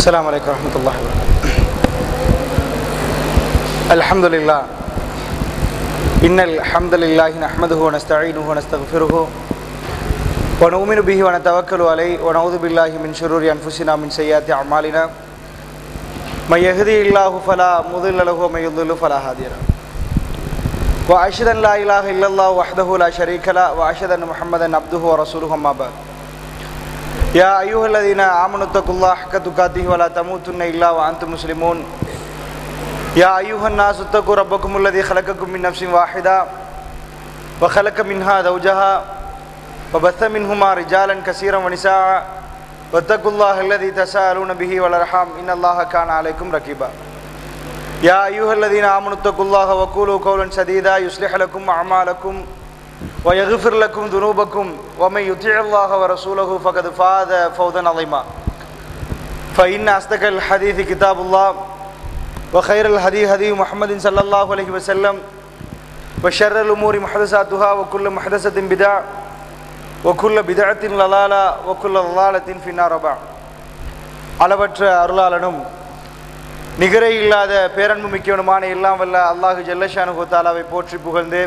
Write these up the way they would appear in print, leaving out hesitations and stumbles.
السلام عليكم ورحمة الله وبركاته. الحمد لله إن الحمد لله نحمده ونستعينه ونستغفره ونؤمن به ونتوكل عليه ونعوذ بالله من شرور أنفسنا من سيئات أعمالنا من يهده الله فلا مضل له ومن يضلل فلا هادي له وأشهد أن لا إله إلا الله وحده لا شريك له وأشهد أن محمدا عبده ورسوله أما بعد يا أيها الذين آمنوا اتقوا الله حق تقاته ولا تموتن إلا وأنتم مسلمون يا أيها الناس اتقوا ربكم الذي خلقكم من نفس واحدة وخلق منها زوجها وبث منهما رجالا كثيرا ونساء واتقوا الله الذي تساءلون به والأرحام إن الله كان عليكم رقيبا يا أيها الذين آمنوا اتقوا الله وقولوا قولا سديدا يصلح لكم أعمالكم ويغفر لكم ذنوبكم ومن يطع الله ورسوله فقد فاز فوزا عظيما فإن أصدق الحديث كتاب الله وخير الهدي هدي محمد صلى الله عليه وسلم وشر الأمور محدثاتها وكل محدثة بدعة وكل بدعة ضلالة وكل ضلالة في النار بعد அளவற்ற அருளாளனும் நிகரே இல்லாத பேரன்பு மிக்கவனுமான எல்லாம் வல்ல அல்லாஹ் ஜல்லஷானுஹு தஆலாவை போற்றி புகழ்ந்து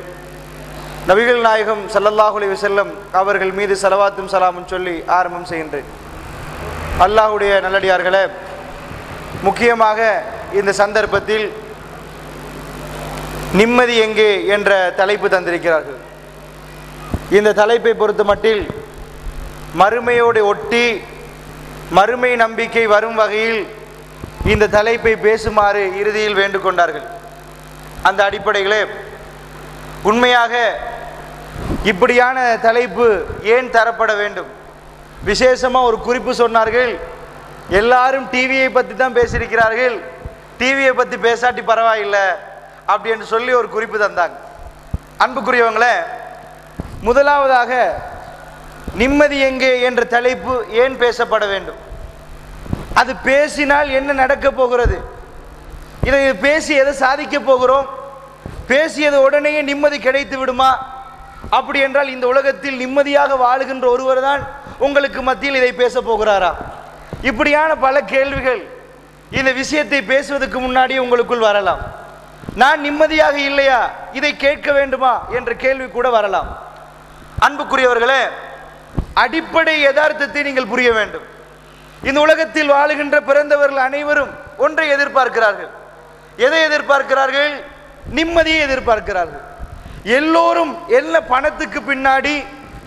நபிகள் நாயகம் ஸல்லல்லாஹு அலைஹி வஸல்லம் அவர்கள் மீது ஸலவாத்தும் ஸலாமும் சொல்லி ஆரம்பம் செய்கின்றேன். அல்லாஹ்வுடைய நல்லடியார்களே, முக்கியமாக இந்த சந்தர்ப்பத்தில் நிம்மதி எங்கே என்ற தலைப்பு தந்திருக்கிறார்கள். இந்த தலைப்பை பொறுத்த மட்டில் மறுமையோடு ஒட்டி மறுமை நம்பிக்கை வரும் வகையில் இந்த தலைப்பை பேசுமாறு இறுதியில் வேண்டுகொண்டார்கள். அந்த அடிப்படையிலே உண்மையாக இப்படியான தலைப்பு ஏன் தரப்பட வேண்டும்? விசேஷமாக ஒரு குறிப்பு சொன்னார்கள். எல்லாரும் டிவியை பற்றி தான் பேசியிருக்கிறார்கள், டிவியை பற்றி பேசாட்டி பரவாயில்லை அப்படி என்று சொல்லி ஒரு குறிப்பு தந்தாங்க. அன்புக்குரியவங்களே, முதலாவதாக நிம்மதி எங்கே என்ற தலைப்பு ஏன் பேசப்பட வேண்டும்? அது பேசினால் என்ன நடக்க போகிறது? இதை பேசி எதை சாதிக்க போகிறோம்? பேசியது உடனேயே நிம்மதி கிடைத்து விடுமா? அப்படி என்றால் இந்த உலகத்தில் நிம்மதியாக வாழுகின்ற ஒருவர் தான் உங்களுக்கு மத்தியில் இதை பேச போகிறாரா? இப்படியான பல கேள்விகள் இந்த விஷயத்தை பேசுவதற்கு முன்னாடி உங்களுக்குள் வரலாம். நான் நிம்மதியாக இல்லையா, இதை கேட்க வேண்டுமா என்ற கேள்வி கூட வரலாம். அன்புக்குரியவர்களே, அடிப்படை யதார்த்தத்தை நீங்கள் புரிய வேண்டும். இந்த உலகத்தில் வாழுகின்ற பிறந்தவர்கள் அனைவரும் ஒன்றை எதிர்பார்க்கிறார்கள். எதை எதிர்பார்க்கிறார்கள்? நிம்மதியை எதிர்பார்க்கிறார்கள். எல்லோரும் என்ன பணத்துக்கு பின்னாடி,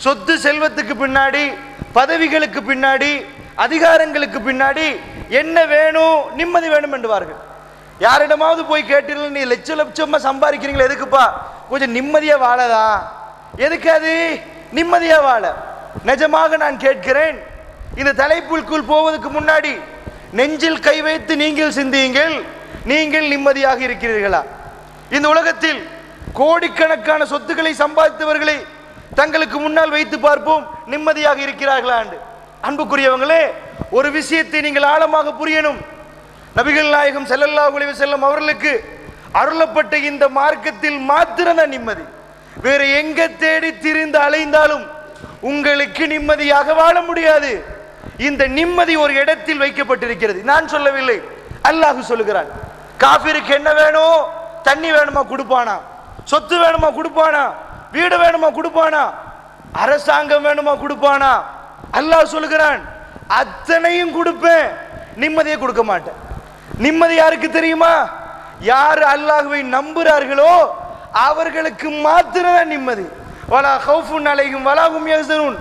சொத்து செல்வத்துக்கு பின்னாடி, பதவிகளுக்கு பின்னாடி, அதிகாரங்களுக்கு பின்னாடி என்ன வேணும்? நிம்மதி வேணும் என்பார்கள். யாரிடமாவது போய் கேட்டீர்கள், நீ லட்ச லட்சமா சம்பாதிக்கிறீங்களா, எதுக்குப்பா? கொஞ்சம் நிம்மதியா வாழதா? எதுக்கு அது? நிம்மதியா வாழ. நிஜமாக நான் கேட்கிறேன், இந்த தலைப்புக்குள் போவதற்கு முன்னாடி நெஞ்சில் கை வைத்து நீங்கள் சிந்தியுங்கள், நீங்கள் நிம்மதியாக இருக்கிறீர்களா? இந்த உலகத்தில் கோடிக்கணக்கான சொத்துக்களை சம்பாதித்தவர்களை தங்களுக்கு முன்னால் வைத்து பார்ப்போம், நிம்மதியாக இருக்கிறார்களா என்று. அன்புக்குரியவங்களே, ஒரு விஷயத்தை நீங்கள் ஆழமாக புரியணும். நபிகள் நாயகம் ஸல்லல்லாஹு அலைஹி வஸல்லம் அவர்களுக்கு அருளப்பட்ட இந்த மார்க்கத்தில் மாத்திரம்தான் நிம்மதி. வேற எங்க தேடி திரிந்து அலைந்தாலும் உங்களுக்கு நிம்மதியாக வாழ முடியாது. இந்த நிம்மதி ஒரு இடத்தில் வைக்கப்பட்டிருக்கிறது. நான் சொல்லவில்லை, அல்லாஹ் சொல்லுகிறான். காஃபிருக்கு என்ன வேணும்? தண்ணி வேணுமா கொடுப்பானா? சொத்து வேணுமா கொடுப்பானா? வீடு வேணுமா கொடுப்பானா? அரசாங்கம் வேணுமா கொடுப்பானா? அல்லாஹ் சொல்லுகிறான், அத்தனையும் கொடுப்பேன், நிம்மதியை கொடுக்க மாட்டேன். நிம்மதி யாருக்கு தெரியுமா? யார் அல்லாஹ்வை நம்புகிறார்களோ அவர்களுக்கு மாத்திரம்தான் நிம்மதி. வலா கௌஃபுன் அலைஹிம் வலா ஹும் யஹ்சனூன்.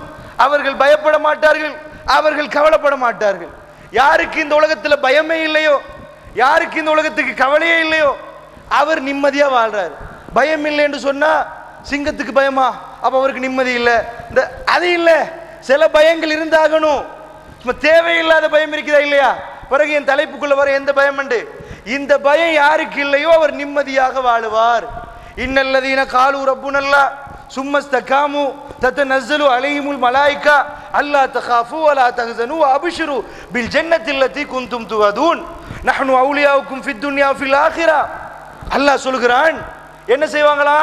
அவர்கள் பயப்பட மாட்டார்கள், அவர்கள் கவலைப்பட மாட்டார்கள். யாருக்கு இந்த உலகத்தில் பயமே இல்லையோ, யாருக்கு இந்த உலகத்துக்கு கவலையே இல்லையோ, அவர் நிம்மதியா வாழ்றாரு. பயம் இல்லை என்று சொன்னா சிங்கத்துக்கு பயமா? அப்ப அவருக்கு நிம்மதி இல்லை. இந்த அது இல்லை, சில பயங்கள் இருந்தாகணும். தேவையில்லாத பயம் இருக்குதா இல்லையா? பிறகு என் தலைப்புக்குள்ள வர எந்த பயம் உண்டு? இந்த பயம் யாருக்கு இல்லையோ அவர் நிம்மதியாக வாழுவார். இன்னல்லதீன காலு ரப்புனல்லா சும்மஸ்தகாமு தத்தனஸ்ஸலு அலைஹிமுல் மலாயிகா அல்லா தகாஃபு வலா தஹ்ஸனு வஅப்ஷிரு பில் ஜன்னத்தில் லத்தி குன்தும் துவதூன் நஹ்னு அவுலியாவுக்கும் ஃபித் துன்யா ஃபில் ஆখিরা. அல்லாஹ் சொல்கிறான், என்ன செய்வாங்களா?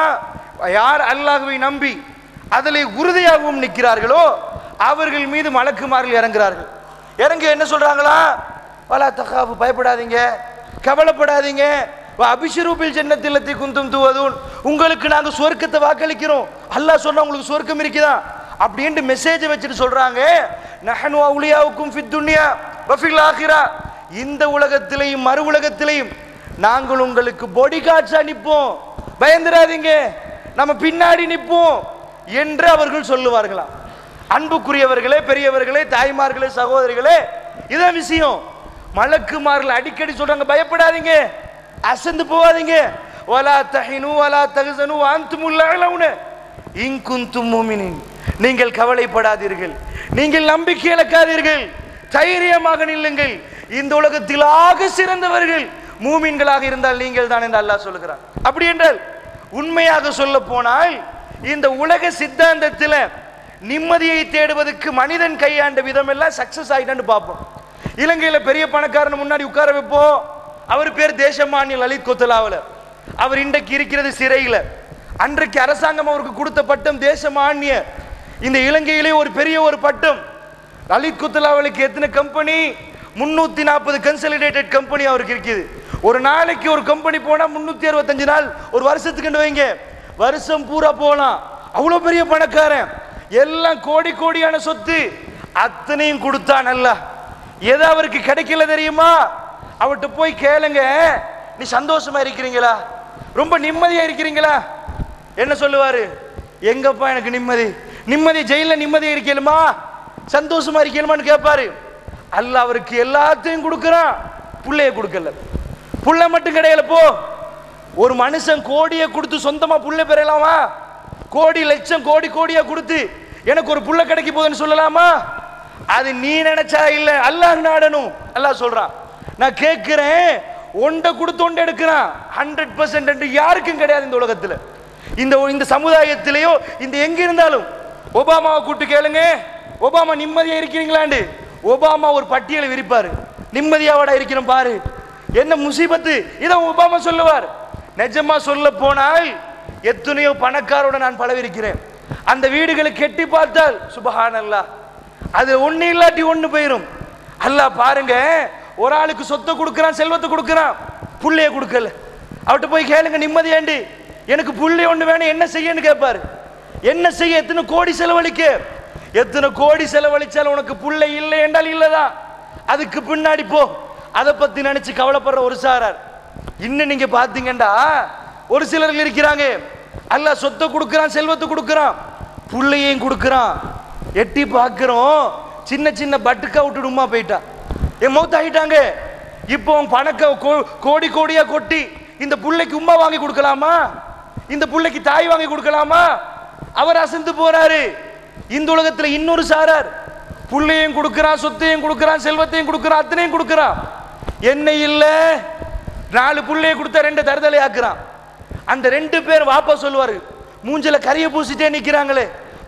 யார் அல்லாஹ்வை நம்பி அதிலே உறுதியாகவும் நிற்கிறார்களோ அவர்கள் மீது மலக்குமார்கள் இறங்குறார்கள். இறங்கி என்ன சொல்றாங்களா? வலா தகாஃபு, பயப்படாதீங்க, கவலைப்படாதீங்க, அபிஷரு பில் ஜன்னத்தில்லத்தி குந்தும் துவதூன், உங்களுக்கு நாங்கள் சொர்க்கத்தை வாக்களிக்கிறோம், அல்லாஹ் சொன்னா உங்களுக்கு சொர்க்கம் இருக்குதா அப்படின்ட்டு மெசேஜ் வச்சுட்டு சொல்றாங்க. நஹனு அவுலியாவுக்கும் ஃபித் துன்யா வ ஃபில் ஆகிரா, இந்த உலகத்திலையும் மறு உலகத்திலையும் நாங்கள் உங்களுக்கு பாடி கார்ட்ஸா நிற்போம், பயந்துராதீங்க, நம்ம பின்னாடி நிற்போம் என்று அவர்கள் சொல்லுவார்களாம். அன்புக்குரியவர்களே, பெரியவர்களே, தாய்மார்களே, சகோதரிகளே, இதான் விஷயம். மலக்குமார்கள் அடிக்கடி சொல்றாங்க, பயப்படாதீங்க, அசந்து போவாதீங்க, வலா தஹினு வலா தஹ்சனு வ அன்துமுல் அலவுன இன் குன்தும் முஃமினீன், நீங்கள் கவலைப்படாதீர்கள், நீங்கள் நம்பிக்கை இழக்காதீர்கள், தைரியமாக நில்லுங்கள், இந்த உலகத்தில் ஆக சிறந்தவர்கள் மூமின்களாக இருந்தால் நீங்கள் தான் என்று அல்லாஹ் சொல்லுகிறார். அப்படி என்றால் உண்மையாக சொல்ல போனால் இந்த உலக சித்தாந்தத்தில் நிம்மதியை தேடுவதற்கு மனிதன் கையாண்ட விதம் எல்லாம் சக்சஸ் ஆயிட்டான்னு பார்ப்போம். இலங்கையில் பெரிய பணக்காரன் முன்னாடி உட்கார வைப்போம், அவர் பேர் தேசமானிய லலித் கொத்தலாவில், அவர் இன்றைக்கு இருக்கிறது சிறையில். அன்றைக்கு அரசாங்கம் அவருக்கு கொடுத்த பட்டம் தேசமானிய, இந்த இலங்கையிலே ஒரு பெரிய ஒரு பட்டம். லலித் கொத்தலாவலுக்கு எத்தனை கம்பெனி? 340 கன்சாலிடேட்டட் கம்பெனி அவருக்கு இருக்குது. ஒரு நாளைக்கு ஒரு கம்பெனி போனா 365 நாள், ஒரு வருஷத்துக்கு வைங்க, வருஷம் பூரா போலாம். அவ்வளவு பெரிய பணக்காரன், எல்லாம் கோடி கோடியான சொத்து, அத்தனையும் கொடுத்தான் அல்லாஹ். எது அவருக்கு கிடைக்கல தெரியுமா? அவர்கிட்ட போய் கேளுங்க, நீ சந்தோஷமா இருக்கிறீங்களா, ரொம்ப நிம்மதியா இருக்கிறீங்களா? என்ன சொல்லுவாரு? எங்கப்பா எனக்கு நிம்மதி, நிம்மதி ஜெயில நிம்மதியா இருக்கலுமா, சந்தோஷமா இருக்கலுமான்னு கேட்பாரு. அல்லாஹ் அவருக்கு எல்லாத்தையும் கொடுக்குறான், புள்ளைய கொடுக்கல. புள்ள மட்டும் கிடையாது. போ, ஒரு மனுஷன் கோடியை கொடுத்து சொந்தமா புள்ள பெறலாமா? கோடி லட்சம் கோடி கோடியா கொடுத்து எனக்கு ஒரு புள்ள கிடைக்க போகுதுன்னு சொல்லலாமா? அது நீ நினைச்சா இல்ல, அல்லாஹ் நாடணும். அல்லாஹ் சொல்றான், நான் கேட்கிறேன், ஒன்றை கொடுத்து ஒன்றை எடுக்கிறான். 100% யாருக்கும் கிடையாது இந்த உலகத்துல, இந்த சமுதாயத்திலேயோ இந்த எங்க இருந்தாலும். ஒபாமாவை கூட்டு கேளுங்க, ஒபாமா நிம்மதியா இருக்கிறீங்களாண்டு, ஒபாமா ஒரு பட்டியலை விரிப்பாரு, நிம்மதியாவோட இருக்கிறோம் பாரு, என்ன முசீபத்து, இதை ஒபாமா சொல்லுவார். நிஜமா சொல்ல போனால் எத்தனையோ பணக்காரோட நான் பழவிருக்கிறேன். அந்த வீடுகளை கெட்டி பார்த்தால் சுபஹானல்லாஹ், அது ஒண்ணு இல்லாட்டி ஒண்ணு போயிரும். அல்லாஹ் பாருங்க, ஒரு ஆளுக்கு சொத்தை கொடுக்குறான், செல்வத்தை கொடுக்குறான், புள்ளைய கொடுக்கல. அவர்கிட்ட போய் கேளுங்க, நிம்மதியாண்டி எனக்கு புள்ளை ஒண்ணு வேணும், என்ன செய்யன்னு கேட்பாரு. என்ன செய்ய, எத்தனை கோடி செலவழிக்க, எத்தனை கோடி செலவழிச்சாலும் உனக்கு புள்ளை இல்லை என்றால் இல்லதான், அதுக்கு பின்னாடி போ. அதை பத்தி நினைச்சு கவலைப்படுற ஒரு சாரார். இன்னும் நீங்க பாத்தீங்கன்னா ஒரு சிலர்கள் இருக்கிறாங்க, அல்லாஹ் சொத்தை கொடுக்குறான், செல்வத்தை கொடுக்குறான், புள்ளையையும் கொடுக்குறான். எட்டி பார்க்கிறோம், சின்ன சின்ன பட்டுக்கா விட்டுடுமா போயிட்டா, என் மௌத்த ஆகிட்டாங்க. இப்போ பணக்க கோடி கோடியா கொட்டி இந்த புள்ளைக்கு உம்மா வாங்கி கொடுக்கலாமா, இந்த புள்ளைக்கு தாய் வாங்கி கொடுக்கலாமா? அவர் அசந்து போறாரு. இந்த உலகத்துல இன்னொரு சாரார், புள்ளையும் கொடுக்கிறான், சொத்தையும் கொடுக்கிறான், செல்வத்தையும் கொடுக்கிறான், அத்தனையும் கொடுக்கிறான். என்ன இல்ல, 4 புள்ளைய கொடுத்தா 2 தருதலை ஆக்குறான். அந்த 2 பேர் வாப்பா சொல்லுவாரு, மூஞ்சில கரிய பூசிட்டே நிக்கிறாங்களே,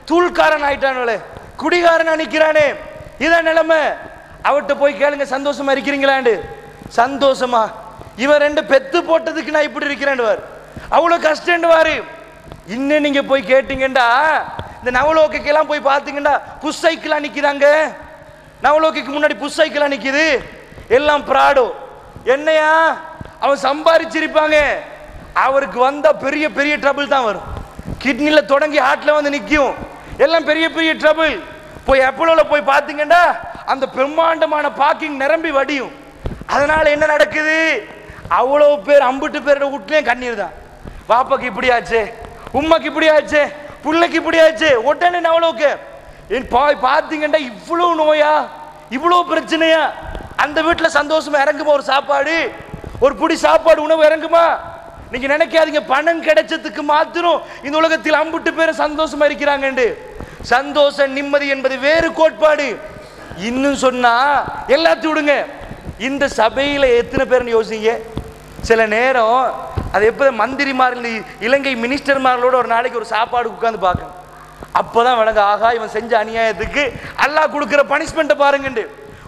தூள்காரன் ஆயிட்டானே, குடிகாரனா நிக்கிறானே, இதான் நிலைமை. அவர்கிட்ட போய் கேளுங்க, சந்தோஷமா இருக்கிறீங்களாண்டு. சந்தோஷமா? இவன் 2 பெத்து போட்டதுக்கு நான் இப்படி இருக்கிறேன், அவ்வளவு கஷ்டம்வாரு. இன்னும் நீங்க போய் கேட்டீங்கடா, இந்த நவலோக்கெல்லாம் போய் பார்த்தீங்கன்னா புஷ் சைக்கிளா நிக்கிறாங்க. நவலோக்கு முன்னாடி புஷ் சைக்கிளா நிக்குது, எல்லாம் பிராடோ. என்னையா, அவன் சம்பாதிச்சிருப்பாங்க, அவருக்கு வந்தா பெரிய பெரிய ட்ரபிள் தான் வரும். கிட்னில தொடங்கி ஹார்ட்ல வந்து நிற்கும், எல்லாம் பெரிய பெரிய ட்ரபிள். போய் அப்போலோல போய் பார்த்தீங்கன்னா அந்த பிரம்மாண்டமான பார்க்கிங் நிரம்பி வடியும். அதனால என்ன நடக்குது, அவ்வளவு பேர் 50 பேரோட வீட்லயும் கண்ணீர் தான். பாப்பாக்கு இப்படி ஆச்சு, உம்மாக்கு இப்படி ஆச்சு, பிள்ளைக்கு இப்படி ஆச்சு, உடனே நவலோக்கு பார்த்தீங்கன்னா இவ்வளவு நோயா, இவ்வளவு பிரச்சனையா? அந்த வீட்டில் சந்தோஷமா இறங்குமா ஒரு சாப்பாடு, ஒரு புடி சாப்பாடு உணவு இறங்குமா? நீங்க நினைக்காதீங்க பணம் கிடைச்சதுக்கு மாத்திரம் இந்த உலகத்தில் 50 பேர் சந்தோஷமா இருக்கிறாங்க. சந்தோஷம் நிம்மதி என்பது வேறு கோட்பாடு. இன்னும் சொன்னா எல்லாத்தையும் விடுங்க, இந்த சபையில எத்தனை பேர்னு யோசிங்க. சில நேரம் அது எப்போ மந்திரிமார்கள், இலங்கை மினிஸ்டர்மார்களோட ஒரு நாளைக்கு ஒரு சாப்பாடு உட்கார்ந்து பார்க்கணும். அப்போதான் வழங்க, ஆகா இவன் செஞ்ச அநியாயத்துக்கு அல்லாஹ் கொடுக்குற பனிஷ்மெண்ட்டை பாருங்கண்டு.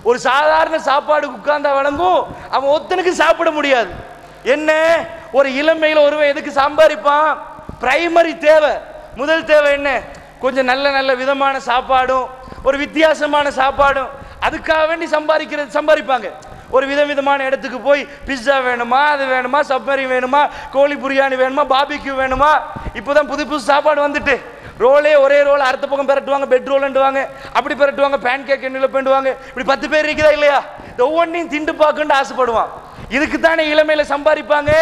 ஒரு சாதாரண சாப்பாடு உட்கார்ந்தா வழங்கும், அவன் ஒத்தனுக்கு சாப்பிட முடியாது. என்ன, ஒரு இளமையில ஒருவன் எதுக்கு சம்பாதிப்பான்? பிரைமரி தேவை, முதல் தேவை என்ன? கொஞ்சம் நல்ல நல்ல விதமான சாப்பாடும் ஒரு வித்தியாசமான சாப்பாடும். அதுக்காக வேண்டி சம்பாதிப்பாங்க. ஒரு விதவிதமான இடத்துக்கு போய் பிஸ்ஸா வேணுமா, அது வேணுமா, சப்மரி வேணுமா, கோழி பிரியாணி வேணுமா, பாபிக்யூ வேணுமா, இப்போதான் புது புது சாப்பாடு வந்துட்டு. ரோலே ஒரே ரோல் அறுத்த பக்கம் பெரட்டுவாங்க, பெட் ரோல்ண்டுவாங்க, அப்படி பெரட்டுவாங்க, பேன் கேக் எண்ணெயில் பண்ணுவாங்க. இப்படி 10 பேர் இருக்குதா இல்லையா? இந்த ஒவ்வொன்றையும் திண்டு பார்க்கணுன்னு ஆசைப்படுவான். இதுக்கு தானே இளமையில சம்பாதிப்பாங்க.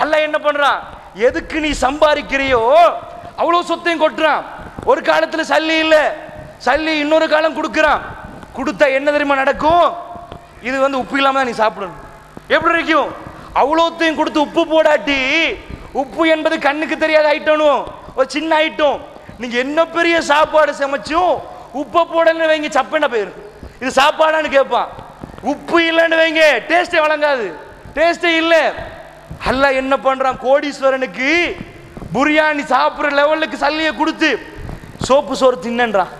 அல்லாஹ் என்ன பண்றான்? எதுக்கு நீ சம்பாதிக்கிறியோ அவ்வளோ சொத்தையும் கொட்டுறான். ஒரு காலத்துல சல்லி இல்லை, சல்லி இன்னொரு காலம் கொடுக்குறான். கொடுத்தா என்ன தெரியுமா நடக்கும்? இது உப்பு இல்லாம தான் நீ சாப்பிடணும். எப்படி இருக்கும்? அவ்வளோத்தையும் கொடுத்து உப்பு போடாட்டி, உப்பு என்பது கண்ணுக்கு தெரியாத ஐட்டணும், ஒரு சின்ன ஐட்டம். நீங்க என்ன பெரிய சாப்பாடு சமைச்சும் உப்பை போடலன்னு வைங்க, சப்பெண்ண போயிருக்கு. இது சாப்பாடான்னு கேட்பான். உப்பு இல்லைன்னு வைங்க, டேஸ்டே வழங்காது, டேஸ்டே இல்லை. அல்லாஹ் என்ன பண்றான்? கோடீஸ்வரனுக்கு பிரியாணி சாப்பிட்ற லெவலுக்கு சல்லியை கொடுத்து சோப்பு சோறு தின்னன்றான்.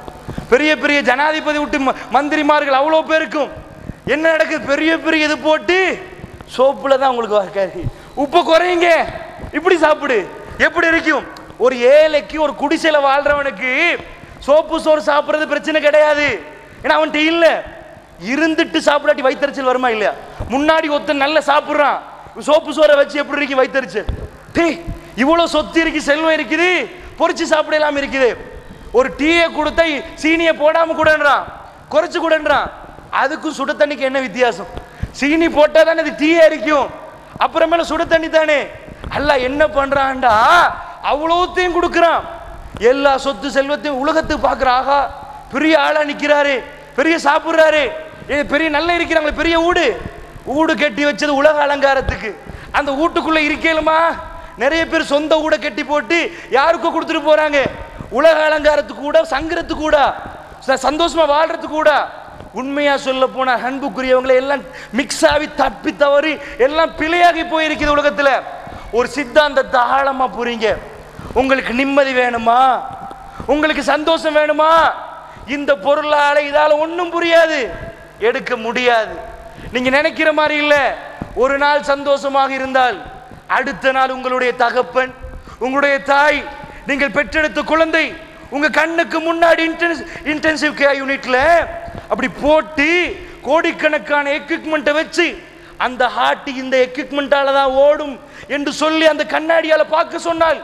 பெரிய பெரிய ஜனாதிபதி விட்டு மந்திரிமார்கள் அவ்வளோ பேருக்கும் என்ன நடக்குது? பெரிய பெரிய இது போட்டு சோப்புல தான் உங்களுக்கு இருக்காது. உப்பு குறையுங்க, இப்படி சாப்பிடு. எப்படி இருக்கும்? ஒரு ஏழைக்கு, ஒரு குடிசையில் வாழ்றவனுக்கு சோப்பு சோறு சாப்பிட்றது பிரச்சனை கிடையாது. ஏன்னா அவன்கிட்ட இல்லை. இருந்துட்டு சாப்பிடாட்டி வயிற்றுச்சல் வருமா இல்லையா? முன்னாடி ஒருத்தன் நல்லா சாப்பிட்றான், சோப்பு சோறை வச்சு எப்படி இருக்கு வயிற்றுச்சல்? இவ்வளோ சொத்து இருக்கு, செல்வம் இருக்குது, பொறிச்சு சாப்பிடலாம் இருக்குது. ஒரு டீயை கொடுத்தா சீனியை போடாம கூடன்றான், குறைச்சு கூடன்றான். அதுக்கும் சுட தண்ணிக்கு என்ன வித்தியாசம்? சீனி போட்டா தானே அது டீயா இருக்கும், அப்புறமேல சுட தண்ணி தானே. அல்லாஹ் என்ன பண்றான்டா? அவ்வளோத்தையும் கொடுக்குறான். எல்லா சொத்து செல்வத்தையும் உலகத்துக்கு பார்க்குற. ஆகா, பெரிய ஆளா நிற்கிறாரு, பெரிய சாப்பிட்றாரு, பெரிய நல்லா இருக்கிறாங்களே, பெரிய ஊடு கட்டி வச்சது உலக அலங்காரத்துக்கு. அந்த வீட்டுக்குள்ள இருக்கலுமா? நிறைய பேர் சொந்த ஊட கட்டி போட்டு யாருக்கோ கொடுத்துட்டு போறாங்க. உலக அலங்காரத்துக்கு கூட, சங்கரத்துக்கு கூட, சந்தோஷமா வாழ்றதுக்கு கூட. உண்மையா சொல்ல போன அன்புக்குரியவங்களை எல்லாம் மிக்ஸ் ஆகி தப்பி தவறி எல்லாம் பிழையாகி போயிருக்குது உலகத்துல. ஒரு சித்தாந்தத்தை ஆழமா புரிங்க. உங்களுக்கு நிம்மதி வேணுமா? உங்களுக்கு சந்தோஷம் வேணுமா? இந்த பொருளால இதால ஒன்றும் புரியாது, எடுக்க முடியாது. நீங்க நினைக்கிற மாதிரி இல்ல. ஒரு நாள் சந்தோஷமாக இருந்தால் அடுத்த நாள் உங்களுடைய தகப்பன், உங்களுடைய தாய், நீங்கள் பெற்றெடுத்த குழந்தை உங்க கண்ணுக்கு முன்னாடி இன்டென்சிவ் கேர் யூனிட்ல அப்படி போட்டு கோடிக்கணக்கான எக்யூப்மெண்ட்டை வச்சு அந்த ஹார்ட் இந்த எக்யூப்மெண்டால தான் ஓடும் என்று சொல்லி அந்த கண்ணாடியால பார்க்க சொன்னால்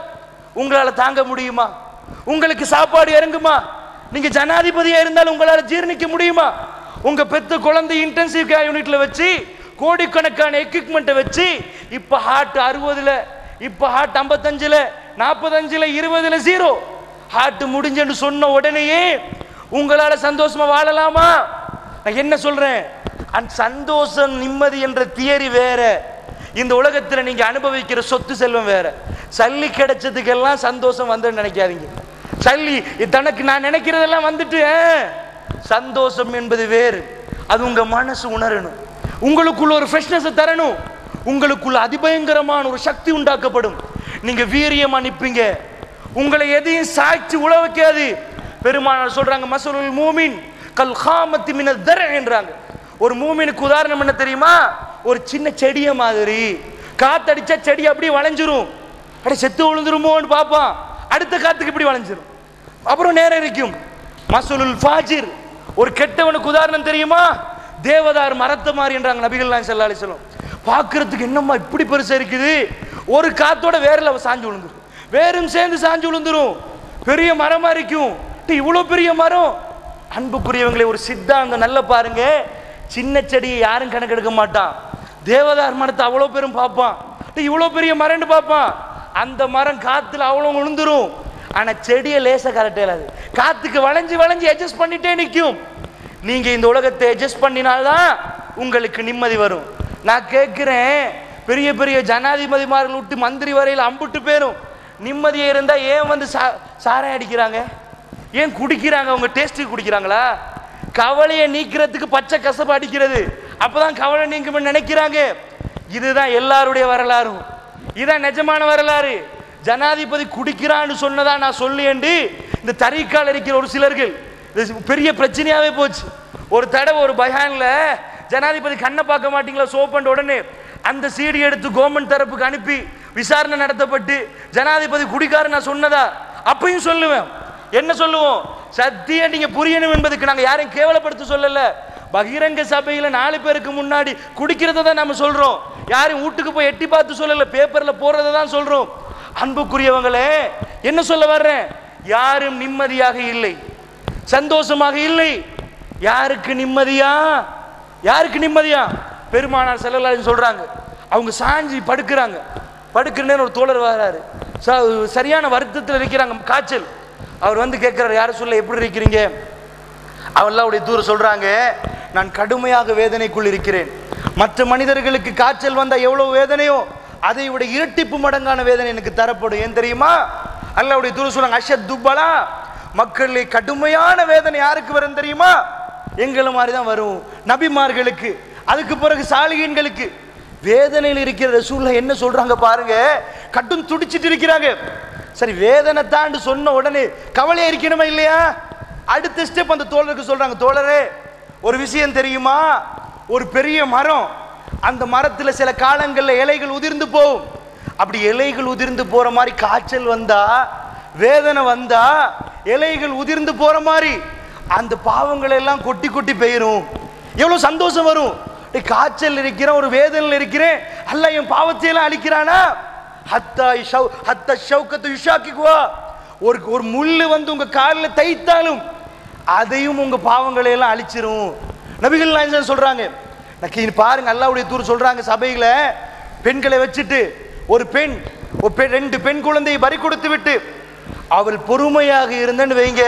உங்களால தாங்க முடியுமா? உங்களுக்கு சாப்பாடு இறங்குமா? நீங்க ஜனாதிபதியா இருந்தால் உங்களால ஜீர்ணிக்க முடியுமா? உங்க பெத்த குழந்தை இன்டென்சிவ் கேர் யூனிட்ல வச்சு கோடிக்கணக்கான எக்யூப்மெண்ட்டை வச்சு இப்ப ஹார்ட் 60ல, இப்ப ஹார்ட் 55ல, 45ல, 20ல 0 ஹார்ட் முடிஞ்சு சொன்ன உடனேயே உங்களால சந்தோஷமா வாழலாமா? நான் என்ன சொல்றேன்? அந்த சந்தோஷம் நிம்மதி என்ற தியரி வேற, இந்த உலகத்துல நீங்க அனுபவிக்கிற சொத்து செல்வம் வேற. சல்லி கிடைச்சதுக்கெல்லாம் சந்தோஷம் வந்து நினைக்காதீங்க. சல்லி தனக்கு நான் நினைக்கிறதெல்லாம் வந்துட்டு சந்தோஷம் என்பது வேறு. அது உங்க மனசு உணரணும், உங்களுக்குள்ள ஒரு ஃப்ரெஷ்னஸ் தரணும், உங்களுக்குள்ள அதிபயங்கரமான ஒரு சக்தி உண்டாக்கப்படும். நீங்க வீரியமா நிப்பீங்க, உங்களை எதையும் சாய்ச்சி உழ வைக்காது. பெருமானார் சொல்றாங்க, மஸலுல் மூமின் கல் காமத்தி மினத் தர் என்றாங்க. ஒரு மூமினுக்கு உதாரணம் என்ன தெரியுமா? ஒரு சின்ன செடிய மாதிரி. காத்தடிச்சா செடி அப்படியே வளைஞ்சிரும், அப்படியே செத்து விழுந்துருமோன்னு பார்ப்பான், அடுத்த காத்துக்கு இப்படி வளைஞ்சிரும், அப்புறம் நேரம் இருக்கும். மஸலுல் ஃபாஜிர், ஒரு கெட்டவனுக்கு உதாரணம் தெரியுமா? தேவதார் மரத்தை மாதிரி என்றாங்க நபிகள் நாயகம் ஸல்லல்லாஹு அலைஹி வஸல்லம். பார்க்கறதுக்கு என்னம்மா இப்படி பெருசா இருக்குது, ஒரு காத்தோட வேர்ல சாஞ்சு விழுந்துரும், வேரும் சேர்ந்து சாஞ்சு விழுந்துரும், பெரிய மரமா இருக்கும். இவ்வளவு பெரிய மரம். அன்புக்குரியவங்களை, ஒரு சித்தாந்தம் நல்ல பாருங்க. சின்ன செடியை யாரும் கணக்கெடுக்க மாட்டான், தேவதார் மரத்தை அவ்வளோ பேரும் பார்ப்பான், இவ்வளோ பெரிய மரம்னு பார்ப்பான். அந்த மரம் காத்துல அவ்வளோ விழுந்துரும், ஆனா செடியை லேசா கரெக்டாது, காத்துக்கு வளைஞ்சு வளைஞ்சு அட்ஜஸ்ட் பண்ணிட்டே நிற்கும். நீங்க இந்த உலகத்தை அட்ஜஸ்ட் பண்ணினால்தான் உங்களுக்கு நிம்மதி வரும். நான் கேட்கிறேன், பெரிய பெரிய ஜனாதிபதிமார்கள் விட்டு மந்திரி வரையில் அம்புட்டு பேரும் நிம்மதியாக இருந்தா ஏன் வந்து சாராயம் அடிக்கிறாங்க, ஏன் குடிக்கிறாங்க? அவங்க டேஸ்ட்டுக்கு குடிக்கிறாங்களா? கவலையை நீக்கிறதுக்கு பச்சை கசப்பு அடிக்கிறது, அப்பதான் கவலை நீங்க நினைக்கிறாங்க. இதுதான் எல்லாருடைய வரலாறும், இதுதான் நிஜமான வரலாறு. ஜனாதிபதி குடிக்கிறான்னு சொன்னதா நான் சொல்லேண்டு இந்த தரீக்கால் இருக்கிற ஒரு சிலர்கள் பெரிய பிரச்சனையாவே போச்சு. ஒரு தடவை ஒரு பயான்ல ஜனாதிபதி கண்ணை பார்க்க மாட்டீங்களா சோப்பண்ட உடனே அந்த சீடி எடுத்து கவர்மெண்ட் தரப்புக்கு அனுப்பி விசாரணை நடத்தப்பட்டு ஜனாதிபதி குடிக்காரு நான் சொன்னதா? அப்பயும் சொல்லுவேன். என்ன சொல்லுவோம்? சத்தியம் நீங்க புரியணும் என்பதுக்கு நாங்க யாரையும் கேவலப்படுத்த சொல்லல, பகிரங்க சபையில 4 பேருக்கு முன்னாடி குடிக்கிறத தான் நம்ம சொல்றோம். யாரும் வீட்டுக்கு போய் எட்டி பார்த்து சொல்லல, பேப்பர்ல போறதை தான் சொல்றோம். அன்புக்குரியவங்களே, என்ன சொல்ல வர்றேன்? யாரும் நிம்மதியாக இல்லை, சந்தோஷமாக இல்லை. யாருக்கு நிம்மதியா? யாருக்கு நிம்மதியா? பெருமானார் ஸல்லல்லாஹு அலைஹி சொல்றாங்க, அவங்க சாஞ்சி படுக்கிறாங்க. படுக்கிற நேரம் ஒரு தோழர் வராரு, சரியான வருத்தத்தில் இருக்கிறாங்க, காய்ச்சல். அவர் வந்து கேட்கிறார், யார சொல்ல எப்படி இருக்கிறீங்க? அல்லாஹ்வுடைய தூதர் சொல்றாங்க, நான் கடுமையாக வேதனைக்குள் இருக்கிறேன். மற்ற மனிதர்களுக்கு காய்ச்சல் வந்தா எவ்வளவு வேதனையோ அதை விட இரட்டிப்பு மடங்கான வேதனை எனக்கு தரப்படும். ஏன் தெரியுமா? அல்லாஹ்வுடைய தூதர் சொல்றாங்க, அஷத்து பலா, மக்களே கடுமையான வேதனை யாருக்கு வரும் தெரியுமா? எங்களை மாதிரி தான் வரும், நபிமார்களுக்கு. அதுக்கு பிறகு சாலிஹீன்களுக்கு. வேதனையில் இருக்கிற ரசூலுல்லாஹ் என்ன சொல்றாங்க பாருங்க, கட்டும் துடிச்சிட்டு இருக்கிறாங்க. சரி, வேதனை தாண்டு சொன்ன உடனே கவலையா இருக்கணுமா இல்லையா? அடுத்த ஸ்டெப் அந்த தோழருக்கு சொல்றாங்க, தோழரே ஒரு விஷயம் தெரியுமா? ஒரு பெரிய மரம், அந்த மரத்துல சில காலங்கள்ல இலைகள் உதிர்ந்து போகும். அப்படி இலைகள் உதிர்ந்து போற மாதிரி காய்ச்சல் வந்தா, வேதனை வந்தா, இலைகள் உதிர்ந்து போற மாதிரி அந்த பாவங்களை எல்லாம் கொட்டி கொட்டி பெயரும். எவ்வளவு சந்தோஷம் வரும்! காய்ச்சல் இருக்கிறேன், ஒரு வேதனையில் இருக்கிறேன், அல்லாஹ் என் பாவத்தை எல்லாம் அழிக்கிறானா? ஒரு முள்ளு வந்து உங்க காலில் தைத்தாலும் அதையும் உங்க பாவங்களை எல்லாம் அழிச்சிரும். நபிகள் நாயகம் சொல்றாங்க. பாருங்க, அல்லாஹ்வுடைய தூதர் சொல்றாங்க, சபையில பெண்களை வச்சுட்டு ஒரு பெண் 2 பெண் குழந்தையை பறி கொடுத்து விட்டு அவள் பொறுமையாக இருந்தன்னு வைங்க,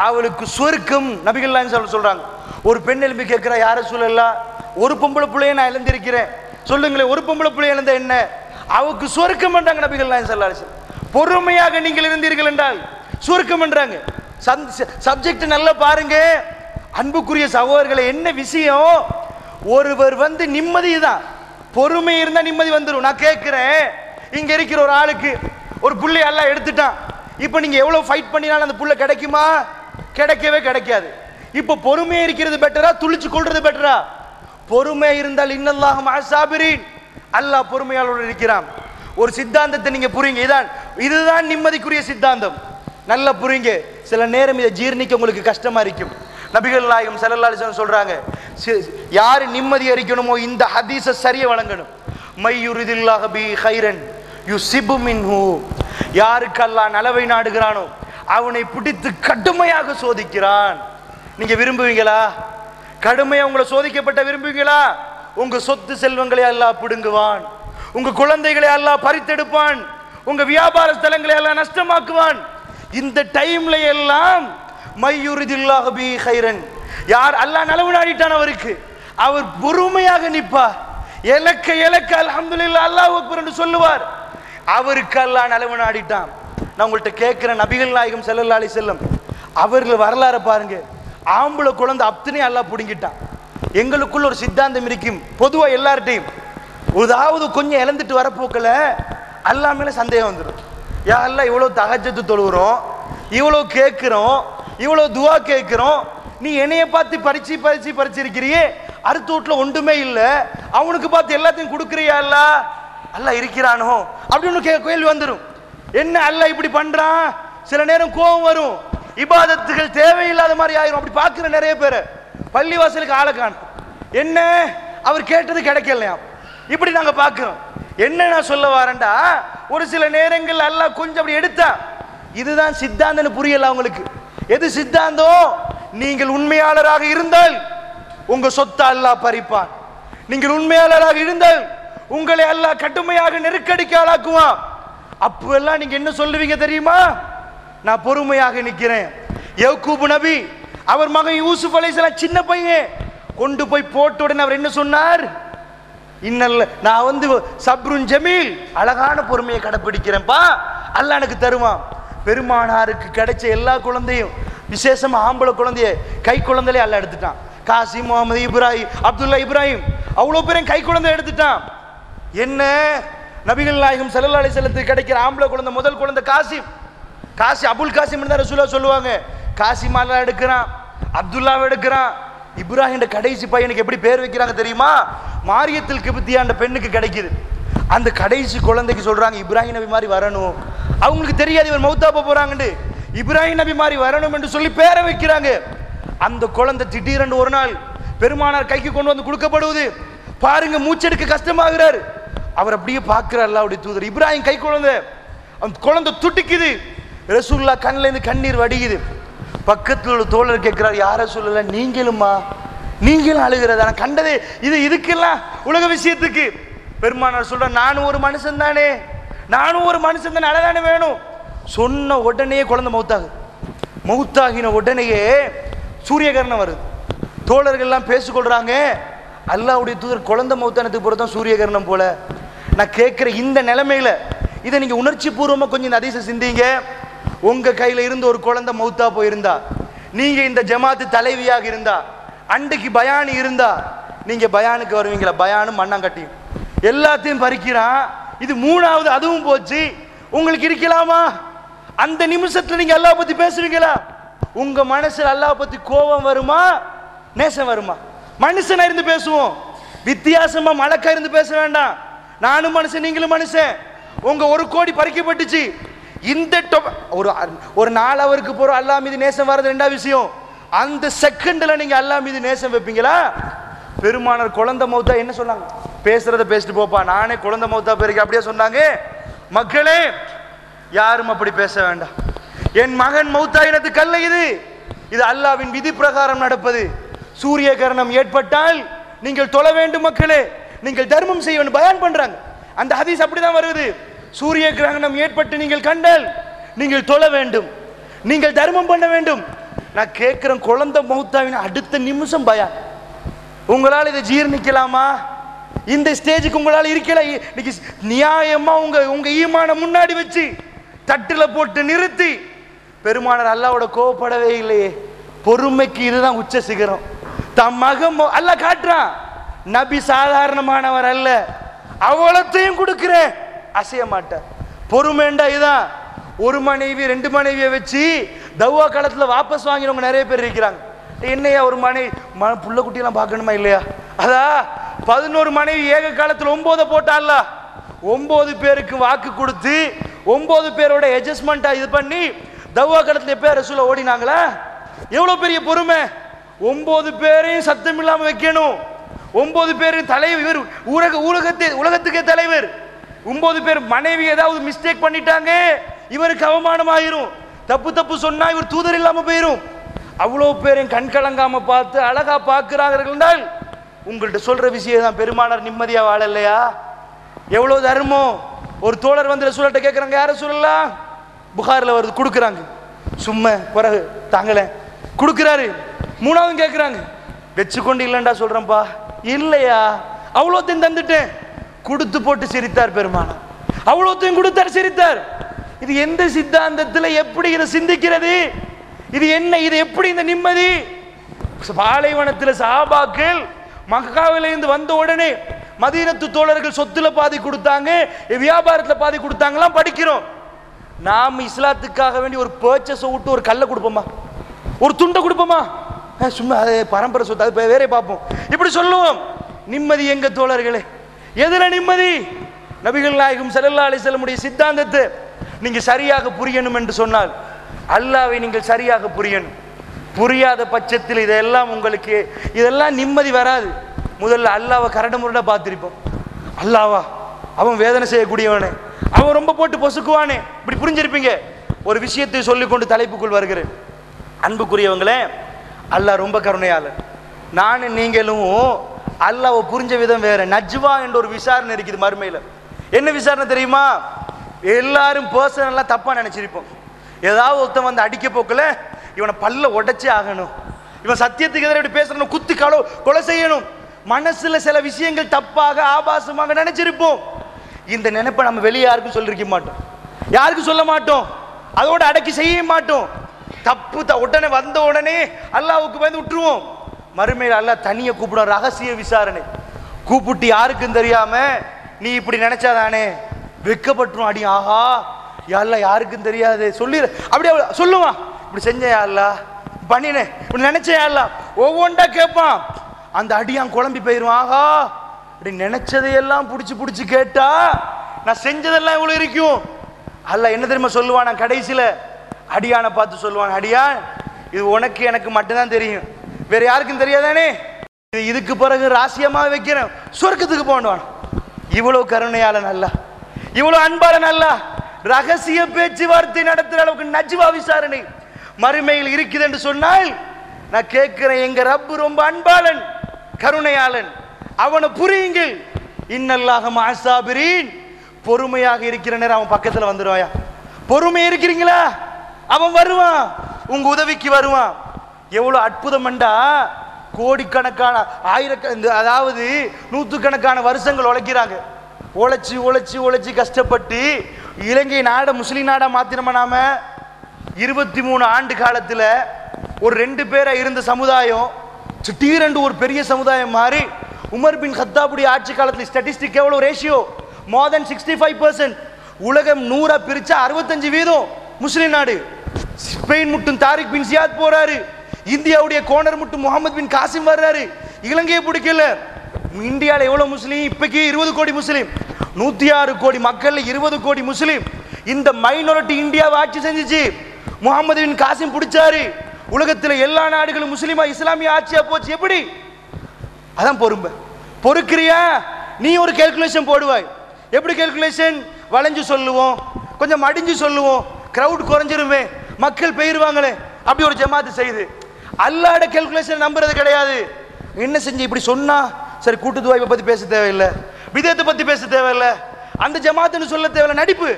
அவளுக்கு சொர்க்கம். நபிகள் நாயகம் சொல்றாங்க. ஒரு பெண் எழுப்பி கேட்கிறா, யார சொல்லலாம், ஒரு பொம்பளை பிள்ளைய நான் இழந்திருக்கிறேன், சொல்லுங்களேன், ஒரு பொம்பளை பிள்ளைய இழந்த என்ன, அவருக்கு சொர்க்கம் என்றாங்க நபிகள் நாயகம் ஸல்லல்லாஹு அலைஹி வஸல்லம். பொறுமையாக நீங்கள் இருந்தீர்கள் என்றால் சொர்க்கம் என்றாங்க. சப்ஜெக்ட் நல்லா பாருங்க அன்புக்குரிய சகோதரர்களை. என்ன விஷயம்? ஒருவர் வந்து நிம்மதி தான், பொறுமை இருந்தா நிம்மதி வந்துடும். நான் கேட்கிறேன், இங்க இருக்கிற ஒரு ஆளுக்கு ஒரு புள்ளை எல்லாம் எடுத்துட்டான், இப்ப நீங்க எவ்வளவு ஃபைட் பண்ணினாலும் அந்த புள்ள கிடைக்குமா? கிடைக்கவே கிடைக்காது. இப்ப பொறுமையா இருக்கிறது பெட்டரா, துளிச்சு கொள்றது பெட்டரா? பொறுமை இருந்தால் இன்னல்லாஹ மஅஸ்ஸாபிரீன், அல்லாஹ் பொறுமையாளோடு இருக்கிறான். ஒரு சித்தாந்தத்தை நீங்க புரியுங்க, இதுதான் நிம்மதிக்குரிய சித்தாந்தம். நல்லா புரியுங்க. சில நேரம் இதை ஜீர்ணிக்க உங்களுக்கு கஷ்டமா இருக்கும். நபிகள் நாயகம் ஸல்லல்லாஹு அலைஹி வஸல்லம் சொல்றாங்க, யாரு நிம்மதி அளிக்கணுமோ இந்த ஹதீஸை சரியா வழங்கணும். மையுரிதில்லாஹு பி கைரன் யுஸிபு மின்ஹு, யாருக்கு அல்லாஹ் நலவை நாடுகிறானோ அவனை பிடித்து கடுமையாக சோதிக்கிறான். நீங்க விரும்புவீங்களா? கடுமையா உங்களை சோதிக்கப்பட்ட விரும்புவீங்களா? உங்க சொத்து செல்வங்களை அல்லாஹ் பிடுங்குவான், உங்க குழந்தைகளை அல்லாஹ் பறித்தெடுப்பான், உங்க வியாபார ஸ்தலங்களை அல்லாஹ் நஷ்டமாக்குவான். இந்த டைம்ல எல்லாம் மையுரிதில்லாஹு பி கைரன், யார் அல்லாஹ் நலவு நாடிட்டான் அவருக்கு, அவர் பொறுமையாக நிற்பார். இலக்க அல்ஹம்துலில்லாஹ் அல்லாஹ் அக்பர் என்று சொல்லுவார். அவருக்கு அல்லாஹ் நலவு நாடிட்டான். நான் உங்கள்கிட்ட கேட்கிறேன், நபிகள் நாயகம் ஸல்லல்லாஹு அலைஹி வஸல்லம் அவர்கள் வரலாறு பாருங்க. ஆம்பளை குழந்தை அப்துனே அல்லாஹ் பிடுங்கிட்டான். எங்களுக்குள்ள ஒரு சித்தாந்தம் இருக்கும், பொதுவா எல்லார்ட்டையும் ஏதாவது கொஞ்சம் இழந்துட்டு வரப்போக்கல அல்லாஹ் மேல சந்தேகம் வந்துடும். யா அல்லாஹ், இவ்வளவு தஹஜ்ஜத் தொழுகிறோம், இவ்வளவு கேட்கிறோம், இவ்வளவு துவா கேட்கிறோம், நீ என்னைய பார்த்து பறிச்சிருக்கிறியே, அடுத்த வீட்டுல ஒன்றுமே இல்லை, அவனுக்கு பார்த்து எல்லாத்தையும் கொடுக்குறியா? அல்லாஹ் அல்லாஹ் இருக்கிறானோ அப்படின்னு கேள்வி வந்துடும். என்ன அல்லாஹ் இப்படி பண்றான்? சில நேரம் கோபம் வரும், இபாதத்துகள் தேவையில்லாத மாதிரி ஆயிரும். அப்படி பார்க்கிற நிறைய பேர் பள்ளிவாசலுக்கு ஆளை காணும், என்ன அவர் கேட்டது கிடைக்கலையா, இப்படி நாங்க பார்க்கிறோம். என்ன நான் சொல்ல வரேன்டா, ஒரு சில நேரங்கள் அல்லாஹ் கொஞ்சம் அப்படி எடுத்தா, இதுதான் சித்தாந்தம் புரியல அவங்களுக்கு. எது சித்தாந்தம்? நீங்கள் உண்மையாளராக இருந்தால் உங்க சொத்தை அல்லாஹ் பறிப்பான், நீங்கள் உண்மையாளராக இருந்தால் உங்களை அல்லாஹ் கடுமையாக நெருக்கடிக்கு ஆளாக்குவான். அப்பெல்லாம் நீங்க என்ன சொல்லுவீங்க தெரியுமா? நான் பொறுமையாக நிற்கிறேன். யாக்கூப் நபி, அவர் மகன் யூசுப் அலைஹிஸ்ஸலாம் சின்ன பையன், கொண்டு போய் போட்ட உடனே அவர் என்ன சொன்னார்? இன்னல்ல, நான் வந்து சப்ருன் ஜமீல், அழகான பொறுமையை கடைப்பிடிக்கிறேன்ப்பா, அல்லாஹ் எனக்கு தருவான். பெருமானாருக்கு கிடைச்ச எல்லா குழந்தையும், விசேஷமா ஆம்பளை குழந்தைய கை குழந்தையிலே அல்லாஹ் எடுத்துட்டான். காசிம், முகமது, இப்ராஹிம், அப்துல்லா, இப்ராஹிம், அவ்வளோ பேரும் கை குழந்தை எடுத்துட்டான். என்ன, நபிகள் நாயகம் ஸல்லல்லாஹு அலைஹி வஸல்லத்துக்கு கிடைக்கிற ஆம்பளை குழந்தை முதல் குழந்தை காசிம். அபுல் காசிம் தான் ரசூலுல்லாஹ் சொல்லுவாங்க. காசிம் அல்லாஹ் எடுக்கிறான், அப்துல்லாவை எடுக்கிறான். இப்ராஹிம் கடைசி பையனுக்கு எப்படி பேர் வைக்கிறாங்க தெரியுமா? மாரியத்துல் கிப்தியான்ற பெண்ணுக்கு கிடைக்குது. அந்த கடைசி குழந்தைக்கு சொல்றாங்க, இப்ராஹிம் நபி மாதிரி வரணும். அவங்களுக்கு தெரியாது இவர் மௌத்தா போறாங்கன்னு, இப்ராஹிம் நபி மாதிரி வரணும் என்று சொல்லி பேரை வைக்கிறாங்க. அந்த குழந்தை திடீரென்று ஒரு நாள் பெருமானார் கைக்கு கொண்டு வந்து கொடுக்கப்படுவது. பாருங்க, மூச்செடுக்க கஷ்டமாகிறார். அவர் அப்படியே பார்க்கிறார் அல்லாஹ்வுடைய தூதர். இப்ராஹிம் கை குழந்தை, அந்த குழந்தை துடிக்குது. ரசூலுல்லாஹ் கண்ணில் இருந்து கண்ணீர் வடியுது. பக்கத்தில் உள்ள தோழர் கேட்கிறார், யார சொல்லல, நீங்களுமா? நீங்களும் அழுகிறதா? நான் கண்டதே இது, இதுக்கெல்லாம் உலக விஷயத்துக்கு. பெருமானார் சொல்ற, நானும் ஒரு மனுஷன் தானே, நானும் ஒரு மனுஷன் தானே, அழகானே வேணும். சொன்ன உடனே குழந்தை மௌத்தாகின உடனேயே சூரியகரணம் வருது. தோழர்கள்லாம் பேசிக்கொள்றாங்க, அல்லாஹ்வுடைய தூதர் குழந்தை மௌத்தானத்துக்கு பொறுத்தான் சூரியகரணம் போல. நான் கேட்கிற இந்த நிலைமையில இதை நீங்க உணர்ச்சி பூர்வமா கொஞ்சம் இந்த ஹதீஸை சிந்திங்க. உங்க கையில இருந்து ஒரு குழந்தை மௌத்தா போயிருந்தா, நீங்க இந்த ஜமாத்து தலைவியாக இருந்தா, அன்றைக்கு பயானி இருந்தா, நீங்க பயானுக்கு வருவீங்களா? பயானும் மண்ணாங்கட்டியும் எல்லாத்தையும் பறிக்கிறான். இது மூணாவது, அதுவும் போச்சு. உங்களுக்கு இருக்கலாமா? அந்த நிமிஷத்துல நீங்க அல்லாஹ் பத்தி பேசுவீங்களா? உங்க மனசுல அல்லாஹ் பத்தி கோபம் வருமா, நேசம் வருமா? மனுஷனா இருந்து பேசுவோம், வித்தியாசமா மலக்கா இருந்து பேச வேண்டாம். நானும் மனுஷன், நீங்களும் மனுஷன். உங்க 1 கோடி பறிக்கப்பட்டுச்சு. இந்த ஒரு 4 ஹவருக்கு போற அல்லாஹ் மீது நேசம் வர்றது ரெண்டாவது விஷயம். அந்த செகண்ட்ல நீங்க அல்லாஹ் மீது நேசம் வைப்பீங்களா? பெருமானார் குழந்தை மௌத்தா என்ன சொன்னாங்க? பேசுறத பேசிட்டு போப்பா, நானே குழந்தை மௌத்தா போயிருக்கேன் அப்படியே சொன்னாங்க. மக்களே, யாரும் அப்படி பேச வேண்டாம். என் மகன் மௌத்தாயினத்துக்கு அல்ல இது, இது அல்லாஹ்வின் விதி பிரகாரம் நடப்பது. சூரிய கிரணம் ஏற்பட்டால் நீங்கள் தொழ வேண்டும் மக்களே, நீங்கள் தர்மம் செய்ய வேண்டும். பயான் பண்றாங்க, அந்த ஹதீஸ் அப்படிதான் வருது. சூரிய கிரகணம் ஏற்பட்டு நீங்கள் கண்டால் நீங்கள் தொழ வேண்டும், நீங்கள் தர்மம் பண்ண வேண்டும். நான் கேட்கிறேன், குழந்தை மௌத்தாவின் அடுத்த நிமிஷம் பயான். உங்களால் இதை ஜீர்ணிக்கலாமா? இந்த ஸ்டேஜுக்கு உங்களால் இருக்கல? இன்னைக்கு நியாயமா உங்க ஈமான முன்னாடி வச்சு தட்டுல போட்டு நிறுத்தி, பெருமானார் அல்லாஹ்வோட கோவப்படவே இல்லையே. பொறுமைக்கு இதுதான் உச்ச சிகரம். தம் மகன் அல்லாஹ் காட்டுறான், நபி சாதாரணமானவர் அல்ல, அவ்வளத்தையும் கொடுக்கிறேன், அசைய மாட்டார். பொறுமைண்டா இதான். 1 மனைவி 2 மனைவியை வச்சு தவ்வா காலத்துல வாபஸ் வாங்கினவங்க நிறைய பேர் இருக்கிறாங்க. என்னையா ஒரு மனைவி, புள்ள குட்டியெல்லாம் பார்க்கணுமா இல்லையா? அதா 11 மனைவி ஏக காலத்தில் 9 போட்டால, 9 பேருக்கு வாக்கு கொடுத்து 9 பேரோட அட்ஜஸ்ட்மெண்டா இது பண்ணி தவ்வா காலத்துல எப்ப ரசூல ஓடினாங்களா? எவ்வளவு பெரிய பொறுமை! 9 பேரையும் சத்தம் இல்லாம வைக்கணும். 9 பேரும் தலைவர், உலகத்துக்கே தலைவர். 9 பேர் மனைவி ஏதாவது மிஸ்டேக் பண்ணிட்டாங்க, இவருக்கு அவமானமாயிரும். தப்பு சொன்னா இவர் தூதர் இல்லாம போயிரும். அவ்வளவு பேரையும் கண் கலங்காம பார்த்து அழகா பார்க்கிறார்கள் என்றால் உங்கள்கிட்ட சொல்ற விஷயம் தான், பெருமானார் நிம்மதியா வாழலையா? எவ்வளவு தர்மம்! ஒரு தோழர் வந்து ரசூல்கிட்ட கேட்கறாங்க, யார சொல்லலாம்? புகாரில் வருது, கொடுக்குறாங்க. சும்மா பிறகு தாங்கள கொடுக்குறாரு. 3வது கேட்குறாங்க, வச்சுக்கொண்டு இல்லைண்டா சொல்றேன்ப்பா. இல்லையா? அவ்வளோத்தையும் தந்துட்டேன். கொடுத்து போட்டு சிரித்தார் பெருமானார். அவ்வளோத்தையும் கொடுத்தார், சிரித்தார். இது எந்த சித்தாந்தத்தில் எப்படி இதை சிந்திக்கிறது? இது என்ன? இது எப்படி இந்த நிம்மதி? பாலைவனத்தில் சஹாபாக்கள் மக்காவிலிருந்து வந்த உடனே மதீனத்து தோழர்கள் சொத்துல பாதி கொடுத்தாங்க, வியாபாரத்தில் பாதி கொடுத்தாங்களாம் படிக்கிறோம். நாம் இஸ்லாத்துக்காக வேண்டி ஒரு பர்ச்சேஸை விட்டு ஒரு கல்லை கொடுப்போமா, ஒரு துண்டை கொடுப்போமா? சும்மா அது பரம்பரை சொத்து, அது வேற பார்ப்போம், இப்படி சொல்லுவோம். நிம்மதி எங்க தோழர்களே? எதுல நிம்மதி? நபிகள் நாயகம் ஸல்லல்லாஹு அலைஹி வஸல்லம் சித்தாந்தத்தை நீங்க சரியாக புரியணும் என்று சொன்னால் அல்லாஹ்வை நீங்கள் சரியாக புரியணும். புரியாத பட்சத்தில் இதெல்லாம் நிம்மதி வராது. முதல்ல அல்லாஹ்வை கரடு முரடா பார்த்திருப்போம். அல்லாஹ்வா, அவன் வேதனை செய்யக்கூடியவனே, அவன் ரொம்ப போட்டு பொசுக்குவானே, இப்படி புரிஞ்சிருப்பீங்க. ஒரு விஷயத்தை சொல்லிக்கொண்டு தலைப்புக்குள் வருகிறேன். அன்புக்குரியவங்களே, அல்லாஹ் ரொம்ப கருணையாளர். நானும் நீங்களும் அல்லாஹ்வை புரிஞ்ச விதம் வேற. நஜ்வா என்ற ஒரு விசாரணை இருக்குது மறுமையில. என்ன விசாரணை தெரியுமா? எல்லாரும் பர்சனலா தப்பா நினைச்சிருப்போம். ஏதாவது ஒருத்தன் வந்து அடிக்க போக்கல இவனை பல்ல உடைச்சே ஆகணும், இவன் சத்தியத்துக்கு எதிராக இப்படி பேசணும், குத்தி கொலை செய்யணும். மனசுல சில விஷயங்கள் தப்பாக ஆபாசமாக நினைச்சிருப்போம். இந்த நினைப்பை நம்ம வெளியே யாருக்கும் சொல்லிருக்க மாட்டோம், யாருக்கும் சொல்ல மாட்டோம், அதோட அடக்கி செய்ய மாட்டோம். தப்பு உடனே வந்த உடனே அல்லாஹ்வுக்கு பயந்து விட்டுருவோம். மறுமையில் அல்லாஹ் தனியை கூப்பிடும், ரகசிய விசாரணை கூப்பிட்டு யாருக்கும் தெரியாம நீ இப்படி நினைச்சாதானே வெக்கப்பட்டுரும். அடி ஆஹா யாரெல்லாம் யாருக்கும் தெரியாது சொல்லி அப்படியே சொல்லுவான், இப்படி செஞ்ச யாரெல்லாம் பண்ணினேன், இப்படி நினைச்ச யாரெல்லாம் ஒவ்வொன்றா கேட்பான். அந்த அடியான் குழம்பி போயிரும். ஆஹா, அப்படி நினைச்சதையெல்லாம் பிடிச்சி கேட்டா நான் செஞ்சதெல்லாம் இவ்வளவு இருக்கும். அல்லாஹ் என்ன தெரியுமா சொல்லுவான்? நான் கடைசியில அடியானை பார்த்து சொல்லுவான், அடியான் இது உனக்கு எனக்கு மட்டும்தான் தெரியும், வேற யாருக்கும் தெரியாதானே. இதுக்கு பிறகு ராசியமா வைக்கிறேன், சொர்க்கத்துக்கு போனோம். இவ்வளவு கருணையாளன் அல்லாஹ், இவ்வளவு அன்பாளன் அல்லாஹ் ரகசிய பேச்சுவார்த்தை நடத்துற அளவுக்கு நஜ்வா விசாரணை மறுமையில் இருக்குது என்று சொன்னால், நான் கேட்கிறேன், எங்க ரப்பு ரொம்ப அன்பாளன் கருணையாளன், அவனை புரியுங்கள். இன்னல்லாஹ மஅஸ்ஸாபிரீன், பொறுமையாக இருக்கிற நேரம் அவன் பக்கத்துல வந்துருவாயா? பொறுமை இருக்கிறீங்களா? அவன் வருவான், உங்க உதவிக்கு வருவான். எவ்வளவு அற்புதம்டா! கோடிக்கணக்கான அதாவது நூற்றுக்கணக்கான வருஷங்கள் உழைக்கிறாங்க. உழைச்சி உழைச்சி உழைச்சி கஷ்டப்பட்டு இலங்கை நாட முஸ்லீம் நாடா மாத்திரமா நாம 23 ஆண்டு காலத்தில் ஒரு 2 பேரை இருந்த சமுதாயம் திடீரென்று ஒரு பெரிய சமுதாயம் மாறி உமர் பின் கத்தாபுடைய ஆட்சி காலத்தில் ஸ்டாட்டிஸ்டிக் எவ்வளவு ரேஷியோ? மோர் தென் 65%. உலகம் 100 பிரிச்சா 65% முஸ்லீம் நாடு. ஸ்பெயின் முட்டும் தாரிக் பின் சியாத் போறாரு, இந்தியாவுடைய கோனர் முட்டும் முகமது பின் காசிம் வர்றாரு. இலங்கையை பிடிக்கல. இந்தியாவில் எவ்வளவு முஸ்லீம்? இப்பக்கு 20 கோடி முஸ்லீம், 106 கோடி மக்கள், 20 கோடி முஸ்லீம். இந்த மைனாரிட்டி இந்தியாவை ஆட்சி செஞ்சிச்சு. முகமது பின் காசிம் பிடிச்சாரு. உலகத்தில் எல்லா நாடுகளும் முஸ்லீமா இஸ்லாமிய ஆட்சியா போச்சு. எப்படி? அதான் பொறுமை. பொறுக்கிறியா? நீ ஒரு கால்குலேஷன் போடுவாய். எப்படி கால்குலேஷன்? வளைஞ்சு சொல்லுவோம், கொஞ்சம் மடிஞ்சு சொல்லுவோம், கிரவுட் குறைஞ்சிருமே, மக்கள் பெயருவாங்களே, அப்படி ஒரு ஜமாத்து செய்து அல்லாஹ்ட கால்குலேஷன் நம்புறது கிடையாது. என்ன செஞ்சு இப்படி சொன்னா சரி, கூட்டுத்துவாய்ப்பை பத்தி பேச தேவையில்லை, விதத்தை பத்தி பேச தேவையில்லை, அந்த ஜமாத்துன்னு சொல்ல தேவையில்லை. நடிப்பு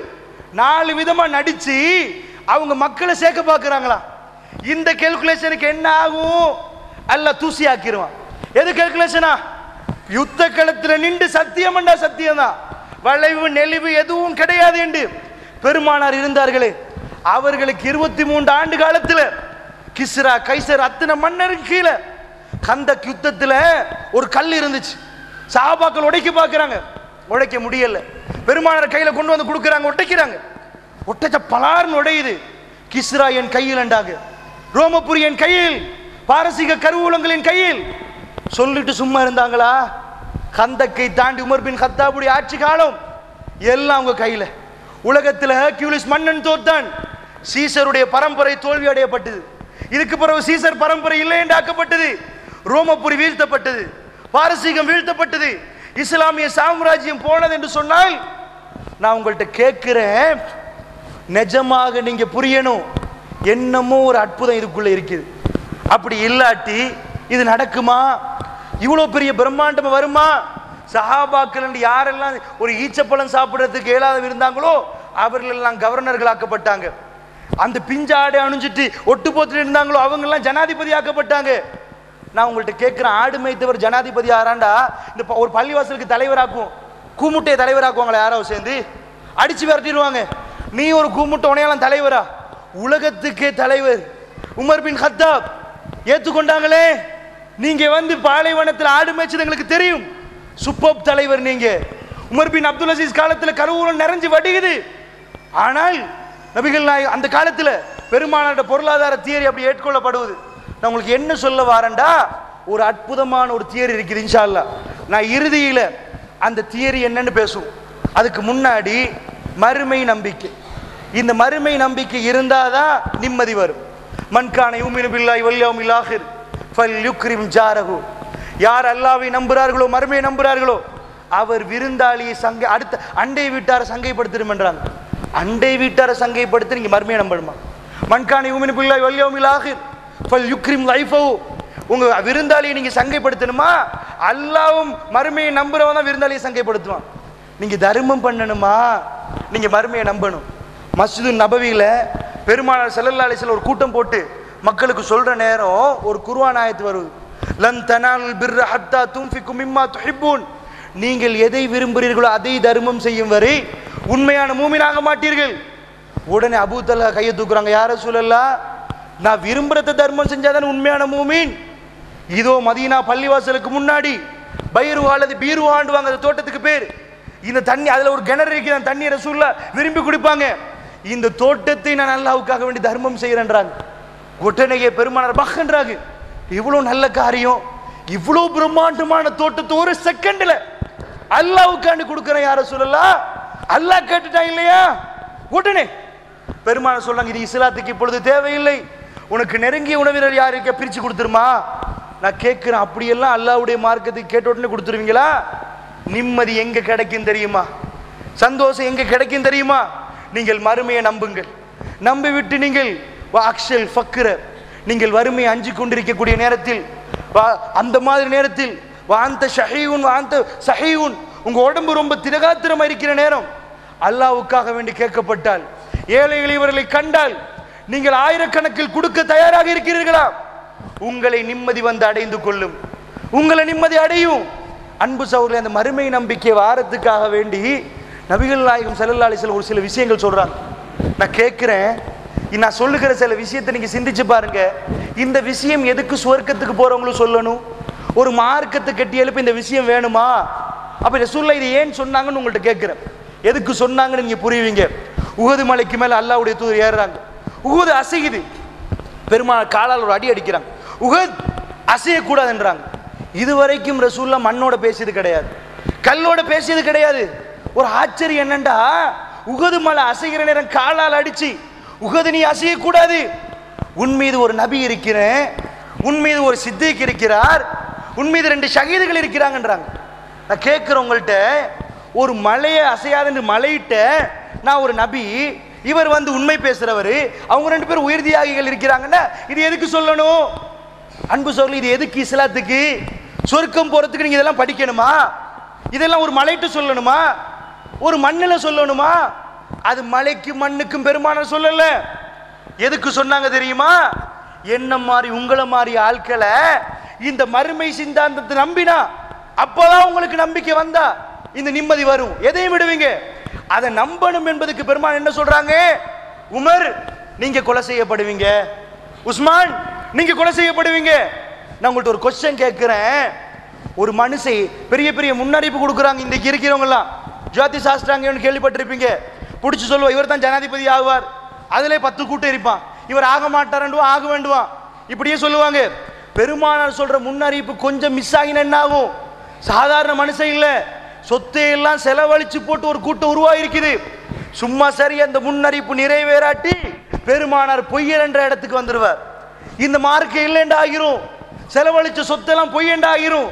4 விதமா நடிச்சு அவங்க மக்களை சேர்க்க பார்க்கறாங்களா? இந்த கால்குலேஷனுக்கு என்ன ஆகும்? அல்லாஹ் தூசி ஆக்கிடுவான். எது கால்குலேஷனா? யுத்த களத்தில் நின்று சத்தியம்டா சத்தியம் தான், வளைவு நெளிவு எதுவும் கிடையாது என்று பெருமானார் இருந்தார்களே, அவர்களுக்கு 23 ஆண்டு காலத்தில் கிஸ்ரா கைசர் அத்தனை மன்னருக்கு கீழே கந்தக் யுத்தத்தில் ஒரு கல் இருந்துச்சு. சஹாபாக்கள் உடைக்க பார்க்கறாங்க, உடைக்க முடியல. பெருமானார் கையில கொண்டு வந்து கொடுக்கறாங்க, உடைக்கிறாங்க. ஒட்டச்ச பலார்னு உடையுது. கிஸ்ரா என் கையில் அண்டாங்க, ரோமபுரி என் கையில், பாரசீக கருவூலங்களின் கையில். சொல்லிட்டு சும்மா இருந்தாங்களா? கந்தக்கை தாண்டி உமர் பின் கத்தாபுடைய ஆட்சி காலம் எல்லாம் அவங்க கையில. உலகத்தில் ஹெர்குலிஸ் மன்னன் தோத்தான். சீசருடைய பரம்பரை தோல்வி அடையப்பட்டது. இதுக்கு பிறகு சீசர் பரம்பரை இல்லை என்று ஆக்கப்பட்டது. ரோமபுரி வீழ்த்தப்பட்டது, பாரசீகம் வீழ்த்தப்பட்டது, இஸ்லாமிய சாம்ராஜ்யம் போனது என்று சொன்னால், நான் உங்கள்கிட்ட கேட்கிறேன், நிஜமாக நீங்க புரியணும், என்னமோ ஒரு அற்புதம் இதுக்குள்ள இருக்குது. அப்படி இல்லாட்டி இது நடக்குமா? இவ்வளவு பெரிய பிரம்மாண்டமா வருமா? சஹாபாக்கள் என்று யாரெல்லாம் ஒரு ஈச்சப்பழம் சாப்பிடுறதுக்கு இயலாத இருந்தாங்களோ அவர்கள் எல்லாம் கவர்னர்கள் ஆக்கப்பட்டாங்க. அந்த பிஞ்சாடை அணிஞ்சிட்டு ஒட்டு போட்டு இருந்தாங்களோ அவங்க எல்லாம் ஜனாதிபதி ஆக்கப்பட்டாங்க. நான் உங்கள்கிட்ட கேட்கிறேன், ஆடு மேய்த்தவர் ஜனாதிபதி ஆறாண்டா? இந்த ஒரு பள்ளிவாசலுக்கு தலைவராக்கும், கூமுட்டையை தலைவராக்குவாங்களா? யாராவது சேர்ந்து அடிச்சு விரட்டிடுவாங்க. நீ ஒரு கூமுட்டை உனையெல்லாம் தலைவரா? உலகத்துக்கே தலைவர் உமர் பின் கத்தாப் ஏத்துக்கொண்டாங்களே. நீங்க வந்து பாலைவனத்தில் ஆடு மேய்ச்சது எங்களுக்கு தெரியும், சூப்பர் தலைவர் நீங்க. உமர் பின் அப்துல் அசீஸ் காலத்தில் கருவூலம் நிறைஞ்சு வடிகுது. ஆனால் நபிகள் நாயகம் அந்த காலத்தில் பெருமானாரோட பொருளாதார தியரி அப்படி ஏற்றுக்கொள்ளப்படுவது. நான் உங்களுக்கு என்ன சொல்ல வாரேன்டா, ஒரு அற்புதமான ஒரு தியரி இருக்குது. இன்ஷா அல்லாஹ் நான் இறுதியில அந்த தியரி என்னன்னு பேசுவோம். அதுக்கு முன்னாடி மறுமை நம்பிக்கை. இந்த மறுமை நம்பிக்கை இருந்தாதான் நிம்மதி வரும். மன்கான யூமினு பில்லாஹி வல் யௌமில் ஆகிர் ஃபல்யுக்ரிம் ஜாரஹு. யார் அல்லாஹ்வை நம்புறார்களோ, மறுமையை நம்புறார்களோ, அவர் விருந்தாளியை சங்கை அடுத்த அண்டை வீட்டாரை சங்கைப்படுத்திடும் என்றாங்க. அண்டை வீட்டாரை சங்கைப்படுத்தி நீங்க மறுமையை நம்பணுமா? மன்கான யூமினு பில்லாஹி வல் யௌமில் ஆகிர் ஃபல்யுக்ரிம் லைஃபஹு. உங்க விருந்தாளியை நீங்க சங்கைப்படுத்தணுமா? அல்லாஹ்வும் மறுமையை நம்புறவன் தான் விருந்தாளியை சங்கைப்படுத்துவான். நீங்க தர்மம் பண்ணணுமா? நீங்க மறுமையை நம்பணும். மஸ்ஜிது நபவியில பெருமானார் ஸல்லல்லாஹு அலைஹி வஸல்லம் ஒரு கூட்டம் போட்டு மக்களுக்கு சொல்ற நேரம் ஒரு குர்ஆன் ஆயத்து வருது. லன் தனாலுல் பிர்ர ஹத்தா துன்ஃபிகு மிம்மா துஹிப்பூன். நீங்கள் எதை விரும்புகிறீர்களோ அதை தர்மம் செய்யும் வரை உண்மையான மூமினாக மாட்டீர்கள். உடனே அபூ தல்ஹா கையை தூக்குறாங்க, யா ரசூலல்லாஹ், நான் விரும்புறத தர்மம் செஞ்சாதான் உண்மையான மூமின். இதோ மதீனா பள்ளிவாசலுக்கு முன்னாடி பைருவா அல்லது பீருவாண்டுவாங்க, அந்த தோட்டத்துக்கு பேர். இந்த தண்ணி அதுல ஒரு கிணறு இருக்கு, அந்த தண்ணி ரசூலுல்லாஹ் விரும்பி குடிப்பாங்க. இந்த தோட்டத்தை நான் அல்லாஹ்வுக்காக வேண்டி தர்மம் செய்யறேன்றாங்க. உடனே பெருமானார் பஹ்ன்றாங்க, இவ்வளவு நல்ல காரியம், இவ்வளவு பிரம்மாண்டமான தோட்டத்தை ஒரு செகண்ட்ல அல்லாஹ்வுக்காண்டி கொடுக்கிறேன் யா ரசூலல்லாஹ். அல்லாஹ் கேட்டுட்டான் இல்லையா? உடனே பெருமானார் சொல்றாங்க, இது இஸ்லாத்துக்கு இப்பொழுது தேவையில்லை, உனக்கு நெருங்கிய உணவினர் யாருக்கு பிரிச்சு கொடுத்துருமா? நான் கேட்கிறேன், அப்படியெல்லாம் அல்லாஹ்வுடைய மார்க்கத்துக்கு கேட்ட உடனே கொடுத்துருவீங்களா? நிம்மதி எங்க கிடைக்கும் தெரியுமா? சந்தோஷம் எங்க கிடைக்கும் தெரியுமா? நீங்கள் மறுமையை நம்புங்கள். நம்பி விட்டு நீங்கள் அக்ஷல் ஃபக்ர, நீங்கள் வறுமையை அஞ்சு கொண்டிருக்கக்கூடிய நேரத்தில், அந்த மாதிரி நேரத்தில் வாந்த ஷஹீவுன் வாந்த சஹீவுன், உங்க உடம்பு ரொம்ப திரகாத்திரமா இருக்கிற நேரம் அல்லாஹ்வுக்காக வேண்டி கேட்கப்பட்டால், ஏழை எளியவர்களை கண்டால் நீங்கள் ஆயிரக்கணக்கில் கொடுக்க தயாராக இருக்கிறீர்களா? உங்களை நிம்மதி வந்து அடைந்து கொள்ளும், உங்களை நிம்மதி அடையும். அன்பு சகோதரர்களே, அந்த மறுமை நம்பிக்கை வாரத்துக்காக வேண்டி நபிகள் நாயகம் ஸல்லல்லாஹு அலைஹி வஸல்லம் ஒரு சில விஷயங்கள் சொல்றாங்க. நான் கேட்கிறேன், நான் சொல்லுகிற சில விஷயத்தை நீங்க சிந்திச்சு பாருங்க. இந்த விஷயம் எதுக்கு சுவர்க்கத்துக்கு போறவங்களும் சொல்லணும்? ஒரு மார்க்கத்தை கட்டி எழுப்ப இந்த விஷயம் வேணுமா? அப்ப ரசூலுல்லாஹ் இது ஏன் சொன்னாங்கன்னு உங்கள்கிட்ட கேட்கிறேன். எதுக்கு சொன்னாங்கன்னு நீங்க புரியுவீங்க. உஹது மலைக்கு மேல அல்லாஹ்வுடைய தூதர் ஏறுறாங்க. உஹது அசையுது. பெருமாள் காலால் ஒரு அடி அடிக்கிறாங்க. உஹத் அசையக்கூடாதுன்றாங்க. இதுவரைக்கும் ரசூலுல்லாஹ் மண்ணோட பேசியது கிடையாது, கல்லோட பேசியது கிடையாது. ஒரு ஆச்சரியம் என்னண்டா, உஹது மலை அசைகிற நேரம் காலால் அடிச்சு, உஹது நீ அசையக்கூடாது, உன் மீது ஒரு நபி இருக்கிறேன், உன் மீது ஒரு சித்திக் இருக்கிறார், உன் மீது 2 ஷஹீதுகள் இருக்கிறாங்கன்றாங்க. நான் கேட்கிறேன் உங்கள்கிட்ட, ஒரு மலையை அசையாதுன்னு மலையிட்ட நான் ஒரு நபி, இவர் வந்து உண்மை பேசுறவர், அவங்க 2 பேரும் உயிர் தியாகிகள் இருக்கிறாங்கன்னா இது எதுக்கு சொல்லணும்? அன்பு சொல்லி, இது எதுக்கு? இஸ்லாத்துக்கு சொர்க்கம் போறதுக்கு நீங்க இதெல்லாம் படிக்கணுமா? இதெல்லாம் ஒரு மலைட்டு சொல்லணுமா? ஒரு மண்ணில் சொல்லணுமா? அது மலைக்கு மண்ணுக்கும் பெருமானார் சொல்லல. எதுக்கு சொன்னாங்க தெரியுமா? என்ன மாதிரி உங்களை மாதிரி ஆட்களை இந்த மறுமை சித்தாந்தத்தை நம்பினா அப்பதான் உங்களுக்கு நம்பிக்கை வந்தா இந்த நிம்மதி வரும். எதையும் விடுவீங்க, அதை நம்பணும் என்பதுக்கு பெருமான் என்ன சொல்றாங்க? உமர் நீங்க கொலை செய்யப்படுவீங்க, உஸ்மான் நீங்க கொலை செய்யப்படுவீங்க. நான் உங்கள்ட்ட ஒரு கொஸ்டின் கேட்கிறேன். ஒரு மனுஷை பெரிய பெரிய முன்னறிவிப்பு கொடுக்குறாங்க. இன்றைக்கு இருக்கிறவங்க எல்லாம் ஜோதி சாஸ்திராங்கன்னு கேள்விப்பட்டிருப்பீங்க. பிடிச்சி சொல்லுவா, இவர் தான் ஜனாதிபதி ஆகுவார், அதிலே 10 கூட்டம் இருப்பான், இவர் ஆக மாட்டாருண்டுவான், ஆக வேண்டுவான், இப்படியே சொல்லுவாங்க. பெருமானார் சொல்ற முன்னறிவிப்பு கொஞ்சம் மிஸ் ஆகின என்ன ஆகும்? சாதாரண மனுஷன் இல்ல, சொத்தை எல்லாம் செலவழிச்சு போட்டு ஒரு கூட்டம் உருவாயிருக்குது. சும்மா சரி அந்த முன்னறிவிப்பு நிறைவேறாட்டி பெருமானார் பொய்யர் என்ற இடத்துக்கு வந்துடுவார். இந்த மார்க்கு இல்லைண்டா ஆகிரும், செலவழிச்ச சொத்தெல்லாம் பொய்யண்டா ஆகிரும்.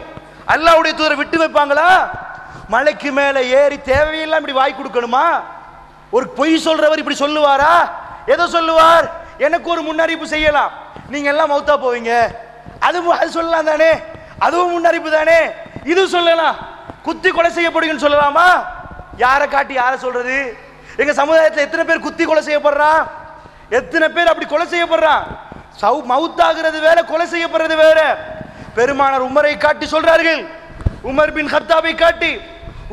அல்லாஹ்வுடைய தூதரை விட்டு வைப்பாங்களா? மலைக்கு மேல ஏறி தேவையெல்லாம் இப்படி வாய் கொடுக்கணுமா? ஒரு பொய் சொல்றவர் இப்படி சொல்லுவாரா? எதை சொல்லுவார்? எனக்கு ஒரு முன்னறிவிப்பு செய்யலாம், நீங்க எல்லாம் மௌத்தா போவீங்க, அது சொல்லலாம் தானே, அதுவும் முன்னறிவிப்பு தானே. இது சொல்லலாம், குத்தி கொலை செய்யப்படுங்கன்னு சொல்லலாமா? யாரை காட்டி யாரை சொல்றது? எங்க சமுதாயத்தில் எத்தனை பேர் குத்தி கொலை செய்யப்படுறான்? எத்தனை பேர் அப்படி கொலை செய்யப்படுறான்? மவுத்தாகிறது வேற, கொலை செய்யப்படுறது வேற. பெருமானார் உமரை காட்டி சொல்றார்கள், உமர் பின் கத்தாபை காட்டி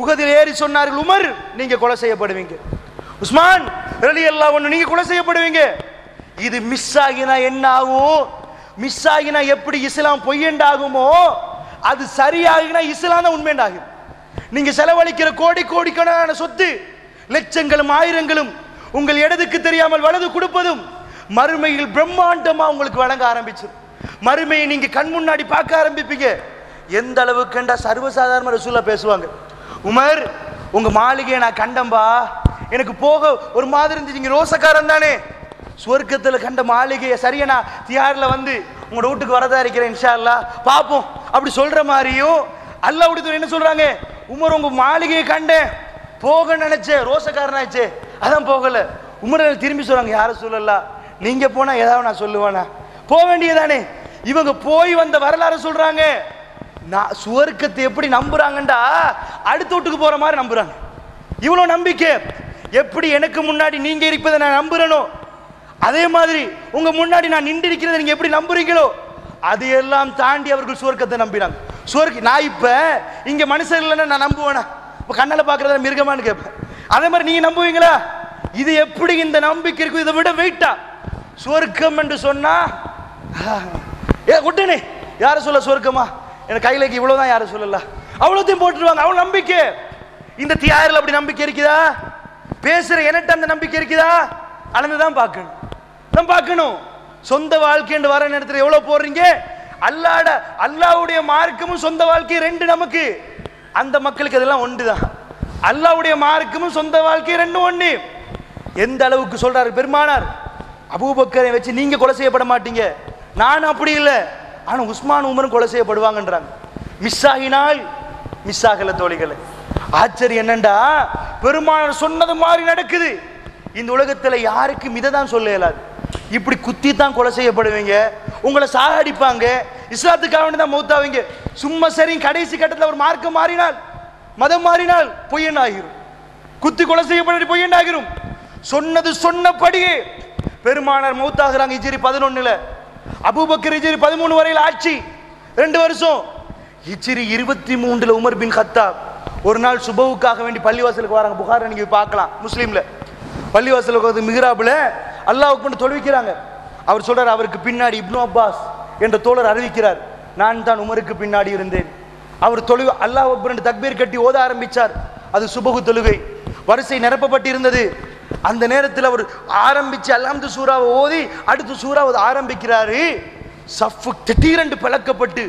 உஹதில் ஏறி சொன்னார்கள், உமர் நீங்க கொலை செய்யப்படுவீங்க, உஸ்மான் ரலியல்லாஹு அன்ஹு நீங்க கொலை செய்யப்படுவீங்க. இது மிஸ் ஆகினா என்ன ஆகும்? மிஸ் ஆகினா எப்படி இஸ்லாம் பொய்யண்டாகுமோ அது சரியாகினா இஸ்லாம் தான் உண்மைண்டாகும். நீங்க செலவழிக்கிற கோடி கோடிக்கணக்கான சொத்து, லட்சங்களும் ஆயிரங்களும் உங்கள் இடதுக்கு தெரியாமல் வலது கொடுப்பதும் மறுமையில் பிரம்மாண்டமா உங்களுக்கு வழங்க ஆரம்பிச்சிடும். மறுமையை நீங்க கண் முன்னாடி பார்க்க ஆரம்பிப்பீங்க. எந்த அளவுக்கு கண்டா சர்வசாதாரண ரசூலா பேசுவாங்க, உமர் உங்க மாளிகையை நான் கண்டம்பா, எனக்கு போக ஒரு மாதிரி இருந்துச்சு, நீங்க ரோசக்காரன் தானே, சுவர்க்கத்தில் கண்ட மாளிகையை சரியா நான் தியாரில் வந்து உங்களோட வீட்டுக்கு வரதா இருக்கிறேன், இன்ஷா அல்லாஹ் பார்ப்போம் அப்படி சொல்ற மாதிரியும் அல்லாஹ்வுடைய என்ன சொல்றாங்க, உமர் உங்க மாளிகையை கண்டேன், போக நினைச்சேன், ரோசக்காரனாச்சே அதான் போகல. உமர் திரும்பி சொல்றாங்க, யார சொல்லலாம், நீங்க போனா ஏதாவது நான் சொல்லுவானா, போக வேண்டியதானே. இவங்க போய் வந்த வரலாறு சொல்றாங்க. நான் சுவர்க்கத்தை எப்படி நம்புறாங்கண்டா அடுத்த வீட்டுக்கு போற மாதிரி நம்புறாங்க. இவ்வளவு நம்பிக்கை. எப்படி எனக்கு முன்னாடி நீங்க இருப்பதை நான் நம்புறேனோ அதே மாதிரி உங்க முன்னாடி நான் நின்று இருக்கிறத நீங்க எப்படி நம்புறீங்களோ அதையெல்லாம் தாண்டி அவர்கள் சுவர்க்கத்தை நம்பினாங்க. நான் இப்ப இங்க மனுஷன் இல்லைன்னா நான் நம்புவேனா? இப்ப கண்ணால பாக்குறத மிருகமானு கேட்பேன். அதே மாதிரி நீங்க நம்புவீங்களா? இது எப்படி இந்த நம்பிக்கை இருக்கும்? இதை விட வெயிட்டா சுவர்க்கம் என்று சொன்னா உடனே யார சொல்ல சுவர்க்கமா, எனக்கு கையில இவ்வளவுதான், யாரும் சொல்லல, அவ்வளோத்தையும் போட்டுருவாங்க. அவ்வளவு நம்பிக்கை. இந்த தியாரில் அப்படி நம்பிக்கை இருக்குதா? பேசுற என்கிட்ட அந்த நம்பிக்கை இருக்குதா? அளந்துதான் பார்க்கணும். தான் பார்க்கணும். சொந்த வாழ்க்கை என்று வர நேரத்தில் எவ்வளவு போடுறீங்க? அல்லாஹ்வுடைய மார்க்கமும் சொந்த வாழ்க்கை 2 நமக்கு. அந்த மக்களுக்கு அதெல்லாம் ஒன்றுதான். அல்லாஹ்வுடைய மார்க்கமும் சொந்த வாழ்க்கை 2 ஒன்று. எந்த அளவுக்கு சொல்றாரு பெருமானார், அபூபக்கரை வச்சு நீங்க கொலை செய்யப்பட மாட்டீங்க, நான் அப்படி இல்லை, ஆனா உஸ்மான் உமரும் கொலை செய்யப்படுவாங்கன்றாங்க. மிஸ் ஆகினால் மிஸ் ஆகல தோழிகளை. ஆச்சரியம் என்னண்டா பெருமானார் சொன்னது மாதிரி நடக்குது. இந்த உலகத்துல யாருக்கும் இதை தான் சொல்ல இயலாது. இப்படி குத்தி தான் கொலை செய்யப்படுவீங்க, உங்களை சாகடிப்பாங்க, இஸ்லாத்துக்காக வேண்டி தான் மௌத்தாவீங்க. சும்மா சரி கடைசி கட்டத்தில் ஒரு மார்க்கம் மாறினால் மதம் மாறினால் பொய்யன் ஆகிரும். குத்தி கொலை செய்யப்பட பொய்யன் ஆகிரும். சொன்னது சொன்னபடியே பெருமானார் மௌத்தாகிறாங்க. ஹிஜ்ரி 11, அபூபக்கர் ஹிஜ்ரி 13 வரையில் ஆட்சி 2 வருஷம். ஹிஜ்ரி 23 உமர் பின் கத்தாப் ஒரு நாள் சுபவுக்காக வேண்டி பள்ளிவாசலுக்கு வராங்க. புகார் நீங்க பார்க்கலாம், முஸ்லீம்ல. பள்ளிவாசலுக்கு வந்து மிஹ்ராப்ல அல்லாஹ்வுக்கு கொண்டு தொழுவிக்கிறாங்க. அவர் சொல்றார், அவருக்கு பின்னாடி இப்னு அப்பாஸ் என்ற தோழர் அறிவிக்கிறார், நான் தான் உமருக்கு பின்னாடி இருந்தேன். அவர் தொழுகை அல்லாஹ் அக்பர் என்று தக்பீர் கட்டி ஓத ஆரம்பிச்சார். அது சுபஹு தொழுகை, வரிசை நிரப்பப்பட்டிருந்தது. அந்த நேரத்தில் அவர் ஆரம்பிச்சு அல்ஹம்து சூராவை ஓதி அடுத்து சூறாவை ஆரம்பிக்கிறாரு. சஃப்பு திடீரென்று பழக்கப்பட்டு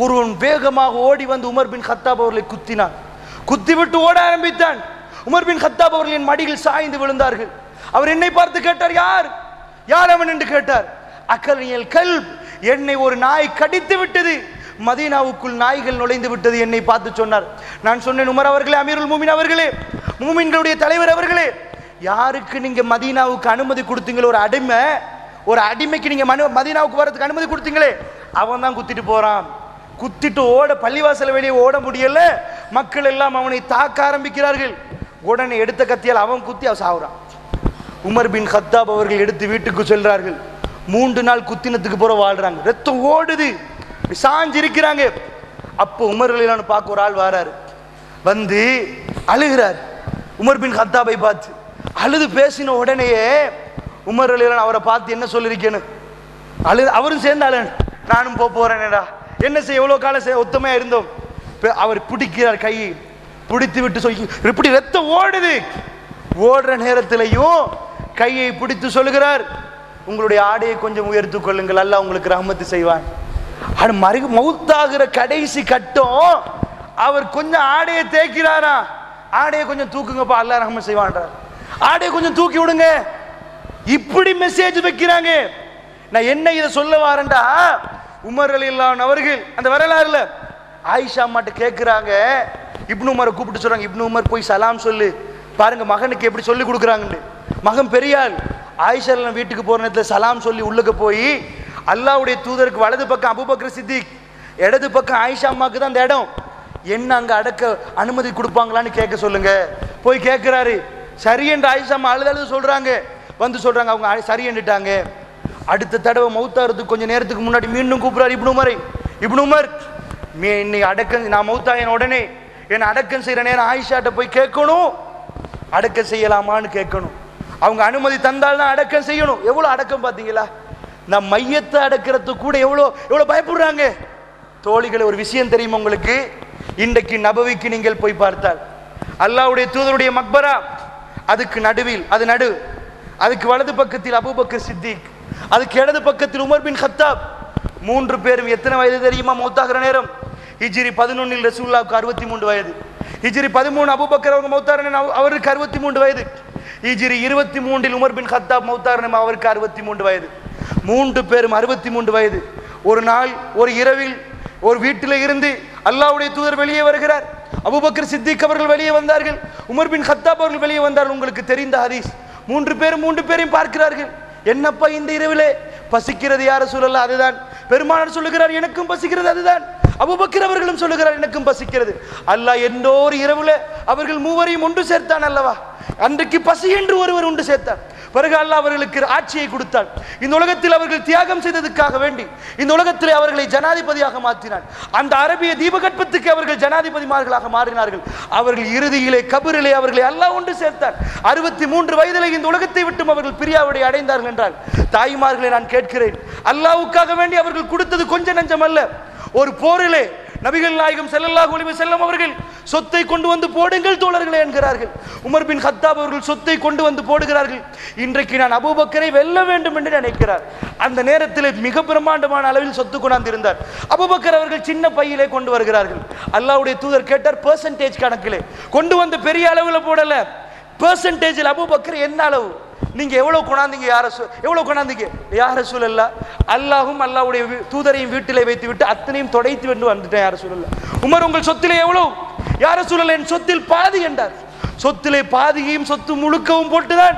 ஒருவன் வேகமாக ஓடி வந்து உமர் பின் கத்தாப் அவர்களை குத்தினான். குத்திவிட்டு ஓட ஆரம்பித்தான். உமர் பின் கத்தாப் அவர்களின் மடியில் சாய்ந்து விழுந்தார்கள். அவர் என்னை பார்த்து கேட்டார், யார் யார் அவன் என்று கேட்டார். அக்கலியல் கல்ப், என்னை ஒரு நாய் கடித்து விட்டது, மதீனாவுக்குள் நாய்கள் நுழைந்து விட்டது, என்னை பார்த்து சொன்னார். நான் சொன்னேன், உமர் அவர்களே, அமீருல் மூமின் அவர்களே, மூமின்களுடைய தலைவர் அவர்களே, யாருக்கு நீங்க மதீனாவுக்கு அனுமதி கொடுத்தீங்களோ, ஒரு அடிமைக்கு நீங்க மதீனாவுக்கு வரதுக்கு அனுமதி கொடுத்தீங்களே, அவன் தான் குத்திட்டு போறான். குத்திட்டு ஓட பள்ளிவாசல வெளியே ஓட முடியல. மக்கள் எல்லாம் அவனை தாக்க ஆரம்பிக்கிறார்கள். உடனே எடுத்த கத்தியால் அவன் குத்தி அவன் சாவுறான். உமர் பின் கத்தாப் அவர்கள் எடுத்து வீட்டுக்கு செல்றார்கள். 3 நாள் குத்தினத்துக்கு போற வாழ்றாங்க. ரத்தம் ஓடுது, சாஞ்சிருக்கிறாங்க. அப்போ உமர் ரலியல்லாஹு பார்க்க ஒரு ஆள் வராரு. வந்து அழுகிறார். உமர் பின் கத்தாபை பார்த்து அழுது பேசின உடனேயே உமர் ரலியல்லாஹு அவரை பார்த்து என்ன சொல்லிருக்கேன்னு அழுது அவரும் சேர்ந்து அழு, நானும் போறேன்டா, என்ன செய்ய, எவ்வளவு காலம் ஒத்தமையா இருந்தோம். அவர் பிடிக்கிறார், கையை பிடித்து விட்டு சொல்லி, இப்படி ரத்தம் ஓடுது. ஓடுற நேரத்திலையும் கையை பிடித்து சொல்லுகிறார், உங்களுடைய ஆடையை கொஞ்சம் உயர்த்து கொள்ளுங்கள், அல்லாஹ் உங்களுக்கு ரஹ்மத்து செய்வான். மௌத்தாகிற கடைசி கட்டம் அவர் கொஞ்சம் ஆடையை தேய்க்கிறாரா, ஆடையை கொஞ்சம் தூக்குங்கப்பா, அல்லாஹ் ரஹ்மத் செய்வான்றார். ஆடையை கொஞ்சம் தூக்கி விடுங்க. இப்படி மெசேஜ் வைக்கிறாங்க. நான் என்ன இதை சொல்ல வாரேன்டா, உமர் ரலியல்லாஹு அவர்கள் அந்த வரலாறுல ஆயிஷா அம்மாட்ட கேட்கிறாங்க, இப்னு உமரை கூப்பிட்டு சொல்றாங்க, இப்னு உமர் போய் சலாம் சொல்லு, பாருங்க மகனுக்கு எப்படி சொல்லி கொடுக்குறாங்கன்னு. மகன் பெரியாள். ஆயிஷா வீட்டுக்கு போற நேரத்தில் சலாம் சொல்லி உள்ளுக்கு போய் அல்லாஹ்வுடைய தூதருக்கு வலது பக்கம் அபூபக்கர் சித்திக், இடது பக்கம் ஆயிஷா அம்மாக்கு தான் அந்த இடம், என்ன அங்க அடக்க அனுமதி கொடுப்பாங்களான்னு கேட்க சொல்லுங்க. போய் கேட்கிறாரு. சரி என்று ஆயிஷா அம்மா அழுது சொல்றாங்க. வந்து சொல்றாங்க அவங்க சரி என்றிட்டாங்க. அடுத்த தடவை மௌத்தாகிறதுக்கு கொஞ்சம் நேரத்துக்கு முன்னாடி மீண்டும் கூப்பிடுறாரு இப்னு உமரை. இப்னு உமர், இன்னைக்கு அடக்கம், நான் மௌத்தாயின உடனே என்னை அடக்கம் செய்யற நேரம் ஆயிஷாட்ட போய் கேட்கணும், அடக்கம் செய்யலாமான்னு கேட்கணும். அவங்க அனுமதி தந்தால் தான் அடக்கம் செய்யணும். எவ்வளவு அடக்கம் பாத்தீங்களா? நான் மையத்தை அடக்கிறதுக்கு கூட எவ்வளவு பயப்படுறாங்க. தோழிகளை, ஒரு விஷயம் தெரியுமா உங்களுக்கு? இன்றைக்கு நபவிக்கு நீங்கள் போய் பார்த்தால் அல்லாஹ்வுடைய தூதருடைய மக்பரா, அதுக்கு நடுவில் அதுக்கு வலது பக்கத்தில் அபூபக்கர் சித்திக், அதுக்கு இடது பக்கத்தில் உமர் பின் கத்தாப். 3 பேரும் எத்தனை வயது தெரியுமா மௌத்தாகிற நேரம்? ஹிஜ்ரி 11 ரசூலுல்லாஹ்வுக்கு 63 வயது. ஹிஜ்ரி 13 அபூபக்கர் அவங்க மௌத்தாகிற நேரம் அவருக்கு 63 வயது. ஹிஜ்ரி 23 உமர் பின் கத்தாப் மௌத்தாகிற நேரம் அவருக்கு 63 வயது. 3 பேரும் 63 வயது. ஒரு நாள் ஒரு இரவில் ஒரு வீட்டில் இருந்து அல்லாஹ்வுடைய தூதர் வெளியே வருகிறார். அபூபக்கர் சித்திக் அவர்கள் வெளியே வந்தார்கள், உமர் பின் கத்தாப் அவர்கள் வெளியே வந்தார்கள். உங்களுக்கு தெரிந்த ஹதீஸ். 3 பேரையும் பார்க்கிறார்கள். என்னப்பா இந்த இரவிலே பசிக்கிறது யார சொல்லல? அதுதான் பெருமானார் சொல்லுகிறார், எனக்கும் பசிக்கிறது. அதுதான் அபூபக்கர் அவர்களும் சொல்லுகிறார், எனக்கும் பசிக்கிறது. அல்லாஹ் எந்தோர் இரவுல அவர்கள் மூவரையும் ஒன்று சேர்த்தான் அல்லவா? அன்றைக்கு பசி என்று ஒருவர் ஒன்று சேர்த்தான். பிறகு அல்லாஹ் அவர்களுக்கு ஆட்சியை கொடுத்தான். இந்த உலகத்தில் அவர்கள் தியாகம் செய்ததுக்காக வேண்டி இந்த உலகத்தில் அவர்களை ஜனாதிபதியாக மாற்றினான். அந்த அரபிய தீபகற்பத்துக்கு அவர்கள் ஜனாதிபதிமார்களாக மாறினார்கள். அவர்கள் இறுதியிலே கபரிலே அவர்களை அல்லாஹ் ஒன்று சேர்த்தான். 63 வயதிலே இந்த உலகத்தை விட்டும் அவர்கள் பிரியாவிடை அடைந்தார்கள் என்றால், தாய்மார்களை நான் கேட்கிறேன், அல்லாஹ்வுக்காக வேண்டி அவர்கள் கொடுத்தது கொஞ்ச நஞ்சம் அல்ல. ஒரு போரிலே நபிகள் நாயகம் ஸல்லல்லாஹு அலைஹி வஸல்லம் அவர்கள் சொத்தை கொண்டு வந்து போடுங்கள் தோழர்களே என்கிறார்கள். உமர் பின் கத்தாப் அவர்கள் சொத்தை கொண்டு வந்து போடுகிறார்கள். இன்றைக்கு நான் அபூபக்கரை வெல்ல வேண்டும் என்று நினைக்கிறார். அந்த நேரத்தில் மிக பிரம்மாண்டமான அளவில் சொத்து கொண்டாந்து இருந்தார். அபூபக்கர் அவர்கள் சின்ன பையிலே கொண்டு வருகிறார்கள். அல்லாஹ்வுடைய தூதர் கேட்டார், பெர்சன்டேஜ் கணக்கிலே கொண்டு வந்து பெரிய அளவில் போடல, பெர்சன்டேஜில் அபூபக்கர் என்ன அளவு நீங்க எவ்வளவு கொண்டாந்தீங்க எவ்வளவு கொண்டாந்தீங்க யார் ரசூலல்லாஹ்? அல்லாஹ்வும் அல்லாஹ்வுடைய தூதரையும் வீட்டிலே வைத்து விட்டு அத்தனையும் தொடைத்து விட்டு வந்துட்டேன் யார் ரசூலல்லாஹ். உமர் உங்கள் சொத்திலே எவ்வளவு? யார் ரசூலல்லாஹ் என் சொத்தில் பாதி என்றார். சொத்திலே பாதியையும் சொத்து முழுக்கவும் போட்டுதான்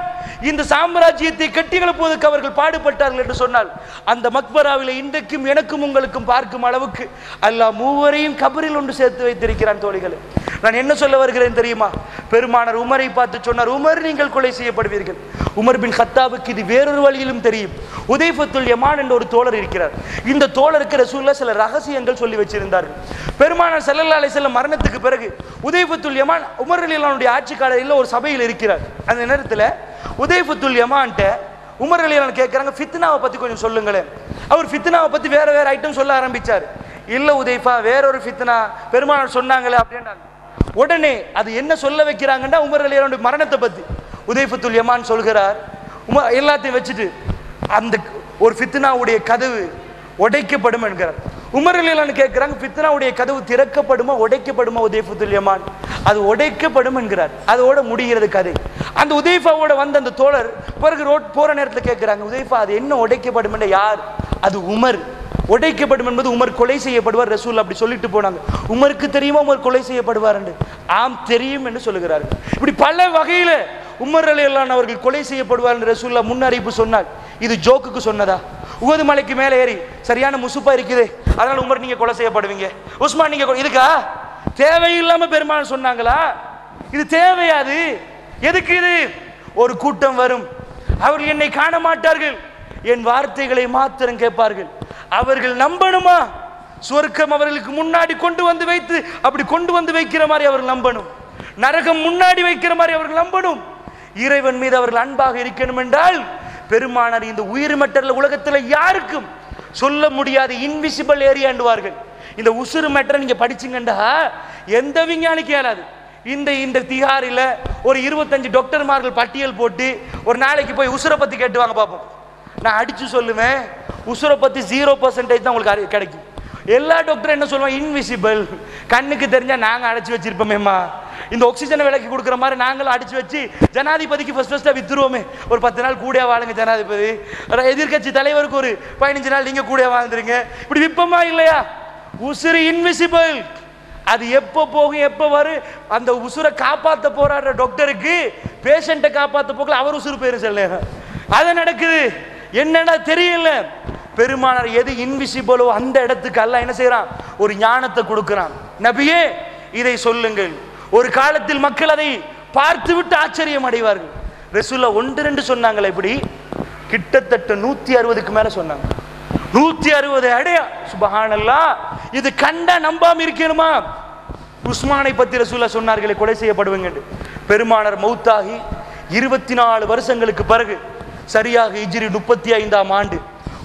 இந்த சாம்ராஜ்யத்தை கட்டி எழுப்புவதற்கு அவர்கள் பாடுபட்டார்கள் என்று சொன்னால், அந்த மக்பராவில் இன்றைக்கும் எனக்கும் உங்களுக்கும் பார்க்கும் அளவுக்கு அல்லாஹ் மூவரையும் கபரில் ஒன்று சேர்த்து வைத்திருக்கிறான். தோழிகளே, நான் என்ன சொல்ல வருகிறேன் தெரியுமா? பெருமானார் உமரை பார்த்து சொன்னார், உமர் நீங்கள் கொலை செய்யப்படுவீர்கள். உமர் பின் கத்தாபுக்கு இது வேறொரு வழியிலும் தெரியும். உதைஃபத்துல் யமான் என்ற ஒரு தோழர் இருக்கிறார். இந்த தோழருக்கு ரசூலுல்லாஹ் சில ரகசியங்கள் சொல்லி வச்சிருந்தார்கள். பெருமானார் ஸல்லல்லாஹு அலைஹி வஸல்லம் மரணத்துக்கு பிறகு உதைஃபத்துல் யமான் உமர் ரலியல்லாஹு ஆட்சி காலத்தில் ஒரு சபையில் இருக்கிறார். அந்த நேரத்தில் உதைஃபத்துல் யமான்ட்ட உமர் ரலியல்லாஹு கேட்குறாங்க, ஃபித்னாவை பற்றி கொஞ்சம் சொல்லுங்களேன். அவர் ஃபித்னாவை பற்றி வேற வேற ஐட்டம் சொல்ல ஆரம்பிச்சார். இல்லை உதைஃபா, வேறொரு ஃபித்னா பெருமானார் சொன்னாங்களே அப்படின்னாங்க. உடனே அது என்ன சொல்ல வைக்கிறாங்கன்னா உமர் ரலியல்லாஹு மரணத்தை பற்றி. உதைஃபத்துல் யமான் சொல்கிறார், எல்லாத்தையும் வச்சுட்டு அந்த ஒரு ஃபித்னாவுடைய கதவு உடைக்கப்படும் என்கிறார். உமர் ரலியல்லாஹு கேட்கிறாங்க, ஃபித்னாவுடைய கதவு திறக்கப்படுமா உடைக்கப்படுமா உதைஃபத்துல் யமான்? அது உடைக்கப்படும் என்கிறார். அதோட முடிகிறது கதை. அந்த உதைஃபாவோட வந்த அந்த தோழர் பிறகு ரோட் போற நேரத்தில் கேட்கிறாங்க, உதைஃபா அது என்ன உடைக்கப்படும் என்ற? யார்? அது உமர். உடைக்கப்படும் என்பது உமர் கொலை செய்யப்படுவார் ரசூல் அப்படி சொல்லிட்டு போனாங்க. உமருக்கு தெரியுமா உமர் கொலை செய்யப்படுவார் என்று? ஆம் தெரியும் என்று சொல்லுகிறார்கள். இப்படி பல வகையில உமர் ரலியல்லாஹு அவர்கள் கொலை செய்யப்படுவார் என்று ரசூலுல்லாஹ் முன்னறிவிப்பு சொன்னார். இது ஜோக்குக்கு சொன்னதா? உஹது மலைக்கு மேலே ஏறி சரியான முசுப்பா இருக்குது, அதனால உமர் நீங்க கொலை செய்யப்படுவீங்க, உஸ்மான் நீங்க இதுக்கா தேவையில்லாம பெருமாள் சொன்னாங்களா? இது தேவையாது. எதுக்கு இது? ஒரு கூட்டம் வரும், அவர்கள் என்னை காண மாட்டார்கள், என் வார்த்தைகளை மாத்திரம் கேட்பார்கள். அவர்கள் நம்பணுமா? சொர்க்கம் அவர்களுக்கு முன்னாடி கொண்டு வந்து வைத்து அப்படி கொண்டு வந்து வைக்கிற மாதிரி அவர்கள் நம்பணும். நரகம் முன்னாடி வைக்கிற மாதிரி அவர்கள் நம்பணும். இறைவன் மீது அவர்கள் அன்பாக இருக்கணும் என்றால் பெருமானார் இந்த உயிர் மெட்டர்ல உலகத்துல யாருக்கும் சொல்ல முடியாத இன்விசிபிள் ஏரியாண்டுவார்கள். இந்த உசுறு மெட்டரை நீங்க படிச்சுங்கண்டா எந்த விஞ்ஞானிக்கும் ஏறாது. இந்த திகாரில ஒரு 25 டாக்டர்மார்கள் பட்டியல் போட்டு ஒரு நாளைக்கு போய் உசுரை பத்தி கேட்டுவாங்க பார்ப்போம். நான் அடிச்சு சொல்லுவேன், உசுரை பத்தி 0% தான் உங்களுக்கு கிடைக்கும். எல்லா டாக்டரும் என்ன சொல்லுவாங்க? இன்விசிபிள், கண்ணுக்கு தெரிஞ்சா நாங்க அடைச்சு வச்சிருப்போமேம்மா, இந்த ஆக்சிஜனை விலைக்கு கொடுக்குற மாதிரி நாங்களும் அடிச்சு வச்சு ஜனாதிபதிக்கு ஃபர்ஸ்டா வித்துருவோமே, ஒரு 10 நாள் கூட வாழுங்க ஜனாதிபதி, எதிர்கட்சி தலைவருக்கு ஒரு 15 நாள் நீங்க கூட வாழ்ந்துருங்க, இப்படி விப்பமா இல்லையா? உசுறு இன்விசிபிள், அது எப்போ போகும் எப்போ வரும். அந்த உசுரை காப்பாற்ற போராடுற டாக்டருக்கு பேஷண்ட்டை காப்பாற்ற போகல அவர் உசுறு போயிரும் சொல்ல. அது நடக்குது. என்னடா தெரியல. பெருமானார் எது இன்விசிபிளோ அந்த இடத்துக்கு அல்லாஹ் என்ன செய்யறான்? ஒரு ஞானத்தை கொடுக்கிறான். நபியே இதை சொல்லுங்கள். ஒரு காலத்தில் மக்கள் அதை பார்த்து விட்டு ஆச்சரியம் அடைவார்கள். ரசூலுல்லாஹ் 1-2 சொன்னாங்களே, இப்படி கிட்டத்தட்ட 160க்கு மேல சொன்னாங்க. 160 அடைய சுப்ஹானல்லாஹ். இது கண்டா நம்பாம இருக்கணுமா? உஸ்மானை பத்தி ரசூலுல்லாஹ் சொன்னார்களே கொலை செய்யப்படுவீங்க. பெருமானார் மௌத்தாகி 24 வருஷங்களுக்கு பிறகு சரியாக ஹிஜ்ரி 35ஆம் ஆண்டு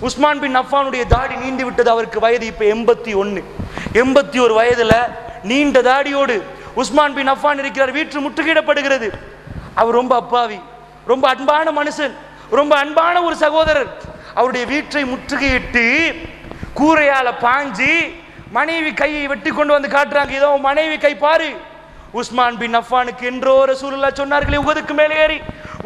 உஸ்மான் பின் அஃபானுடைய தாடி நீண்டு விட்டது. அவருக்கு வயது இப்ப 81. 81 வயதுல நீண்ட தாடியோடு உஸ்மான் பின் அஃபான் இருக்கிறார். வீட்டு முற்றுகையிடப்படுகிறது. அவர் ரொம்ப அப்பாவி, ரொம்ப அன்பான மனுஷன், ரொம்ப அன்பான ஒரு சகோதரர். அவருடைய வீட்டை முற்றுகையிட்டு கூரையால பாஞ்சி மனைவி கையை வெட்டி கொண்டு வந்து காட்டுறாங்க. இதோ மனைவி கை பாரு. உஸ்மான் பின் அஃபானுக்கு என்றோ ரசூலுல்லாஹ் சொன்னார்களே உஹதுக்கு மேலே ஏறி,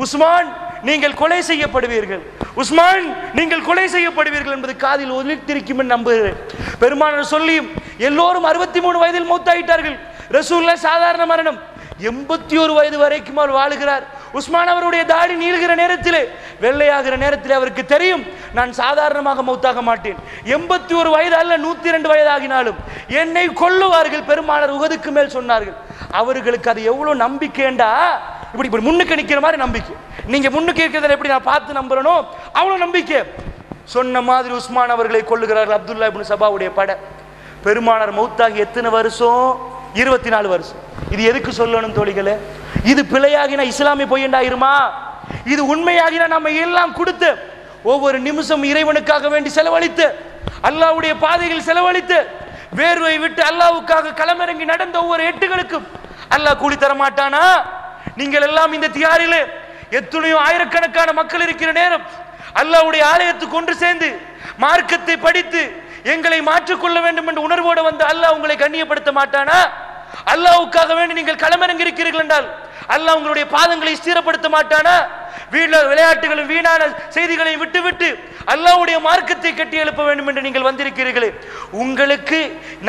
உஸ்மான் நீங்கள் கொலை செய்யப்படுவீர்கள், உஸ்மான் நீங்கள் கொலை செய்யப்படுவீர்கள் என்பது காதில் ஒலித்திருக்கும் என்று நம்புகிறேன். பெருமானார் சொல்லியும் எல்லோரும் 63 வயதில் மௌத்தாயிட்டார்கள். ரசூலுல்லாஹ் சாதாரண மரணம். 81 வயது வரைக்கும் அவர் வாழுகிறார். உஸ்மான் அவருடைய தாடி நீள்கிற நேரத்திலே, வெள்ளையாகிற நேரத்திலே அவருக்கு தெரியும், நான் சாதாரணமாக மௌத்தாக மாட்டேன். 81 வயது அல்ல 102 வயதாகினாலும் என்னை கொல்லுவார்கள். பெருமானார் உஹதுக்கு மேல் சொன்னார்கள். அவர்களுக்கு அது எவ்வளவு நம்பிக்கைண்டா, இப்படி இப்படி முன்னுக்கு நிற்கிற மாதிரி நம்பிக்கை. நீங்க முன்னுக்கு இருக்கிறத எப்படி நான் பார்த்து நம்புறனோ அவ்வளவு நம்பிக்கை. சொன்ன மாதிரி உஸ்மான் அவர்களை கொல்லுகிறார்கள். அப்துல்லா இப்னு சபாவுடைய படை. பெருமானார் மௌத்தாகி எத்தனை வருஷம்? 24 வருஷம். இது எதுக்கு சொல்லணும் தோழிகளே? இது பிழையாகினா இஸ்லாமிய பொய்யண்டாயிருமா? இது உண்மையாகினா நம்ம எல்லாம் கொடுத்து ஒவ்வொரு நிமிஷம் இறைவனுக்காக வேண்டி செலவழித்து, அல்லாஹ்வுடைய பாதையில் செலவழித்து, வேர்வை விட்டு அல்லாஹ்வுக்காக களமிறங்கி நடந்த ஒவ்வொரு எட்டுகளுக்கும் அல்லாஹ் கூலி தர மாட்டானா? நீங்கள் எல்லாம் இந்த தியாரிலே எத்தனையோ ஆயிரக்கணக்கான மக்கள் இருக்கிற நேரம் அல்லாஹ்வுடைய ஆலயத்துக்கு ஒன்று சேர்ந்து மார்க்கத்தை படித்து எங்களை மாற்றிக்கொள்ள வேண்டும் என்ற உணர்வோடு வந்து அல்லாஹ் உங்களை கண்ணியப்படுத்த மாட்டானா? அல்லாஹ்வுக்காக வேண்டி நீங்கள் களமிறங்கி இருக்கிறீர்கள் என்றால் அல்லாஹ் உங்களுடைய பாதங்களை ஸ்திரப்படுத்த மாட்டானா? விளையாட்டுகளும் வீணான செய்திகளையும் விட்டுவிட்டு அல்லாஹ்வுடைய மார்க்கத்தை கட்டி எழுப்ப வேண்டும் என்று நீங்கள் வந்திருக்கிறீர்களே, உங்களுக்கு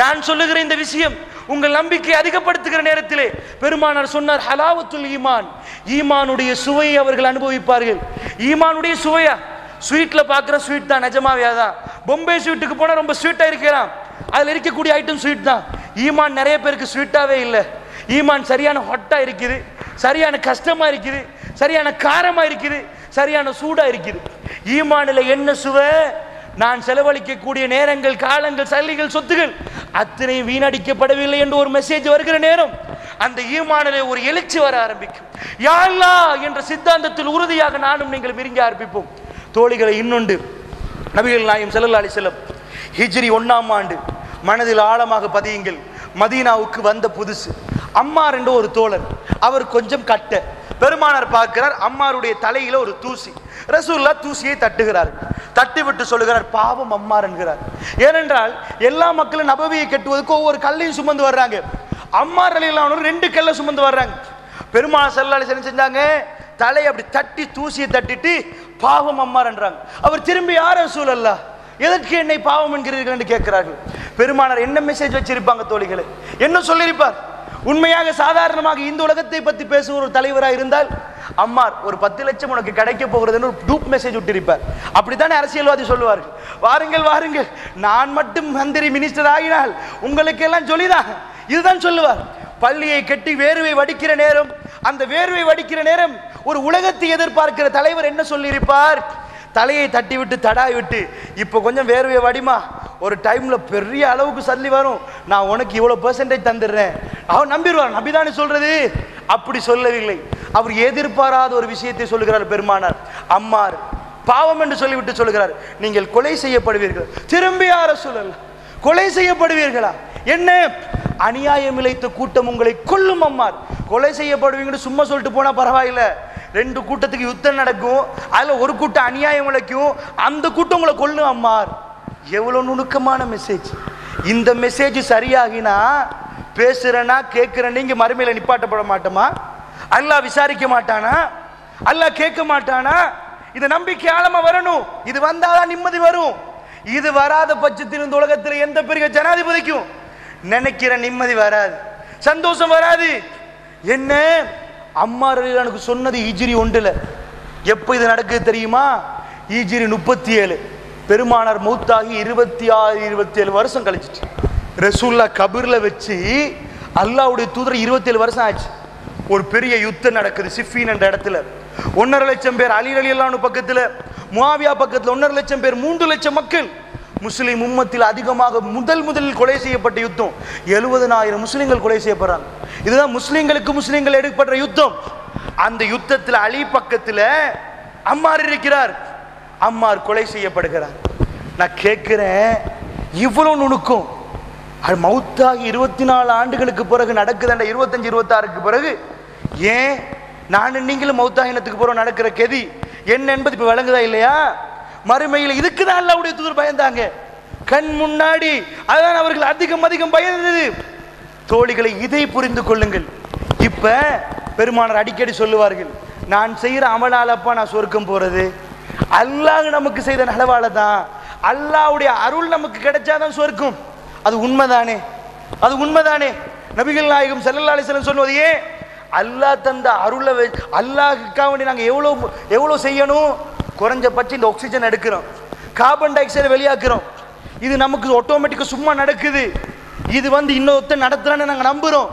நான் சொல்லுகிற இந்த விஷயம் உங்கள் நம்பிக்கை அதிகப்படுத்துகிற நேரத்திலே பெருமானார் சொன்னார், ஹலாவத்துல் ஈமான், ஈமானுடைய சுவையை அவர்கள் அனுபவிப்பார்கள். ஈமானுடைய சுவையா? ஸ்வீட்ல பார்க்குற ஸ்வீட் தான், நிஜமாவே தான். பொம்பே ஸ்வீட்டுக்கு போனால் ரொம்ப ஸ்வீட்டாக இருக்கலாம், அதில் இருக்கக்கூடிய ஐட்டம் ஸ்வீட் தான். ஈமான் நிறைய பேருக்கு ஸ்வீட்டாகவே இல்லை. ஈமான் சரியான ஹொட்டாக இருக்குது, சரியான கஷ்டமாக இருக்குது, சரியான காரமாக இருக்குது, சரியான சூடாக இருக்குது. ஈமானில் என்ன சுவை? நான் செலவழிக்கக்கூடிய நேரங்கள், காலங்கள், சல்லிகள், சொத்துகள் அத்தனையும் வீணடிக்கப்படவில்லை என்று ஒரு மெசேஜ் வருகிற நேரம் அந்த ஈமானிலே ஒரு எழுச்சி வர ஆரம்பிக்கும். யா அல்லாஹ் என்ற சித்தாந்தத்தில் உறுதியாக நானும் நீங்கள் விரும்பி ஆரம்பிப்போம். தோழிகளை, இன்னொன்று, நபிகள் நாயகம் ஸல்லல்லாஹு அலைஹி வஸல்லம் ஹிஜ்ரி 1ஆம் ஆண்டு, மனதில் ஆழமாக பதியுங்கள், மதீனாவுக்கு வந்த புதுசு. அம்மார் என்ற ஒரு தோழர், அவர் கொஞ்சம் கட்ட. பெருமானார் பார்க்கிறார், அம்மாருடைய தலையில ஒரு தூசி. ரசூலுல்லாஹ் தூசியை தட்டுகிறார், தட்டி விட்டு சொல்லுகிறார், பாவம் அம்மார் என்கிறார். ஏனென்றால் எல்லா மக்களும் நபவியை கட்டுவதற்கு ஒவ்வொரு கல்லையும் சுமந்து வர்றாங்க. அம்மார் ரலியல்லாஹு அன்ஹு 2 கல்லை சுமந்து வர்றாங்க. பெருமானார் ஸல்லல்லாஹு அலைஹி வஸல்லம் செஞ்சாங்க, தலையை அப்படி தட்டி தூசியை தட்டிட்டு பாவம் அம்மார் என்றாங்க. அவர் திரும்பி, யார் ரசூலல்லாஹ், எதற்கு என்னை பாவம் என்கிறீர்கள் என்று கேட்கிறார்கள். பெருமானார் என்ன மெசேஜ் வச்சிருப்பாங்க தோழிகளை, என்ன சொல்லியிருப்பார்? உண்மையாக சாதாரணமாக இந்த உலகத்தை பற்றி பேசுகிற ஒரு தலைவராக இருந்தால், அம்மார் ஒரு 10 லட்சம் உனக்கு கிடைக்க போகிறதுன்னு ஒரு டூப் மெசேஜ் விட்டிருப்பார். அப்படித்தானே அரசியல்வாதி சொல்லுவார்கள், வாருங்கள் வாருங்கள், நான் மட்டும் மந்திரி மினிஸ்டர் ஆகினால் உங்களுக்கு எல்லாம் சொல்லிதான், இதுதான் சொல்லுவார். பள்ளியை கட்டி வேர்வை வடிக்கிற நேரம், அந்த வேர்வை வடிக்கிற நேரம் ஒரு உலகத்தை எதிர்பார்க்கிற தலைவர் என்ன சொல்லியிருப்பார்? தலையை தட்டி விட்டு தடாய் விட்டு, இப்போ கொஞ்சம் வேர்வையை வடிமா, ஒரு டைம்ல பெரிய அளவுக்கு சல்லி வரும், நான் உனக்கு இவ்வளவு பெர்சன்டேஜ் தந்துடுறேன். அவன் நம்பிடுவார், நபிதானே சொல்றது. அப்படி சொல்லவில்லை, அவர் எதிர்பாராத ஒரு விஷயத்தை சொல்லுகிறார் பெருமானார். அம்மார் பாவம் என்று சொல்லிவிட்டு சொல்லுகிறார், நீங்கள் கொலை செய்யப்படுவீர்கள். திரும்பி யார சொல்லல, கொலை செய்யப்படுவீர்களா? என்ன அநியாயம் இழைத்த கூட்டம் உங்களை கொல்லும் அம்மார். கொலை செய்யப்படுவீங்கன்னு சும்மா சொல்லிட்டு போனா பரவாயில்லை, 2 கூட்டத்துக்கு யுத்தம் நடக்கும், அதுல ஒரு கூட்டம் அநியாயம் இழைக்கும், அந்த கூட்டம் உங்களை கொல்லும் அம்மார். எவ்வளவு நுணுக்கமான மெசேஜ். இந்த மெசேஜ் சரியாகினா பேசுறனா கேட்கிற நீங்க மறுமையில நிப்பாட்டப்பட மாட்டோமா? அல்லாஹ் விசாரிக்க மாட்டானா? அல்லாஹ் கேட்க மாட்டானா? இது நம்பிக்கை ஆழமா வரணும். இது வந்தாதான் நிம்மதி வரும். இது வராத பட்சத்தில் இந்த உலகத்தில் எந்த பெரிய ஜனாதிபதிக்கும் நினைக்கிற நிம்மதி வராது, சந்தோஷம் வராது. என்ன அம்மார் ரலியல்லாஹு சொன்னது ஹிஜ்ரி 1ல. எப்போ இது நடக்குது தெரியுமா? ஹிஜ்ரி 37. பெருமானார் மௌத்தாகி 26-27 வருஷம் கழிச்சிட்டு, ரசூலுல்லாஹ் கபர்ல வச்சு அல்லாஹ்வுடைய தூதர் 27 வருஷம் ஆச்சு. ஒரு பெரிய யுத்தம் நடக்குது சிஃபின் என்ற இடத்துல. 1.5 லட்சம் பேர் அலி ரலியல்லாஹு அன்ஹு பக்கத்துல, முஆவியா பக்கத்துல 1.5 லட்சம் பேர், 3 லட்சம் மக்கள். முஸ்லிம் உம்மத்தில் அதிகமாக முதலில் கொலை செய்யப்பட்ட யுத்தம். 70,000 முஸ்லிம்கள் கொலை செய்யப்படுறாங்க. இதுதான் முஸ்லிம்கள் எடுக்கப்படுற யுத்தம். அந்த யுத்தத்தில் அலி பக்கத்துல அம்மார் இருக்கிறார். அம்மார் கொலை செய்யப்படுகிறார். நான் கேட்கிறேன், இவ்வளவு நுணுக்கம் அது மௌத்தாகி 24 ஆண்டுகளுக்கு பிறகு நடக்குதுன்ற 25-26க்கு பிறகு ஏன் நான் நீங்களும் மௌத்தாகினத்துக்கு பிறகு நடக்கிற கெதி என்ன என்பது இப்ப விளங்குதா இல்லையா? மறுமையில் இதுக்குதான் அல்லாஹ்வுடைய தூதர் பயந்தாங்க, கண் முன்னாடி. அதான் அவர்கள் அதிகம் பயந்தது. தோழிகளை, இதை புரிந்து கொள்ளுங்கள். இப்ப பெருமானார் அடிக்கடி சொல்லுவார்கள், நான் செய்யற அமலாலப்பா நான் சொர்க்கம் போறது, அல்லாஹ் நமக்கு செய்த நலவால தான், அல்லாஹ்வுடைய அருள் நமக்கு கிடைச்சாதான் சொர்க்கம். அது உண்மைதானே? அது உண்மைதானே? நபிகள் நாயகம் ஸல்லல்லாஹு அலைஹி வஸல்லம் சொன்னது, ஏன் அல்லாஹ் தந்த அருளை அல்லாஹ்வுக்காக வேண்டி நாங்கள் எவ்வளோ செய்யணும்? குறைஞ்சபட்சம் இந்த ஆக்சிஜன் எடுக்கிறோம், கார்பன் டை ஆக்சைடை வெளியாக்குறோம். இது நமக்கு ஆட்டோமேட்டிக்காக சும்மா நடக்குது. இது இன்னொருத்தர் நடத்துறான்னு நாங்கள் நம்புகிறோம்.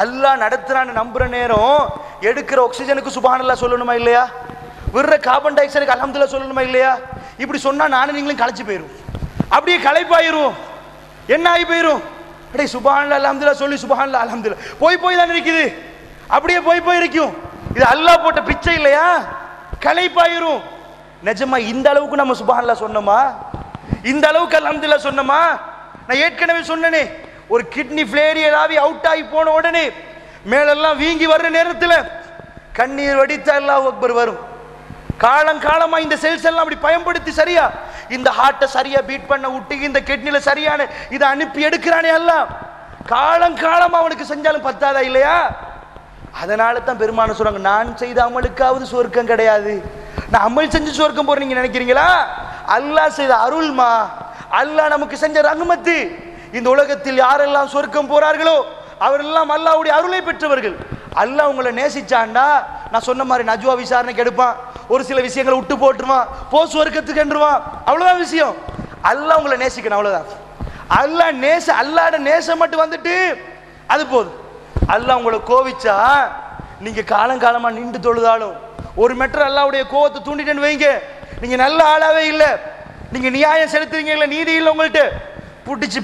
அல்லாஹ் நடத்துறான்னு நம்புற நேரம் எடுக்கிற ஆக்சிஜனுக்கு சுப்ஹானல்லாஹ் சொல்லணுமா இல்லையா? விடுற கார்பன் டை ஆக்சைடுக்கு அல்ஹம்துலில்லாஹ் சொல்லணுமா இல்லையா? இப்படி சொன்னால் நானும் நீங்களும் களைச்சு போயிடும், அப்படியே களைப்பாயிரும். என்ன ஆகி போயிரும்? அடே சுப்ஹானல்லாஹ் அல்ஹம்துலில்லாஹ் சொல்லி சுப்ஹானல்லாஹ் அல்ஹம்துலில்லாஹ் போய் தான் இருக்குது, அப்படியே போய் இருக்கும். இது அல்லாஹ் போட்ட பிச்சை இல்லையா? களைப்பாயிரும். நிஜமா இந்த அளவுக்கு நம்ம சுப்ஹானல்லாஹ் சொன்னோமா? இந்த அளவுக்கு அல்ஹம்துலில்லாஹ் சொன்னோமா? நான் ஏற்கனவே சொன்னனே, ஒரு கிட்னி ஃபெயிலியர் ஆகி அவுட் ஆகி போன உடனே மேலெல்லாம் வீங்கி வர்ற நேரத்தில் கண்ணீர் வடித்த அல்லாஹ் அக்பர் வரும். காலமா இந்த செல்ஸ் எல்லாம் அப்படி பயன்படுத்தி சரியா இந்த ஹார்ட்டை சரியா பீட் பண்ண விட்டு இந்த கிட்னில சரியான இதை அனுப்பி எடுக்கிறானே அல்லாஹ். காலமா அவனுக்கு செஞ்சாலும் பத்தாதா இல்லையா? அதனால தான் பெருமான சொல்றாங்க, நான் செய்த அமலுக்காவது சொர்க்கம் கிடையாது. நான் அமல் செஞ்சு சொர்க்கம் போற நீங்க நினைக்கிறீங்களா? அல்லாஹ் செய்த அருள்மா, அல்லாஹ் நமக்கு செஞ்ச ரஹ்மத்து. இந்த உலகத்தில் யாரெல்லாம் சொர்க்கம் போறார்களோ அவரெல்லாம் அல்லாஹ்வுடைய அருளை பெற்றவர்கள். அல்லாஹ் உங்களை நேசிச்சாண்டா நான் சொன்ன மாதிரி நஜ்வா விசாரணைக்கு எடுப்பான், ஒரு சில விஷயங்களை விட்டு போட்டுருவான், போ சொர்க்கத்துக்கு என்றுவான். அவ்வளவுதான் விஷயம். அல்லாஹ் உங்களை நேசிக்கணும், அவ்வளவுதான். அல்லாஹ்ட நேசம் மட்டும் வந்துட்டு அது போதும். அல்லாஹ் உங்களை கோவிச்சா நீங்க காலங்காலமா நின்று தொழுதாலும் ஒரு மெட்டர் அல்லாஹ்வுடைய கோவத்தை தூண்டிட்டேன்னு வைங்க, நீங்க நல்ல ஆளாவே இல்லை, நீங்க நியாயம் செலுத்துவீங்க இல்லை, நீதி இல்லை, உங்கள்கிட்ட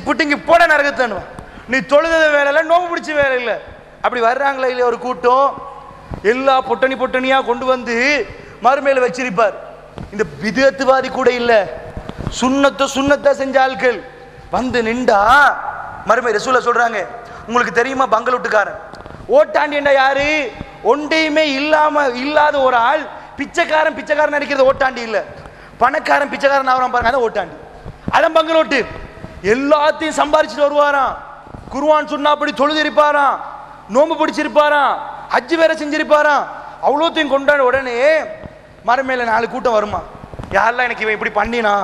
புட்டிங்க போட நரகத்தானுவா. நீ தொழுத வேலை இல்லை, நோம்பு பிடிச்ச வேலை இல்லை. அப்படி வர்றாங்களா இல்லையா ஒரு கூட்டம், எல்லா பொட்டணியா கொண்டு வந்து மறுமையில வச்சிருப்பார். இந்த பிதத்துவாதி கூட இல்லை, சுண்ணத்தை செஞ்ச ஆட்கள் வந்து நின்றா மறுமை ரசூலா சொல்றாங்க, உங்களுக்கு தெரியுமா பங்களூட்டுக்காரன் ஓட்டாண்டி என்ன யாரு? ஒன்றையுமே இல்லாத ஒரு ஆள். பிச்சைக்காரன் நடிக்கிறது ஓட்டாண்டி இல்ல, பணக்காரன் பிச்சைக்காரன் ஆகிறான் பாருங்க, அதான் ஓட்டாண்டி, அதான் பங்களூட்டு. எல்லாத்தையும் சம்பாரிச்சுட்டு வருவாராம், குர்ஆன் சொன்னாப்படி தொழுதிருப்பாராம், நோம்பு பிடிச்சிருப்பாராம், ஹஜ் வேற செஞ்சிருப்பாராம். அவ்வளோத்தையும் கொண்டாட உடனே மறுமையில 4 கூட்டம் வருமா, யாரெல்லாம் எனக்கு இவன் இப்படி பண்ணினா,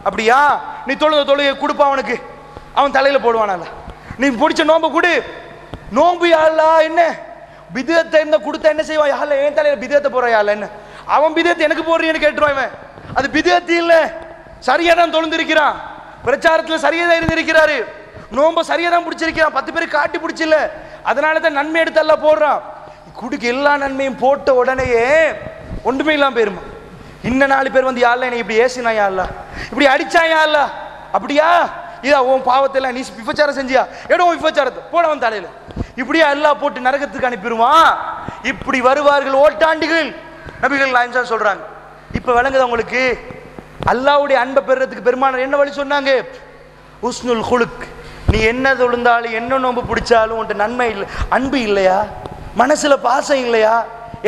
அப்படியா நீ தொழுகை கொடுப்பா அவனுக்கு, அவன் தலையில போடுவானால, நீ பிடிச்ச நோம்பு கொடு, நோம்பு யாழ்லா என்ன பிதத்தை என்ன கொடுத்தா என்ன செய்வான், யாழ்ல என் தலையில பிதத்தை போற யாழ்ல என்ன, அவன் பிதத்தை எனக்கு போடுறீன்னு கேட்டுருவான். இவன் அது பிதத்தி இல்ல, சரியா தான் தொழுந்திருக்கிறான், பிரச்சாரத்துல சரியா தான் இருந்திருக்கிறாரு, நோம்ப சரியா தான் பிடிச்சிருக்கிறான், 10 பேருக்கு காட்டி பிடிச்சில்ல, அதனால தான் நன்மை எடுத்து எல்லாம் போடுறான். குடுக்க எல்லா நன்மையும் போட்ட உடனேயே ஒன்றுமே இல்லாம போயிருமா. இன்னும் 4 பேர் வந்து யாழ்ல என்னை இப்படி ஏசினா, யாழ்ல இப்படி அடிச்சா, யாழ்ல அப்படியா, இதா உன் பாவத்தில் நீ விபச்சாரம் செஞ்சியா, ஏடோ விபச்சாரத்தை போடவன் தலையில, இப்படியா எல்லாம் போட்டு நரகத்துக்கு அனுப்பிடுவான். இப்படி வருவார்கள் ஓட்டாண்டிகள். நபிகள் நாயகம் சொல்றாங்க. இப்ப விளங்குது உங்களுக்கு அல்லாஹ்வுடைய அன்பை பெறுறதுக்கு பெருமானார் என்ன வழி சொன்னாங்க? உஸ்னுல் குலுக். நீ என்ன தொழுந்தாலும் என்ன நோம்பு பிடிச்சாலும் உன்ட்ட நன்மை இல்லை, அன்பு இல்லையா, மனசுல பாசம் இல்லையா,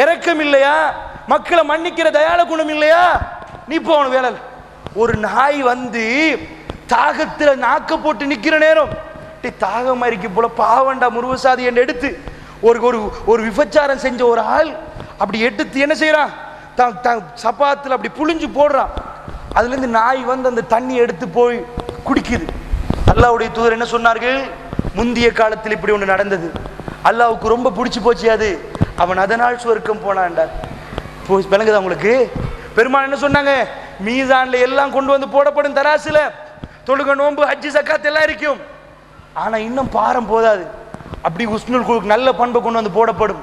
இரக்கம் இல்லையா, மக்களை மன்னிக்கிற தயாள குணம் இல்லையா, நீ போன வேலை. ஒரு நாய் வந்து தாகத்துல நாக்க போட்டு நிக்கிற நேரம், தாகம் அரிக்கு போல பாவண்டா முருவசாதி என்று எடுத்து ஒரு விபச்சாரம் செஞ்ச ஒரு ஆள் அப்படி எடுத்து என்ன செய்யறான், சப்பாத்துல அப்படி புளிஞ்சு போடுறான். அதுல இருந்து நாய் வந்து அந்த தண்ணி எடுத்து போய் குடிக்குது. அல்லாஹ்வுடைய தூதர் என்ன சொன்னார்கள்? முந்திய காலத்தில் இப்படி ஒன்று நடந்தது, அல்லாஹ்வுக்கு ரொம்ப பிடிச்சு போச்சு, அது அவன் அதனால் சொர்க்கம் போனான்டார். விளங்குதா உங்களுக்கு? பெருமாள் என்ன சொன்னாங்க? மீசான்ல எல்லாம் கொண்டு வந்து போடப்படும், தராசுல தொழுக நோன்பு ஹஜ்ஜி சக்காத் எல்லாம் இருக்கும். ஆனா இன்னும் பாரம் போதாது, அப்படி உஸ்னுல் குலுக் நல்ல பண்பை கொண்டு வந்து போடப்படும்,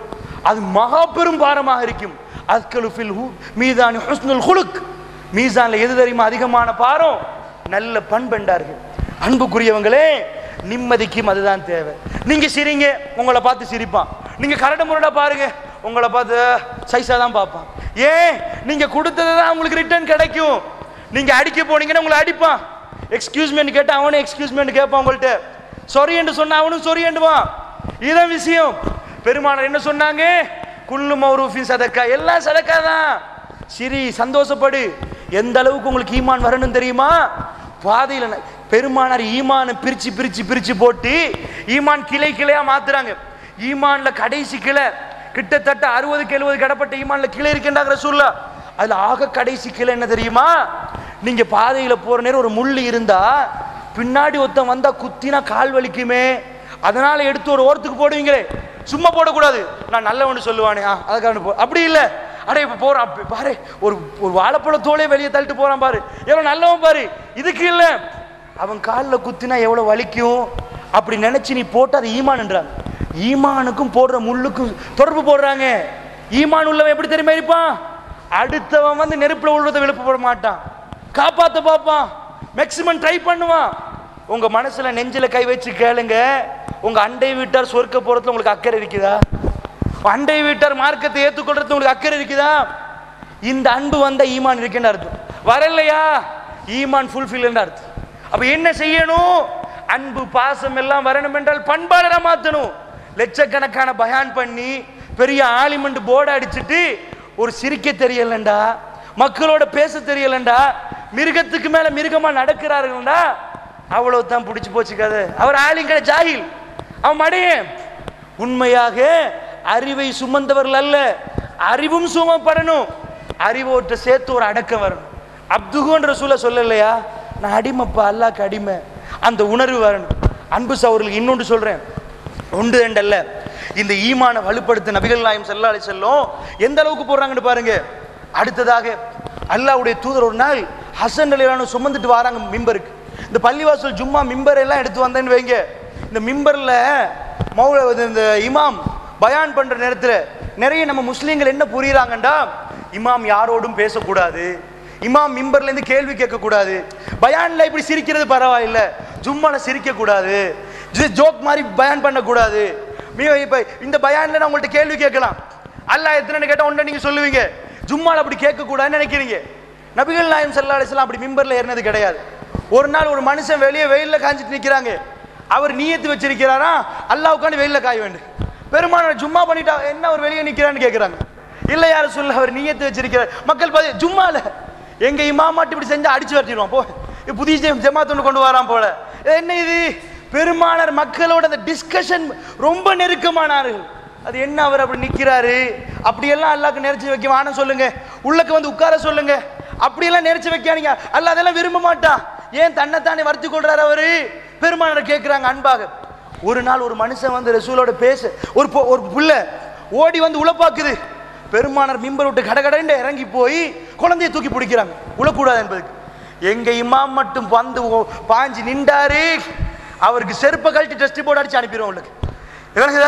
அது மகா பெரும் பாரமாக இருக்கும். அஸ்கலு ஃபில் மீசானி ஹுஸ்னுல் குலுக். மீசான்ல எது தெரியுமா அதிகமான பாரம்? நல்ல பண்பெண்டார்கள். அன்புக்குரியவங்களே, நிம்மதிக்கும் அதுதான் தேவை. நீங்க சிரிங்க, உங்களை பார்த்து சிரிப்பான். நீங்க கரடு முரடா பாருங்க, உங்களை பார்த்து சைஸா தான் பார்ப்பான். ஏன்? நீங்க கொடுத்தது தான் உங்களுக்கு ரிட்டர்ன் கிடைக்கும். நீங்க அடிக்க போனீங்கன்னா உங்களை அடிப்பான். எக்ஸ்கியூஸ்மெண்ட் கேட்டா அவனே எக்ஸ்கியூஸ்மெண்ட் கேட்பான் உங்கள்கிட்ட. சொரி என்று சொன்னா அவனும் சொரி என்றுவான். இதான் விஷயம். பெருமானார் என்ன சொன்னாங்க? குல்லு மௌரூஃபின் சதக்கா, எல்லாம் சதக்கா தான். சிரி, சந்தோஷப்படு. எந்த அளவுக்கு உங்களுக்கு ஈமான் வரணும் தெரியுமா? பாதையில் பெருமானார் ஈமான பிரிச்சு பிரிச்சு பிரிச்சு போட்டு ஈமான் கிளை கிளையா மாத்துறாங்க. ஈமான்ல கடைசி கிளை கிட்டத்தட்ட 60-70 கடப்பட்ட ஈமான்ல கிளை இருக்கின்றாங்க ரசூலுல்லாஹ். அதுல ஆக கடைசி கிளை என்ன தெரியுமா? நீங்க பாதையில போற நேரம் ஒரு முள்ளு இருந்தா பின்னாடி ஒருத்தன் வந்தா குத்தினா கால் வலிக்குமே, அதனால எடுத்து ஒரு ஓரத்துக்கு போடுவீங்களே, சும்மா போடக்கூடாது. நான் நல்லவனு சொல்லுவானே, அதுக்கான அப்படி இல்லை. அடே இப்ப போறான் பாரு, ஒரு வாழைப்பழ தோலே வெளியே தள்ளிட்டு போறான் பாரு, எவ்வளவு நல்லவன் பாரு. இதுக்கு இல்ல, அவன் காலில் குத்தினா எவ்வளவு வலிக்கும் அப்படி நினைச்சு நீ போட்டு அது ஈமான்ன்றாங்க. ஈமானுக்கும் போடுற முள்ளுக்கும் தொடர்பு போடுறாங்க. ஈமான் உள்ளவன் எப்படி தெரியுமா இருப்பான்? அடுத்தவன் வந்து நெருப்புல உள்ளதை விழுப்பப்பட மாட்டான், காப்பாத்த பார்ப்பான், மேக்சிமம் ட்ரை பண்ணுவான். உங்க மனசுல நெஞ்சில கை வச்சு கேளுங்க, உங்க அண்டை வீட்டார் சொர்க்க போறதுல உங்களுக்கு அக்கறை இருக்குதா? அண்டை வீட்டார் மார்க்கத்தை ஏற்றுக்கொள்றது உங்களுக்கு அக்கறை இருக்குதா? இந்த அன்பு வந்த ஈமான் இருக்குன்னு அர்த்தம். வரலையா ஈமான் ஃபுல்ஃபில் என்று அர்த்தம். அப்ப என்ன செய்யணும்? அன்பு பாசம் எல்லாம் வரணும் என்றால் பண்பாளரை மாற்றணும். லட்சக்கணக்கான பயான் பண்ணி பெரிய ஆலிமெண்ட் போர்டு அடிச்சுட்டு ஒரு சிரிக்க தெரியலண்டா, மக்களோட பேச தெரியலண்டா, மிருகத்துக்கு மேல மிருகமா நடக்கிறார்கள்டா, அவ்வளவு தான் பிடிச்சு போச்சுக்காது. அவர் ஆலிங்கட ஜாகில், அவன் மடையன். உண்மையாக அறிவை சுமந்தவர்கள் அல்ல, அறிவும் சுமப்படணும். அறிவோற்ற சேர்த்து ஒரு அடக்கம் வரணும். அப்துகுன்ற சூழ சொல்லலையா, நான் அடிமைப்பா, அல்லாஹ்க்கு அடிமை, அந்த உணர்வு வரணும். அன்பு சகோதரர்களுக்கு இன்னொன்று சொல்றேன், ஒன்று ரெண்டு அல்ல, இந்த ஈமான வலுப்படுத்த நபிகள் நாயகம் ஸல்லல்லாஹு அலைஹி வஸல்லம் எந்த அளவுக்கு போடுறாங்கன்னு பாருங்க. அடுத்ததாக அல்லாஹ்வுடைய தூதர் ஒரு நாள் ஹசன் ரலியல்லாஹு சுமந்துட்டு வராங்க மிம்பருக்கு. இந்த பள்ளிவாசல் ஜும்மா மிம்பர் எல்லாம் எடுத்து வந்தேன்னு வைங்க, இந்த மிம்பர்ல இந்த இமாம் பயான் பண்ற நேரத்தில் நிறைய நம்ம முஸ்லீம்கள் என்ன புரியுறாங்கண்டா, இமாம் யாரோடும் பேசக்கூடாது, இமாம் மிம்பர்ல இருந்து கேள்வி கேட்க கூடாது, பயான்ல இப்படி சிரிக்கிறது பரவாயில்லை, ஜும்மால சிரிக்க கூடாது, ஜோக் மாதிரி பயான் பண்ணக்கூடாது. இப்ப இந்த பயான்ல நான் உங்கள்ட்ட கேள்வி கேட்கலாம், அல்லாஹ் எத்தனை கேட்டா ஒன்றை நீங்க சொல்லுவீங்க, ஜும்மால அப்படி கேட்க கூடாதுன்னு நினைக்கிறீங்க. நபிகள் நாயகம் ஸல்லல்லாஹு அலைஹி வஸல்லம் அப்படி மிம்பர்ல ஏறினது கிடையாது. ஒரு நாள் ஒரு மனுஷன் வெளியே வெயில்ல காஞ்சிட்டு நிக்கிறாங்க, அவர் நியத்து வச்சிருக்கிறாரா அல்லாஹ்வுக்காண்டி வெயில்ல காய வேண்டும். பெருமானார் ஜும்மா பண்ணிட்டா என்ன அவர் வெளியே நிக்கிறான்னு கேட்கிறாங்க. இல்ல யார சொல்ல, அவர் நியத்து வச்சிருக்கிறார். மக்கள் ஜும்மால எங்க இமாமாட்டு இப்படி செஞ்சா அடிச்சு வரட்டிடுவான், போ புதிய ஜமாத் ஒன்று கொண்டு வரான் போல. என்ன இது, பெருமானார் மக்களோட அந்த டிஸ்கஷன் ரொம்ப நெருக்கமானார்கள். அது என்ன அவர் அப்படி நிக்கிறாரு, அப்படியெல்லாம் அல்லாஹ்க்கு நெரிச்சு வைக்க வானம் சொல்லுங்க, உள்ளக்கு வந்து உட்கார சொல்லுங்க, அப்படியெல்லாம் நெரிச்சு வைக்காதீங்க, அல்லாஹ் அதெல்லாம் விரும்ப மாட்டான். ஏன் தன்னைத்தானே வருத்தி கொள்றாரு அவரு? பெருமானார் கேட்கிறாங்க அன்பாக. ஒரு நாள் ஒரு மனுஷன் வந்து ரசூலோட பேச, ஒரு புள்ள ஓடி வந்து உழப்பாக்குது. பெருமானார் மிம்பர் விட்டு கடகடன்னு இறங்கி போய் குழந்தையை தூக்கி பிடிக்கிறாங்க, உழக்கூடாது என்பதுக்கு. எங்க இமாம் மட்டும் வந்து பாஞ்சு நின்றாரு, அவருக்கு செருப்பை கழட்டி டெஸ்டி போர்டு அடிச்சு அனுப்பிடுவோம். உங்களுக்கு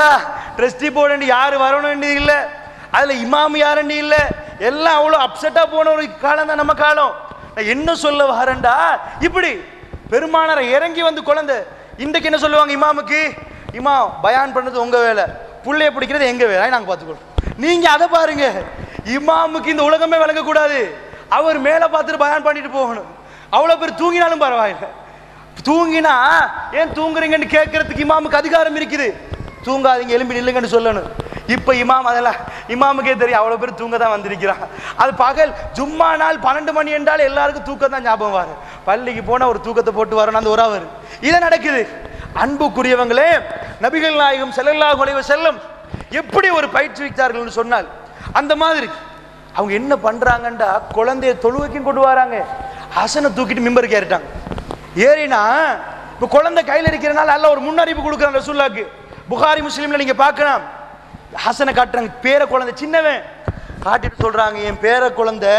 டெஸ்டி போர்டு யாரு வரணும் இல்லை, அதுல இமாம் யாருன்னு இல்லை, எல்லாம் அவ்வளோ அப்செட்டா போன ஒரு காலம் தான் நம்ம காலம். நான் என்ன சொல்ல வரேன்டா, இப்படி பெருமானார் இறங்கி வந்து குழந்தை. இன்றைக்கு என்ன சொல்லுவாங்க இமாமுக்கு, இமாம் பயான் பண்ணது உங்க வேலை, புள்ளைய பிடிக்கிறது எங்க வேலை, நாங்க பார்த்துக்கொள்வோம். நீங்க அதை பாருங்க, இமாமுக்கு இந்த உலகமே விளங்கக்கூடாது, அவர் மேல பார்த்துட்டு பயான் பண்ணிட்டு போகணும். அவ்வளவு பேர் தூங்கினாலும் பரவாயில்லை, தூங்கினா ஏன் தூங்குறீங்கன்னு கேட்கறதுக்கு இமாமுக்கு அதிகாரம் இருக்குது. தூங்காதீங்க எலும்பி நில்லுங்கன்னு சொல்லணும். இப்ப இமாம் அதெல்லாம் இமாமுக்கே தெரியும், அவ்வளவு பேர் தூங்க தான் வந்திருக்கிறான். அது பகல் ஜும்மா நாள் 12 மணி என்றால் எல்லாருக்கும் தூக்கம் தான் ஞாபகம் வரும். பள்ளிக்கு போனா ஒரு தூக்கத்தை போட்டு வரணும், அந்த ஒரு இதை நடக்குது. அன்புக்குரியவங்களே, நபிகள் நாயகம் ஸல்லல்லாஹு அலைஹி வஸல்லம் எப்படி ஒரு பயிற்றுவித்தார்கள் சொன்னால், அந்த மாதிரி அவங்க என்ன பண்றாங்கண்டா, குழந்தைய தொழுவைக்கும் கொண்டு வராங்க, ஹசனை தூக்கிட்டு மிம்பருக்கு ஏறிட்டாங்க. ஏறினா இப்ப குழந்தை கையில் இருக்கிறனால அல்ல ஒரு முன்னறிவு கொடுக்குறாங்க ரசூலுல்லாஹ்க்கு. புகாரி முஸ்லிம்ல நீங்க பார்க்கலாம், ஹசனை காட்டுறாங்க, பேர குழந்தை சின்னவன் காட்டிட்டு சொல்றாங்க, என் பேர குழந்தை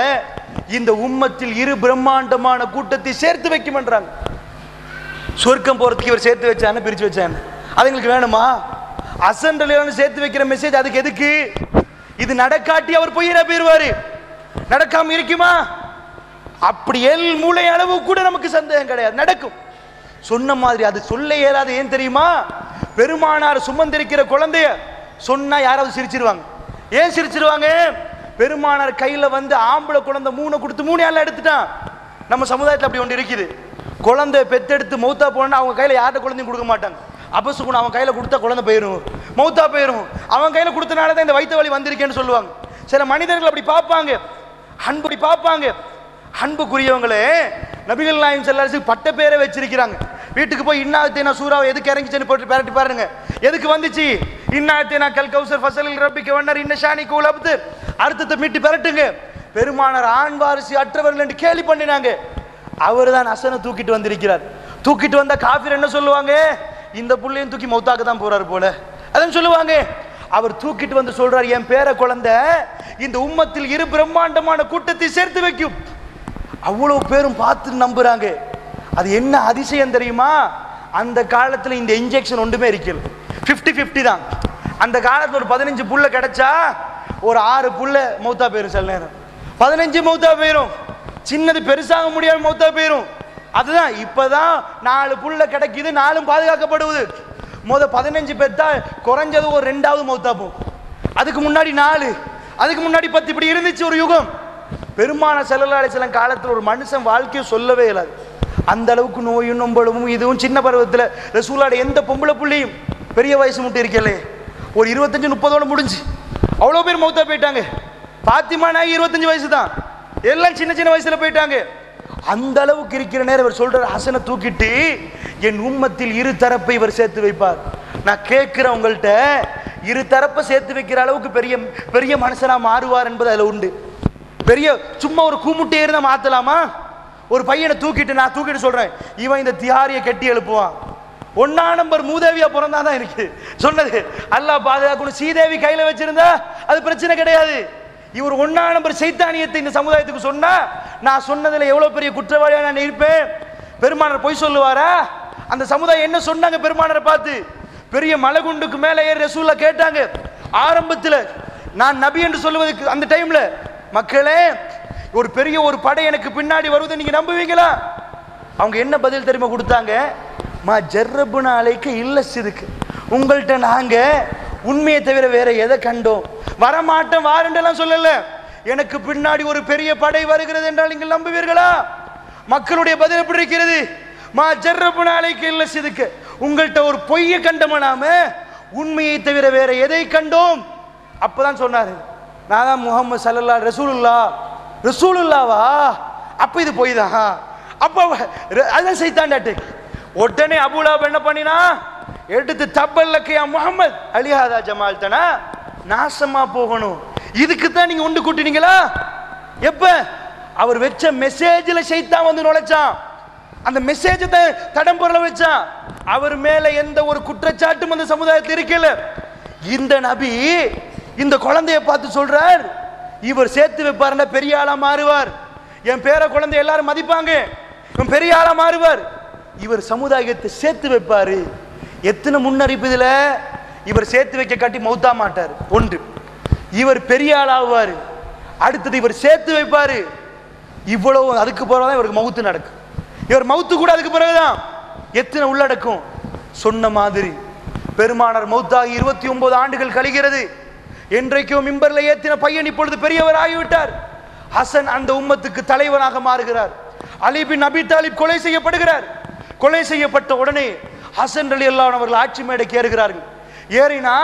இந்த உம்மத்தில் இரு பிரம்மாண்டமான கூட்டத்தை சேர்த்து வைக்கும்ன்றாங்க. சொர்க்கம் போறதுக்கு இவர் சேர்த்து வச்சான்னு பிரிச்சு வச்சான்னு அது எங்களுக்கு வேணுமா? ஹசன் ரலியல்லாஹு சேர்த்து வைக்கிற மெசேஜ் அதுக்கு எதுக்கு? இது நடக்காட்டி அவர் பொய்யரா போயிருவாரு, நடக்காம இருக்குமா? அப்படி மூளை அளவு கூட நமக்கு சந்தேகம் கிடையாது, நடக்கும். சொன்ன மாதிரி அது சொல்ல இயலாது. ஏன் தெரியுமா? பெருமானார் சுமந்திருக்கிற குழந்தைய சொன்னா யாராவது சிரிச்சிருவாங்க. ஏன் சிரிச்சிருவாங்க? பெருமானார் கையில வந்து ஆம்பளை குழந்தை 3 கொடுத்து 3 ஆள் எடுத்துட்டான். நம்ம சமுதாயத்தில் அப்படி ஒன்று இருக்குது, குழந்தை பெத்தெடுத்து மௌத்தா போனா அவங்க கையில யார்கிட்ட குழந்தையும் கொடுக்க மாட்டாங்க. அபசுகுணம் அவன் கையில கொடுத்தா குழந்தை போயிடும், மௌத்தா போயிடும். அவன் கையில கொடுத்தனால தான் இந்த வயிற்று வலி வந்திருக்கேன்னு சொல்லுவாங்க. சில மனிதர்கள் அப்படி பார்ப்பாங்க, அன்பு பார்ப்பாங்க. அன்புக்குரியவங்களே, நபிகள் நாயகம் ஸல்லல்லாஹு அலைஹி வஸல்லம் பட்ட பேரை வச்சிருக்கிறாங்க. வீட்டுக்கு போய் இன்னாத்தேனா சூறாவை எதுக்கு இறங்கிச்சுன்னு போட்டு பேரட்டி பாருங்க, எதுக்கு வந்துச்சு? இன்னாத்தேனா கல் கௌசர் ஃபஸலில் ரப்பிக்க வன்னர் இன்ன ஷானிக உல் அப்தர், அர்த்தத்தை மீட்டு பெரட்டுங்க. பெருமானார் ஆண் வாரிசு அற்றவர்கள் என்று கேலி பண்ணினாங்க. அவர் தான் ஹசனை தூக்கிட்டு வந்திருக்கிறார். தூக்கிட்டு வந்தா காஃபிர் என்ன சொல்லுவாங்க? இந்த புள்ளையும் தூக்கி மௌத்தாக்க தான் போறாரு போல, அதான் சொல்லுவாங்க. அவர் தூக்கிட்டு வந்து சொல்றார், என் பேர குழந்தை இந்த உம்மத்தில் இரு பிரம்மாண்டமான கூட்டத்தை சேர்த்து வைக்கும். அவ்வளவு பேரும் பார்த்து நம்புறாங்க. அது என்ன அதிசயம் தெரியுமா? அந்த காலத்துல இந்த இன்ஜெக்ஷன் ஒன்றுமே இருக்கல, 50-50 தான். அந்த காலத்துல ஒரு 15 புள்ள கிடைச்சா ஒரு 6 புள்ள மௌத்தா போயிரும், சில நேரம் 15 மௌத்தா போயிரும், சின்னது பெருசாக முடியாம மௌத்தா போயிரும். அதுதான் இப்பதான் 4 புள்ள கிடைக்குது, 4ம் பாதுகாக்கப்படுவது. 15 பெத்தா குறைஞ்சது ஒரு 2வது மௌத்தா போகும். அதுக்கு முன்னாடி 4, அதுக்கு முன்னாடி 10, இப்படி இருந்துச்சு ஒரு யுகம். பெருமானார் ஸல்லல்லாஹு அலைஹி வஸல்லம் காலத்தில் ஒரு மனுஷன் வாழ்க்கையை சொல்லவே இயலாது. அந்த அளவுக்கு நோயும் நொம்பளவும் இதுவும். சின்ன பருவத்தில் ரசூலுல்லாஹ் எந்த பொம்பளை புள்ளியும் பெரிய வயசு மட்டும் இருக்கலே, ஒரு 25-30 முடிஞ்சு அவ்வளோ பேர் மௌத்தா போயிட்டாங்க. பாத்திமா நாயகி 25 வயசு தான், எல்லாம் சின்ன சின்ன வயசுல போயிட்டாங்க. அந்த அளவுக்கு இருக்கிற நேரம் இவர் சொல்றார், ஹசனை தூக்கிட்டு என் உம்மத்தில் இரு தரப்பை இவர் சேர்த்து வைப்பார். நான் கேட்கிறேன் உங்கள்கிட்ட, இரு தரப்பை சேர்த்து வைக்கிற அளவுக்கு பெரிய பெரிய மனுஷனா மாறுவார் என்பது அதுல உண்டு. பெரிய சும்மா ஒரு கூமுட்டே இருந்தா மாத்தலாமா? ஒரு பையனை நான் தூக்கிட்டு சொல்றேன், இவன் இந்த தியாரியை கட்டி எழுப்புவான். 1ஆம் நம்பர் மூதேவியா பிறந்தாதான் இருக்கு சொன்னது. அல்லாஹ் பாதுகாக்கணும். சீதேவி கையில வச்சிருந்தா அது பிரச்சனை கிடையாது. இவர் 1ஆம் நம்பர் சைத்தானியத்தை இந்த சமுதாயத்துக்கு சொன்னா நான் சொன்னதுல எவ்வளவு பெரிய குற்றவாளியா நான் இருப்பேன். பெருமானார் பொய் சொல்லுவாரா? அந்த சமுதாயம் என்ன சொன்னாங்க பெருமானாரை பார்த்து? பெரிய மலைகுண்டுக்கு மேல ஏறி ரசூலுல்லாஹ் கேட்டாங்க. ஆரம்பத்தில் நான் நபி என்று சொல்லுவதற்கு அந்த டைம்ல, மக்களே ஒரு பெரிய ஒரு படை எனக்கு பின்னாடி வருவதை நீங்க நம்புவீங்களா? அவங்க என்ன பதில் தெரியுமா கொடுத்தாங்க? மா ஜர்ரபுனா அலைக்கு இல்ல சிறுக்கு, உங்கள்கிட்ட நாங்க உண்மையை தவிர வேற எதை கண்டோம்? வரமாட்டோம் வாரண்டெல்லாம் சொல்லல. எனக்கு பின்னாடி ஒரு பெரிய படை வருகிறது என்றால் நீங்கள் நம்புவீர்களா? மக்களுடைய பதில் எப்படி இருக்கிறது? மா ஜர்ரபுனா அலைக்கு இல்ல சிறுக்கு, உங்கள்கிட்ட ஒரு பொய்யை கண்டோம், உண்மையை தவிர வேற எதை கண்டோம்? அப்பதான் சொன்னாரு, நான் தான் முகமது ஸல்லல்லாஹு ரசூலுல்லாவா? அப்ப இது பொய் தான். அப்ப அதான் சைத்தான்டாட்டு. உடனே அபூலஹப் என்ன பண்ணினா, எடுத்து தப்பல்லக்கையா முகமது அலிஹாதா ஜமால் தனா, நாசமா போகணும். இதுக்கு தான் நீங்க ஒன்று கூட்டினீங்களா? எப்ப அவர் வச்ச மெசேஜ்ல சைத்தான் வந்து நுழைச்சான். அந்த மெசேஜ் தடம் பொருள வச்சான். அவர் மேல எந்த ஒரு குற்றச்சாட்டும் அந்த சமுதாயத்தில் இருக்கல. இந்த நபி இந்த குழந்தைய பார்த்து சொல்றார், இவர் சேர்த்து வைப்பாருன்னா பெரிய ஆளா மாறுவார். என் பேர குழந்தை எல்லாரும் மதிப்பாங்க, இவன் பெரிய ஆளா மாறுவார். இவர் சமுதாயத்தை சேர்த்து வைப்பாரு. எத்தனை முன்னறிப்பு இதுல! இவர் சேர்த்து வைக்க காட்டி மௌத்தா மாட்டார். ஒன்று, இவர் பெரிய ஆளாவாரு. அடுத்தது இவர் சேர்த்து வைப்பாரு. இவ்வளவு அதுக்கு பிறகுதான் இவருக்கு மௌத்து நடக்கும். இவர் மௌத்து கூட அதுக்கு பிறகுதான். எத்தனை உள்ளடக்கும்! சொன்ன மாதிரி பெருமானார் மௌத்தாகி 29 ஆண்டுகள் கழிகிறது. என்றைக்கும் மிம்பர்ல ஏத்தின பையன் இப்பொழுது பெரியவர் ஆகிவிட்டார். ஹசன் அந்த உம்மத்துக்கு தலைவனாக மாறுகிறார். அலி பின் அபி தாலிப் கொலை செய்யப்படுகிறார். கொலை செய்யப்பட்ட உடனே ஹசன் ரலியல்லாஹு அன்ஹு அவர்கள் ஆட்சி மேடைக்கு ஏறுகிறார்கள். ஏறினா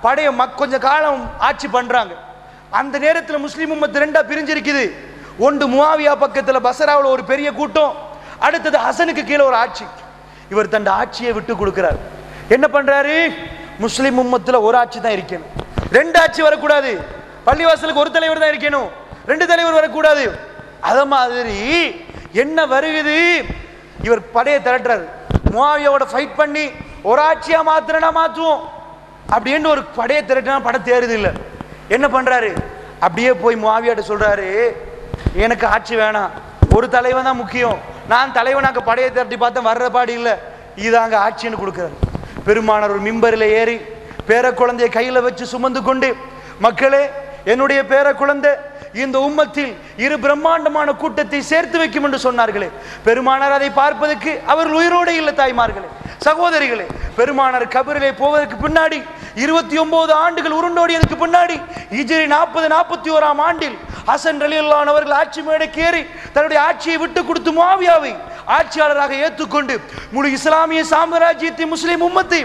படைய கொஞ்ச காலம் ஆட்சி பண்றாங்க. அந்த நேரத்தில் முஸ்லிம் உம்மத்து ரெண்டா பிரிஞ்சிருக்குது. ஒன்று முஆவியா பக்கத்தில் பஸ்ராவில் ஒரு பெரிய கூட்டம், அடுத்தது ஹசனுக்கு கீழே ஒரு ஆட்சி. இவர் தன் ஆட்சியை விட்டு கொடுக்கிறார். என்ன பண்றாரு? முஸ்லிம் உம்மத்தில் ஒரு ஆட்சி தான் இருக்கணும், ரெண்டு ஆட்சி வரக்கூடாது. பள்ளிவாசலுக்கு ஒரு தலைவர் தான் இருக்கணும், ரெண்டு தலைவர் வரக்கூடாது. அத மாதிரி என்ன வருகுது? இவர் படையை திரட்டுறாரு. முஆவியாவோட ஃபைட் பண்ணி ஒரு ஆட்சியா மாத்திரனா மாற்றுவோம் அப்படின்னு ஒரு படையை திரட்டினா படம் தேருது இல்லை. என்ன பண்றாரு? அப்படியே போய் முஆவியாட்ட சொல்றாரு, எனக்கு ஆட்சி வேணாம், ஒரு தலைவன் தான் முக்கியம். நான் தலைவனாக்க படையை திரட்டி பார்த்தேன், வர்ற பாடு இல்லை, இதாங்க ஆட்சின்னு கொடுக்குறாரு. பெருமானார் ஒரு மிம்பரில் ஏறி பேர குழந்தையை கையில வச்சு சுமந்து கொண்டு, மக்களே என்னுடைய பேர குழந்தை இந்த உம்மத்தில் இரு பிரம்மாண்டமான கூட்டத்தை சேர்த்து வைக்கும் என்று சொன்னார்களே, பெருமானார் அதை பார்ப்பதற்கு அவர்கள் உயிரோடு இல்லை. தாய்மார்களே, சகோதரிகளே, பெருமானார் கபரிலே போவதற்கு பின்னாடி 29 ஆண்டுகள் உருண்டோடியதுக்கு பின்னாடி ஹிஜ்ரி 40-41ஆம் ஆண்டில் ஹசன் ரலியல்லாஹு அன்ஹு அவர்கள் ஆட்சி மேடைக்கு ஏறி தன்னுடைய ஆட்சியை விட்டு கொடுத்து முஆவியாவை ஆட்சியாளராக ஏற்றுக்கொண்டு முழு இஸ்லாமிய சாம்ராஜ்யத்தை முஸ்லிம் உம்மத்தை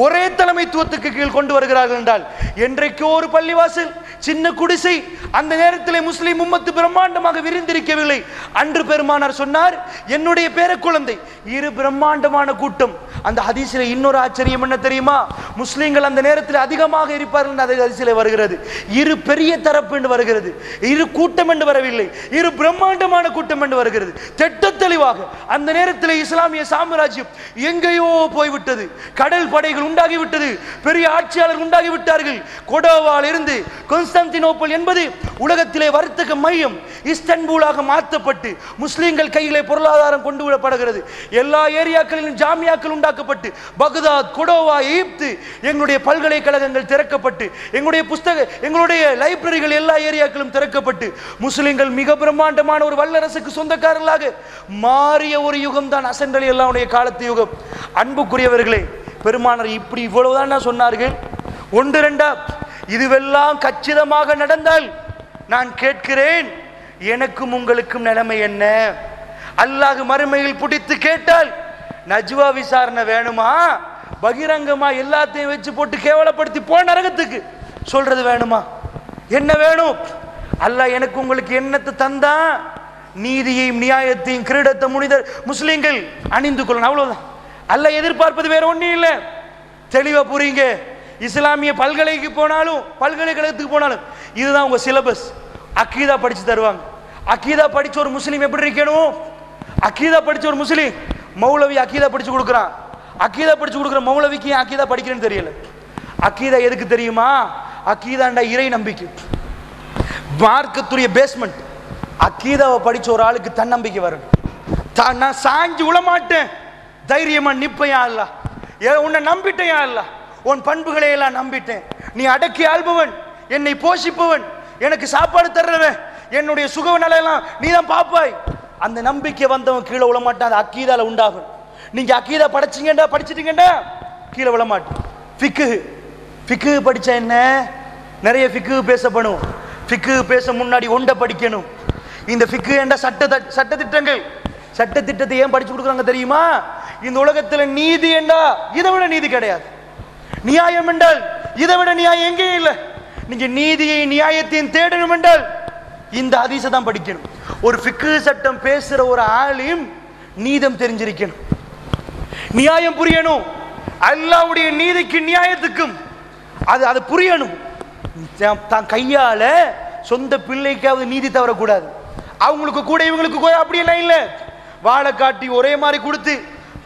ஒரே தலைமைத்துவத்துக்கு கீழ் கொண்டு வருகிறார்கள் என்றால், என்றைக்கோ ஒரு பள்ளிவாசல் சின்ன குடிசை அந்த நேரத்திலே முஸ்லிம் உம்மத்து பிரம்மாண்டமாக விரிந்திருக்கவில்லை. அன்று பெருமானார் சொன்னார், என்னுடைய பேர குழந்தை இரு பிரம்மாண்டமான கூட்டம். அந்த ஹதீஸிலே இன்னொரு ஆச்சரியம் என்ன தெரியுமா? முஸ்லிம்கள் அந்த நேரத்தில் அதிகமாக இருப்பார்கள். அந்த ஹதீஸிலே வருகிறது, இரு பெரிய தரப்பு என்று வருகிறது, இரு கூட்டம் என்று வரவில்லை, இரு பிரம்மாண்டமான கூட்டம் என்று வருகிறது. திட்ட தெளிவாக அந்த நேரத்தில் இஸ்லாமிய சாம்ராஜ்யம் எங்கேயோ போய்விட்டது. கடல் படைகள் உண்டாகிவிட்டது, பெரிய ஆட்சியாளர் உண்டாகிவிட்டார்கள். கொடோவால் இருந்து கான்ஸ்டான்டினோப்பிள் என்பது உலகத்திலே வர்த்தக மையம் இஸ்தான்புலாக மாற்றப்பட்டு முஸ்லிம்கள் கையிலே பொருளாதாரம் கொண்டு விடப்படுகிறது. எல்லா ஏரியாக்களிலும் ஜாமியாக்கள் உண்டாக்கப்பட்டு பக்தாத், கொடோவா, எகிப்து எங்களுடைய பல்கலைக்கழகங்கள் திறக்கப்பட்டு எங்களுடைய லைப்ரரிகள் எல்லா ஏரியாக்களும் திறக்கப்பட்டு முஸ்லிம்கள் மிக பிரம்மாண்டமான ஒரு வல்லரசுக்கு சொந்தக்காரர்களாக மாறிய ஒரு யுகம் தான் ஹசன் ரலியல்லாஹு அன்ஹுடைய காலத்து யுகம். அன்புக்குரியவர்களே, பெருமானார் இப்படி இவ்வளவுதான் சொன்னார்கள். ஒன்று ரெண்டா? இதுவெல்லாம் கச்சிதமாக நடந்தால் நான் கேட்கிறேன், எனக்கும் உங்களுக்கும் நிலைமை என்ன? அல்லாஹ் மறுமையில் பிடித்து கேட்டால் நஜ்வா விசாரணை வேணுமா, பகிரங்கமா எல்லாத்தையும் வச்சு போட்டு கேவலப்படுத்தி போ நரகத்துக்கு சொல்றது வேணுமா? என்ன வேணும்? அல்லாஹ் எனக்கு உங்களுக்கு என்னத்தை தந்தா? நீதியையும் நியாயத்தையும் கிரீடத்தை முனிதர் முஸ்லிம்கள் அணிந்து கொள்ளணும், அவ்வளவுதான். அல்லாஹ் எதிர்பார்ப்பது வேற ஒன்றும் இல்லை. தெளிவா புரியுங்க. இஸ்லாமிய பல்கலைக்கழகத்துக்கு போனாலும் இதுதான் உங்க சிலபஸ். அக்கீதா படிச்சு தருவாங்க. அக்கீதா படிச்ச ஒரு முஸ்லீம் எப்படி இருக்கணும்? அக்கீதா படிச்ச ஒரு முஸ்லீம் மௌலவி அக்கீதா படிச்சு கொடுக்குறான். அக்கீதா படிச்சு கொடுக்குற மௌலவிக்கு ஏன் அக்கீதா படிக்கிறேன்னு தெரியல. அக்கீதா எதுக்கு தெரியுமா? அக்கீதாண்டா இறை நம்பிக்கை, மார்க்கத்துடைய பேஸ்மெண்ட். அக்கீதாவை படிச்ச ஒரு ஆளுக்கு தன்னம்பிக்கை வரும். நான் சாஞ்சு விழமாட்டேன், தைரியமா நிப்பையா இல்ல, உன்னை நம்பிட்டையா இல்ல, உன் பண்புகளை எல்லாம் நம்பிட்டேன், நீ அடக்கி ஆள்பவன், என்னை போஷிப்பவன், எனக்கு சாப்பாடு தர்றவன், என்னுடைய சுக நலையெல்லாம் நீ தான் பாப்பாய். அந்த நம்பிக்கை வந்தவன் கீழே விழமாட்டான். அது அக்கீதால உண்டாகும். நீங்க அக்கீதா படிச்சிட்டீங்கடா கீழே விழமாட்டேன். ஃபிக்கு படிச்சா என்ன? நிறைய ஃபிக்கு பேசப்படும். ஃபிக்கு பேச முன்னாடி ஒன்றை படிக்கணும். இந்த ஃபிக்கு என்ற சட்டத்திட்டங்கள், சட்டத்திட்டத்தை ஏன் படிச்சு கொடுக்குறாங்க தெரியுமா? இந்த உலகத்தில் நீதி என்றா இதை விட நீதி கிடையாது. நியாயம் என்றால் இதை விட நியாயம் எங்கேயும் இல்லை. நீங்க நீதியை நியாயத்தையும் தேடணும் என்றால் இந்த ஹதீஸை தான் படிக்கணும். ஒரு ஃபிக்கு சட்டம் பேசுற ஒரு ஆளையும் நீதம் தெரிஞ்சிருக்கணும், நியாயம் புரியணும். அல்லாஹ்வுடைய நீதிக்கு நியாயத்துக்கும் அது புரியணும். தான் கையால சொந்த பிள்ளைக்காவது நீதி தவறக்கூடாது. அவங்களுக்கு கூட இவங்களுக்கு கூட அப்படியெல்லாம் இல்லை. வாழை காட்டி ஒரே மாதிரி கொடுத்து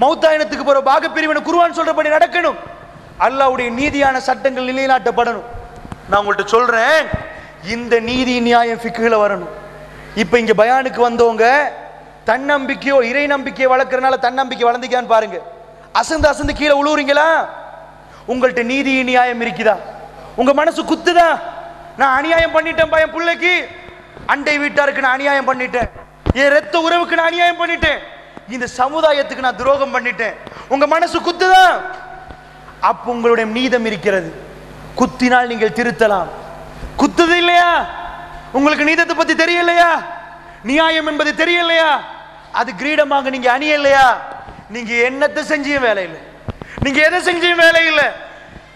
மௌத்தாயினத்துக்கு போற பாகப்பிரிவினை குர்ஆன் சொல்றபடி நடக்கணும். அல்லாஹ்வுடைய நீதியான சட்டங்கள் நிலைநாட்டப்படணும். நான் உங்கள்கிட்ட சொல்றேன், இந்த நீதி நியாயம் ஃபிக்ஹ்ல வரணும். இப்ப இங்க பயானுக்கு வந்தவங்க தன்னம்பிக்கையோ இறை நம்பிக்கையை வளர்க்கறனால தன்னம்பிக்கை வளர்ந்துக்கான்னு பாருங்க. அசந்து கீழே உழுவுறீங்களா? உங்கள்கிட்ட நீதி நியாயம் இருக்குதா? உங்க மனசு குத்துதா? நான் அநியாயம் பண்ணிட்டேன் என் பிள்ளைக்கு, அண்டை வீட்டாருக்கு நான் அநியாயம் பண்ணிட்டேன், என் ரத்த உறவுக்கு நான் அநியாயம் பண்ணிட்டேன், இந்த சமுதாயத்துக்கு நான் துரோகம் பண்ணிட்டேன், உங்க மனசு குத்துதா? அப்ப உங்களுடைய நீதம் இருக்கிறது. குத்தினால் நீங்கள் திருத்தலாம். குத்துது இல்லையா? உங்களுக்கு நீதத்தை பத்தி தெரியலையா? நியாயம் என்பது தெரியலையா? அது கிரீடமாக நீங்க அணியலையா? நீங்க என்னத்தை செஞ்சியும் வேலை இல்லை, நீங்க எதை செஞ்சியும் வேலை இல்லை.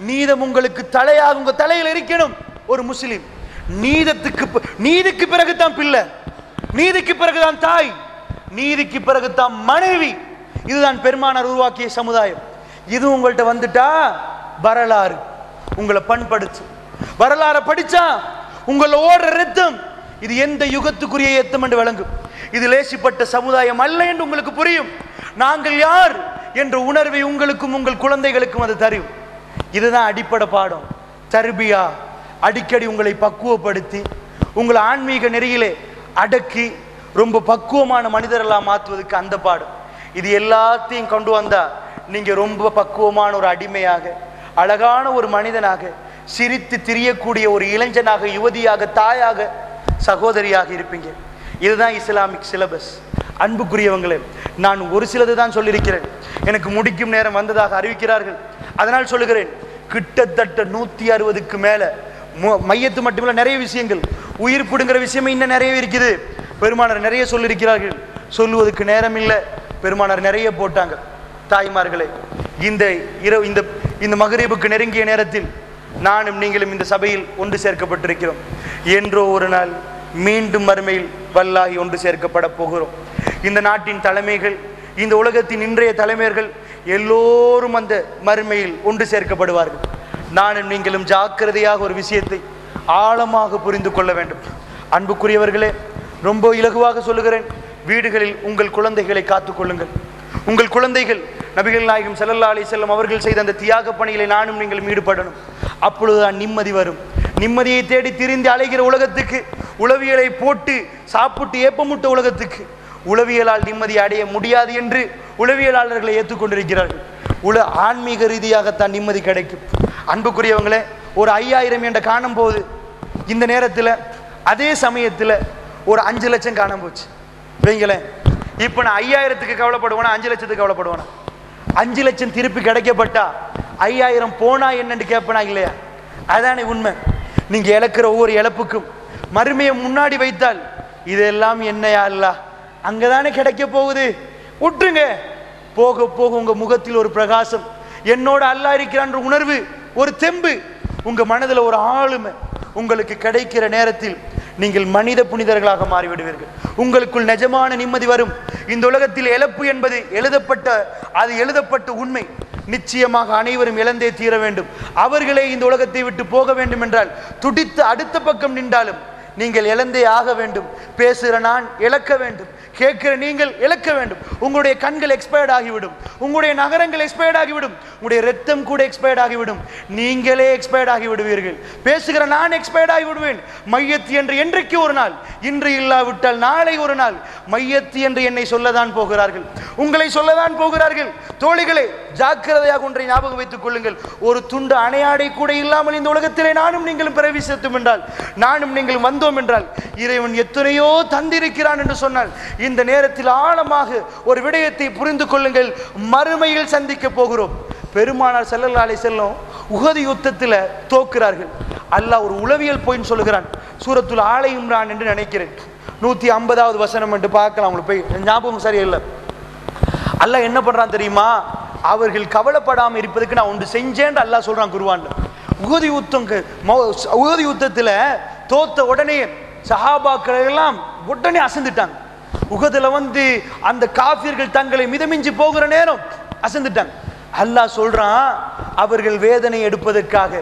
நீதம் உங்களுக்கு தலையாக உங்க தலையில் இருக்கணும். ஒரு முஸ்லிம் நீதிக்கு பிறகுதான் பிள்ளை, நீதிக்கு பிறகுதான் தாய், நீதிக்கு பிறகுதான் மனைவி. இதுதான் பெருமானார் உருவாக்கிய சமுதாயம். இது உங்கள்கிட்ட வந்துட்டா வரலாறு உங்களை பண்படுத்து. வரலாறு படிச்சா உங்களை ஓடுற ரத்தம் இது எந்த யுகத்துக்குரிய ஏத்தம் என்று விளங்கும். இது லேசிப்பட்ட சமுதாயம் அல்ல என்று உங்களுக்கு புரியும். நாங்கள் யார் என்ற உணர்வை உங்களுக்கும் உங்கள் குழந்தைகளுக்கும் அது தரும். இதுதான் அடிப்படை பாடம். தர்பியா அடிக்கடி உங்களை பக்குவப்படுத்தி உங்களை ஆன்மீக நெறியிலே அடக்கி ரொம்ப பக்குவமான மனிதரெல்லாம் மாற்றுவதற்கு அந்த பாடம். இது எல்லாத்தையும் கொண்டு வந்தா நீங்க ரொம்ப பக்குவமான ஒரு அடிமையாக, அழகான ஒரு மனிதனாக, சிரித்து திரியக்கூடிய ஒரு இளைஞனாக, யுவதியாக, தாயாக, சகோதரியாக இருப்பீங்க. இதுதான் இஸ்லாமிக் சிலபஸ். அன்புக்குரியவங்களே, நான் ஒரு சிலது தான் சொல்லியிருக்கிறேன். எனக்கு முடிக்கும் நேரம் வந்ததாக அறிவிக்கிறார்கள். அதனால் சொல்லுகிறேன், கிட்டத்தட்ட 160க்கு மேல மையத்து மட்டுமில்ல நிறைய விஷயங்கள், உயிர் பிடுங்கிற விஷயமே இன்னும் நிறைய இருக்குது. பெருமானார் நிறைய சொல்லியிருக்கிறார்கள், சொல்லுவதற்கு நேரம் இல்லை. பெருமானார் நிறைய போட்டாங்க. தாய்மார்களே, இந்த மகரிபுக்கு நெருங்கிய நேரத்தில் நானும் நீங்களும் இந்த சபையில் ஒன்று சேர்க்கப்பட்டிருக்கிறோம். என்றோ ஒரு நாள் மீண்டும் மறுமையில் வல்லாஹி ஒன்று சேர்க்கப்பட போகிறோம். இந்த நாட்டின் தலைமைகள், இந்த உலகத்தின் இன்றைய தலைமையர்கள் எல்லோரும் அந்த மறுமையில் ஒன்று சேர்க்கப்படுவார்கள். நானும் நீங்களும் ஜாக்கிரதையாக ஒரு விஷயத்தை ஆழமாக புரிந்து கொள்ள வேண்டும். அன்புக்குரியவர்களே, ரொம்ப இலகுவாக சொல்லுகிறேன், வீடுகளில் உங்கள் குழந்தைகளை காத்துக்கொள்ளுங்கள். உங்கள் குழந்தைகள் நபிகள் நாயகம் ஸல்லல்லாஹு அலைஹி வஸல்லம் அவர்கள் செய்த அந்த தியாக பணிகளை நானும் நீங்களும் ஈடுபடணும். அப்பொழுதுதான் நிம்மதி வரும். நிம்மதியை தேடி திரிந்து அலைகிற உலகத்துக்கு, உளவியலை போட்டு சாப்பிட்டு ஏப்பமுட்ட உலகத்துக்கு உளவியலால் நிம்மதி அடைய முடியாது என்று உளவியலாளர்களை ஏற்றுக்கொண்டிருக்கிறார்கள். ஆன்மீக ரீதியாகத்தான் நிம்மதி கிடைக்கும். அன்புக்குரியவங்களே, ஒரு 5000 என்ற காணும் போது இந்த நேரத்தில் அதே சமயத்தில் ஒரு 5 லட்சம் காண போச்சு வைங்களேன். இப்போ நான் 5000க்கு கவலைப்படுவேனா, 5 லட்சத்துக்கு கவலைப்படுவேனா? 5 லட்சம் திருப்பி கிடைக்கப்பட்டா 5000 போனா என்னன்னு கேட்பனா இல்லையா? அதானே உண்மை. நீங்க இழக்கிற ஒவ்வொரு இழப்புக்கும் மறுமையை முன்னாடி வைத்தால் இதெல்லாம் என்னையா அல்ல, அங்கதானே கிடைக்க போகுது, விட்டுருங்க. போக போக உங்க முகத்தில் ஒரு பிரகாசம், என்னோட அல்லாஹ் இருக்கிறான்ற உணர்வு, ஒரு தெம்பு, உங்க மனதில் ஒரு ஆளுமை உங்களுக்கு கிடைக்கிற நேரத்தில் நீங்கள் மனித புனிதர்களாக மாறிவிடுவீர்கள். உங்களுக்குள் நிஜமான நிம்மதி வரும். இந்த உலகத்தில் இழப்பு என்பது எழுதப்பட்ட உண்மை. நிச்சயமாக அனைவரும் இழந்தே தீர வேண்டும். அவர்களே இந்த உலகத்தை விட்டு போக வேண்டும் என்றால் துடித்து அடுத்த பக்கம் நின்றாலும் நீங்கள் இழந்தே ஆக வேண்டும். பேசுகிற நான் இழக்க வேண்டும், கேட்கிற நீங்கள் இழக்க வேண்டும். உங்களுடைய கண்கள் எக்ஸ்பயர்ட் ஆகிவிடும், உங்களுடைய நகரங்கள் எக்ஸ்பயர்ட் ஆகிவிடும், உங்களுடைய ரத்தம் கூட எக்ஸ்பயர்ட் ஆகிவிடும், நீங்களே எக்ஸ்பயர்ட் ஆகி விடுவீர்கள். பேசுகிற நான் எக்ஸ்பயர்ட் ஆகி விடுவேன். மையத்து என்று என்றைக்கு ஒரு நாள், இன்று இல்லாவிட்டால் நாளை ஒரு நாள் மையத்து என்று என்னை சொல்லதான் போகிறார்கள், உங்களை சொல்லதான் போகிறார்கள். தோழிகளே, ஜாக்கிரதையாக ஒன்றை ஞாபகம் வைத்துக் கொள்ளுங்கள். ஒரு துண்டு அணையாடை கூட இல்லாமல் இந்த உலகத்திலே நானும் நீங்களும் பிரவேசித்தோம் என்றால், நானும் நீங்களும் வந்தோம் என்றால், இறைவன் எத்தனையோ தந்திருக்கிறான் என்று சொன்னால், இந்த நேரத்தில் ஆழமாக ஒரு விடயத்தை புரிந்து கொள்ளுங்கள். மறுமையில் சந்திக்க போகிறோம். பெருமானார் ஸல்லல்லாஹு அலைஹி வஸல்லம் உஹது யுத்தத்தில் தோக்கிறார்கள். அல்லாஹ் ஒரு உளவியல் பாயிண்ட் சொல்லுகிறான். சூரத்துல் ஆல இம்ரான் என்று நினைக்கிறேன், 150வது வசனம் என்று பார்க்கலாம். உங்களுக்கு போய் ஞாபகம் சரியில்லை. அல்லாஹ் என்ன பண்றான் தெரியுமா? அவர்கள் கவலைப்படாமல் இருப்பதற்கு நான் ஒன்று செஞ்சேன் அல்லாஹ் சொல்றான் குர்ஆன்ல. உஹது யுத்தத்தில் தோத்த உடனே சஹாபாக்கள் எல்லாம் உடனே அசந்துட்டாங்க. உஹதுல வந்து அந்த காஃபிர்கள் தங்களை மிதமிஞ்சி போகிற நேரம் அசந்துட்டாங்க. அல்லாஹ் சொல்றான், அவர்கள் வேதனை எடுப்பதற்காக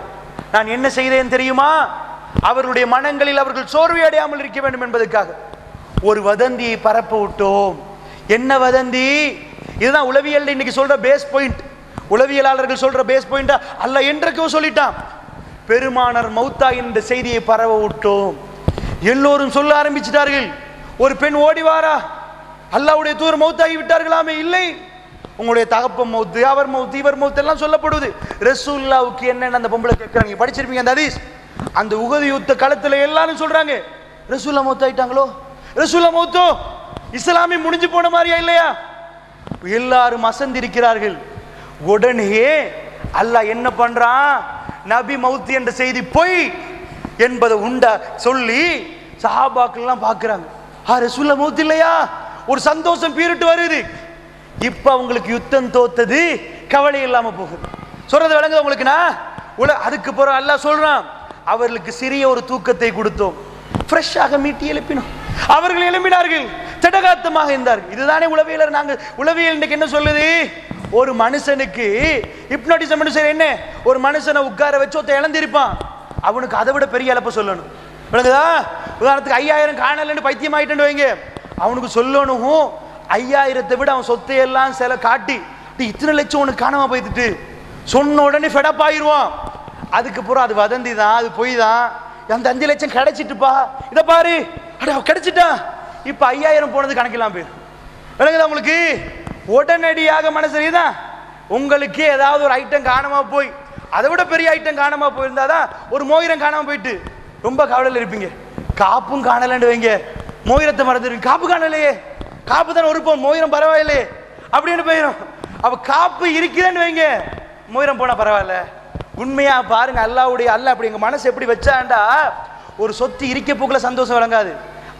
நான் என்ன செய்தேன் தெரியுமா? அவர்களுடைய மனங்களில் அவர்கள் சோர்வை அடையாமல் இருக்க வேண்டும் என்பதற்காக ஒரு வதந்தியை பரப்ப விட்டோம். என்ன வதந்தி? இதுதான் உளவியல் இன்னைக்கு சொல்ற பேஸ் பாயிண்ட். உளவியலாளர்கள் சொல்ற பேஸ் பாயிண்ட் அல்லாஹ் என்றைக்கோ சொல்லிட்டான். பெருமானார் மௌத்தா என்ற செய்தியை பரவ விட்டோம். எல்லோரும் சொல்ல ஆரம்பிச்சிட்டார்கள். ஒரு பெண் ஓடி வாரா, அல்லாஹ்வுடைய தூதர் மௌத்தாகி விட்டார்களாமே. இல்லை, உங்களுடைய தகப்பன் மௌத்து, அவர் மௌத்து, இவர் மௌத்து எல்லாம் சொல்லப்படுது. ரசூலுல்லாஹ்வுக்கு என்னன்னு அந்த பொம்பளை கேட்கறாங்க. படிச்சிருப்பீங்க அந்த ஹதீஸ். அந்த உஹது யுத்த களத்துல எல்லாரும் சொல்றாங்க, ரசூலுல்லாஹ் மௌத்தாயிட்டாங்களோ, ரசூலுல்லாஹ் மௌத்தோ, இஸ்லாமே முடிஞ்சு போன மாதிரியா இல்லையா? எல்லாரும் அசந்திருக்கிறார்கள். உடனே அல்லாஹ் என்ன பண்றான்? நபி மௌத் என்ற செய்தி பொய் என்பதை உண்டா சொல்லி சஹாபாக்கள் எல்லாம் பார்க்கிறாங்க. ரசூலுல்லாஹ் மௌத் இல்லையா? ஒரு சந்தோஷம் பீரிட்டு வருது. இப்ப அவங்களுக்கு யுத்தம் தோத்தது கவலை இல்லாம போகுது. சொல்றது விளங்குது உங்களுக்கு? அதுக்கு பிறகு அல்லாஹ் சொல்றான், அவர்களுக்கு சிறிய ஒரு தூக்கத்தை கொடுத்தோம், ஃப்ரெஷ்ஷாக மீட்டி எழுப்பினோம். அவர்கள் எழுப்பினார்கள், திடகாத்தமாக இருந்தார்கள். இதுதானே உளவியலர். நாங்கள் உளவியல் இன்னைக்கு என்ன சொல்லுது? ஒரு மனுஷனுக்கு ஹிப்னோட்டிசம் என்ன? ஒரு மனுஷனை உட்கார வச்சு ஒருத்த இழந்திருப்பான், அவனுக்கு அதை விட பெரிய இழப்ப சொல்லணும். விளங்குதா? உதாரணத்துக்கு 5000 காணலன்னு பைத்தியம் ஆயிட்டு வைங்க, அவனுக்கு சொல்லணும் 5000 விட அவன் சொத்தையெல்லாம் சில காட்டி இத்தனை லட்சம் உனக்கு காணாம போயிட்டு சொன்ன உடனே ஃபெடப் ஆயிடுவான். அதுக்கு பிறகு அது வதந்தி தான், அது பொய் தான். அந்த 5 லட்சம் கிடைச்சிட்டுப்பா, இதை பாரு, கிடைச்சிட்டா, இப்ப 5000 போனது கணக்கெல்லாம் போயிடும். விளங்குதா உங்களுக்கு? உடனடியாக மனசு தான். உங்களுக்கு ஏதாவது ஒரு ஐட்டம் காணாம போய், அதை விட பெரிய ஐட்டம் காணாம போயிருந்தாதான், ஒரு மோதிரம் காணாம போயிட்டு ரொம்ப கவலையில் இருப்பீங்க. காப்பும் காணலன்னு வைங்க, மோதிரத்தை மறந்துடுவீங்க. காப்பு காணலையே, காப்பு தானே ஒரு பவுன், மோதிரம் பரவாயில்லையே அப்படின்னு போயிடும். அப்ப காப்பு இருக்கிறேன்னு வைங்க, மோதிரம் போனா பரவாயில்ல. உண்மையா பாருங்க, அல்லாஹ்வுடைய அல்லாஹ் அப்படி எங்க மனசு எப்படி வச்சாண்டா, ஒரு சொத்து இருக்க போக்குல சந்தோஷம் வழங்காது.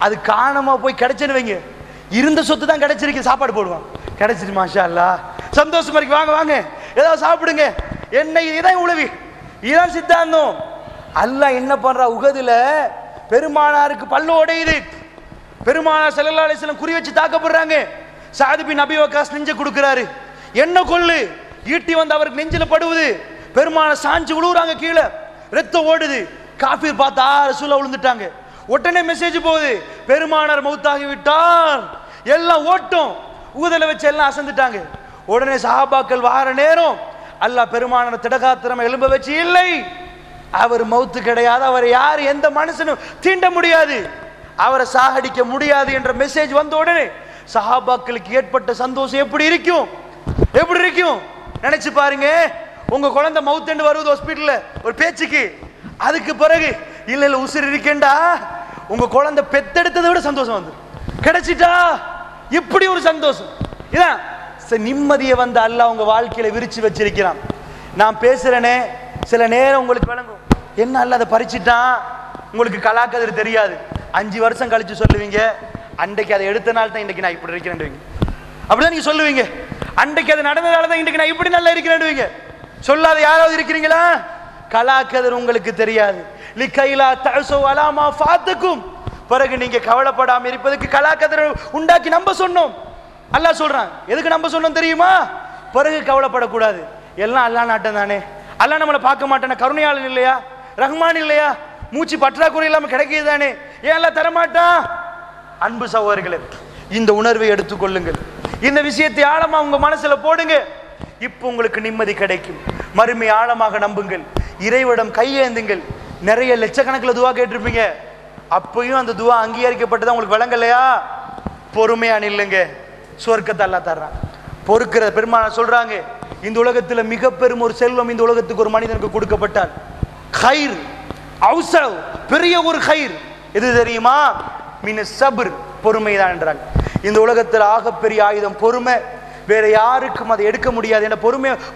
அது காணாம போய் கிடைச்சுன்னு வைங்க, இருந்த சொத்து தான் கிடைச்சிருக்கு, சாப்பாடு போடுவான், கிடைச்சிட்டு மாஷா அல்லாஹ் சந்தோஷமா இருக்கு, வாங்க வாங்க ஏதாவது சாப்பிடுங்க. என்ன இதான் உளவி, இதான் சித்தாந்தம். அல்லாஹ் என்ன பண்றா? உஹதுல பெருமானாருக்கு பல்லு உடையுது. பெருமானார் ஸல்லல்லாஹு அலைஹி வஸல்லம் குறி வச்சு தாக்கப்படுறாங்க. சஅத் பின் அபி வக்காஸ் நெஞ்ச கொடுக்கிறாரு, என்ன கொல்லு. ஈட்டி வந்து அவருக்கு நெஞ்சில படுவது. பெருமானார் சாஞ்சு விழுறாங்க, கீழே ரத்தம் ஓடுது. காஃபிர் பார்த்தா ரசூலுல்லாஹ் விழுந்துட்டாங்க. உடனே மெசேஜ் போகுது, பெருமானார் மௌத்தாகி விட்டார். எல்லாம் ஓட்டும், ஊதல வச்சு எல்லாம் அசந்துட்டாங்க. உடனே சஹாபாக்கள் வார நேரம் அல்லாஹ் பெருமானார் திடகாத்திரம் எழும்ப வச்சு, இல்லை அவர் மௌத்து கிடையாது, அவர் யார் எந்த மனுஷனும் தீண்ட முடியாது, அவரை சாகடிக்க முடியாது என்ற மெசேஜ் வந்த உடனே சஹாபாக்களுக்கு ஏற்பட்ட சந்தோஷம் எப்படி இருக்கும்? எப்படி இருக்கும் நினைச்சு பாருங்க. உங்க குழந்தை மவுத்துன்னு வருவது ஹாஸ்பிட்டல்ல ஒரு பேச்சுக்கு, அதுக்கு பிறகு இல்ல இல்ல உசுர் இருக்கேன்டா, உங்க குழந்தை பெத்தெடுத்ததை விட சந்தோஷம் வந்து கிடைச்சிட்டா, இப்படி ஒரு சந்தோஷம். இதான் நிம்மதியை வந்து அல்லாஹ் உங்க வாழ்க்கையில விரிச்சு வச்சிருக்கிறான். நான் பேசுறேனே, சில நேரம் உங்களுக்கு விளங்கும், என்ன அல்ல அதை பறிச்சிட்டான், உங்களுக்கு கலாக்கதிர் தெரியாது. 5 வருஷம் கழிச்சு சொல்லுவீங்க, அன்றைக்கு அதை எடுத்த நாள் தான் இன்றைக்கு நான் இப்படி இருக்கிறேன். அப்படிதான் நீங்க சொல்லுவீங்க, அன்றைக்கு அது நடந்ததால தான் இன்றைக்கு நான் இப்படி நல்லா இருக்கிறேன். சொல்லாத யாராவது இருக்கிறீங்களா? கலாக்கதிர் உங்களுக்கு தெரியாது. லிகைலா தஅஸு அலாமா ஃபாத்துக்கும், பிறகு நீங்க கவலைப்படாம இருப்பதற்கு கலாக்கதிர் உண்டாக்கி நம்ப சொன்னோம். அல்லாஹ் சொல்றான், எதுக்கு நம்ப சொன்னோம் தெரியுமா? பிறகு கவலைப்படக்கூடாது. எல்லாம் அல்லாஹ் நாட்டம் தானே. அல்லாஹ் நம்மளை பார்க்க மாட்டானே, கருணையாளன் இல்லையா, ரஹ்மான் இல்லையா, மூச்சு பற்றாக்குறை இல்லாம கிடைக்கிது தானே, ஏன் எல்லாம் தரமாட்டான்? அன்பு சகோதரர்களே, இந்த உணர்வை எடுத்துக்கொள்ளுங்கள், இந்த விஷயத்தை ஆழமா உங்க மனசுல போடுங்க. இப்போ உங்களுக்கு நிம்மதி கிடைக்கும். மறுமை ஆழமாக நம்புங்கள், இறைவிடம் கையேந்துங்கள். நிறைய லட்சக்கணக்கில் துவா கேட்டிருப்பீங்க, அப்பயும் அந்த துவா அங்கீகரிக்கப்பட்டதா உங்களுக்கு விளங்கலையா? பொறுமையா நில்லுங்க, சொர்க்கத்தை அல்லாஹ் தர்றான். பொறுக்கிற பெருமானார் சொல்றாங்க, இந்த உலகத்தில் மிக பெரும் ஒரு செல்வம் இந்த உலகத்துக்கு ஒரு மனிதனுக்கு கொடுக்கப்பட்டால் கைர் அவுசவ், பெரிய ஒரு கைர் எது தெரியுமா? மின சப்ர், பொறுமைதான் என்றாங்க. இந்த உலகத்தில் ஆகப்பெரிய ஆயுதம் பொறுமை. வேற யாருக்கும் அதை எடுக்க முடியாது. என்ற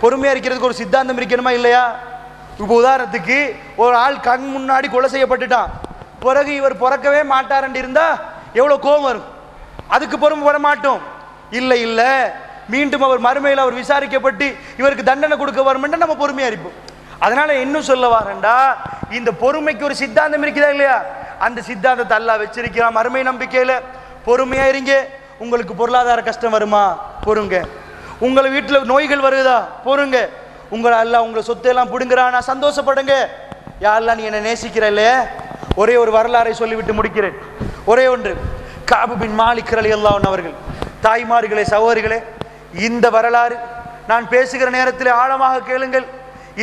பொறுமையா இருக்கிறதுக்கு ஒரு சித்தாந்தம் இருக்கணுமா இல்லையா? இப்போ உதாரணத்துக்கு ஒரு ஆள் கண் முன்னாடி கொலை செய்யப்பட்டுட்டான், பிறகு இவர் பிறக்கவே மாட்டார் என்று இருந்தா எவ்வளவு கோபம் வரும்? அதுக்கு பொறுமை வர மாட்டோம். இல்லை இல்லை, மீண்டும் அவர் மறுமையில் அவர் விசாரிக்கப்பட்டு இவருக்கு தண்டனை கொடுக்க வரும் என்று நம்ம பொறுமையா இருப்போம். அதனால இன்னும் சொல்ல வாரண்டா, இந்த பொறுமைக்கு ஒரு சித்தாந்தம் இருக்குதா இல்லையா? அந்த சித்தாந்தத்தை அல்லாஹ் வச்சிருக்கிறான். மறுமை நம்பிக்கையில பொறுமையா இருங்க. உங்களுக்கு பொருளாதார கஷ்டம் வருமா? பொறுங்க. உங்களை வீட்டில் நோய்கள் வருதா? பொறுங்க. உங்களை அல்லாஹ் உங்களை சொத்தை எல்லாம் பிடுங்குறானா? சந்தோஷப்படுங்க. யா அல்லாஹ், நீ என்னை நேசிக்கிற இல்லையே? ஒரே ஒரு வரலாறை சொல்லிவிட்டு முடிக்கிறேன். ஒரே ஒன்று, காபு பின் மாலிக் ரலியல்லாஹு அன்ஹு அவர்கள். தாய்மார்களே, சகோதரிகளே, இந்த வரலாறு நான் பேசுகிற நேரத்தில் ஆழமாக கேளுங்கள்.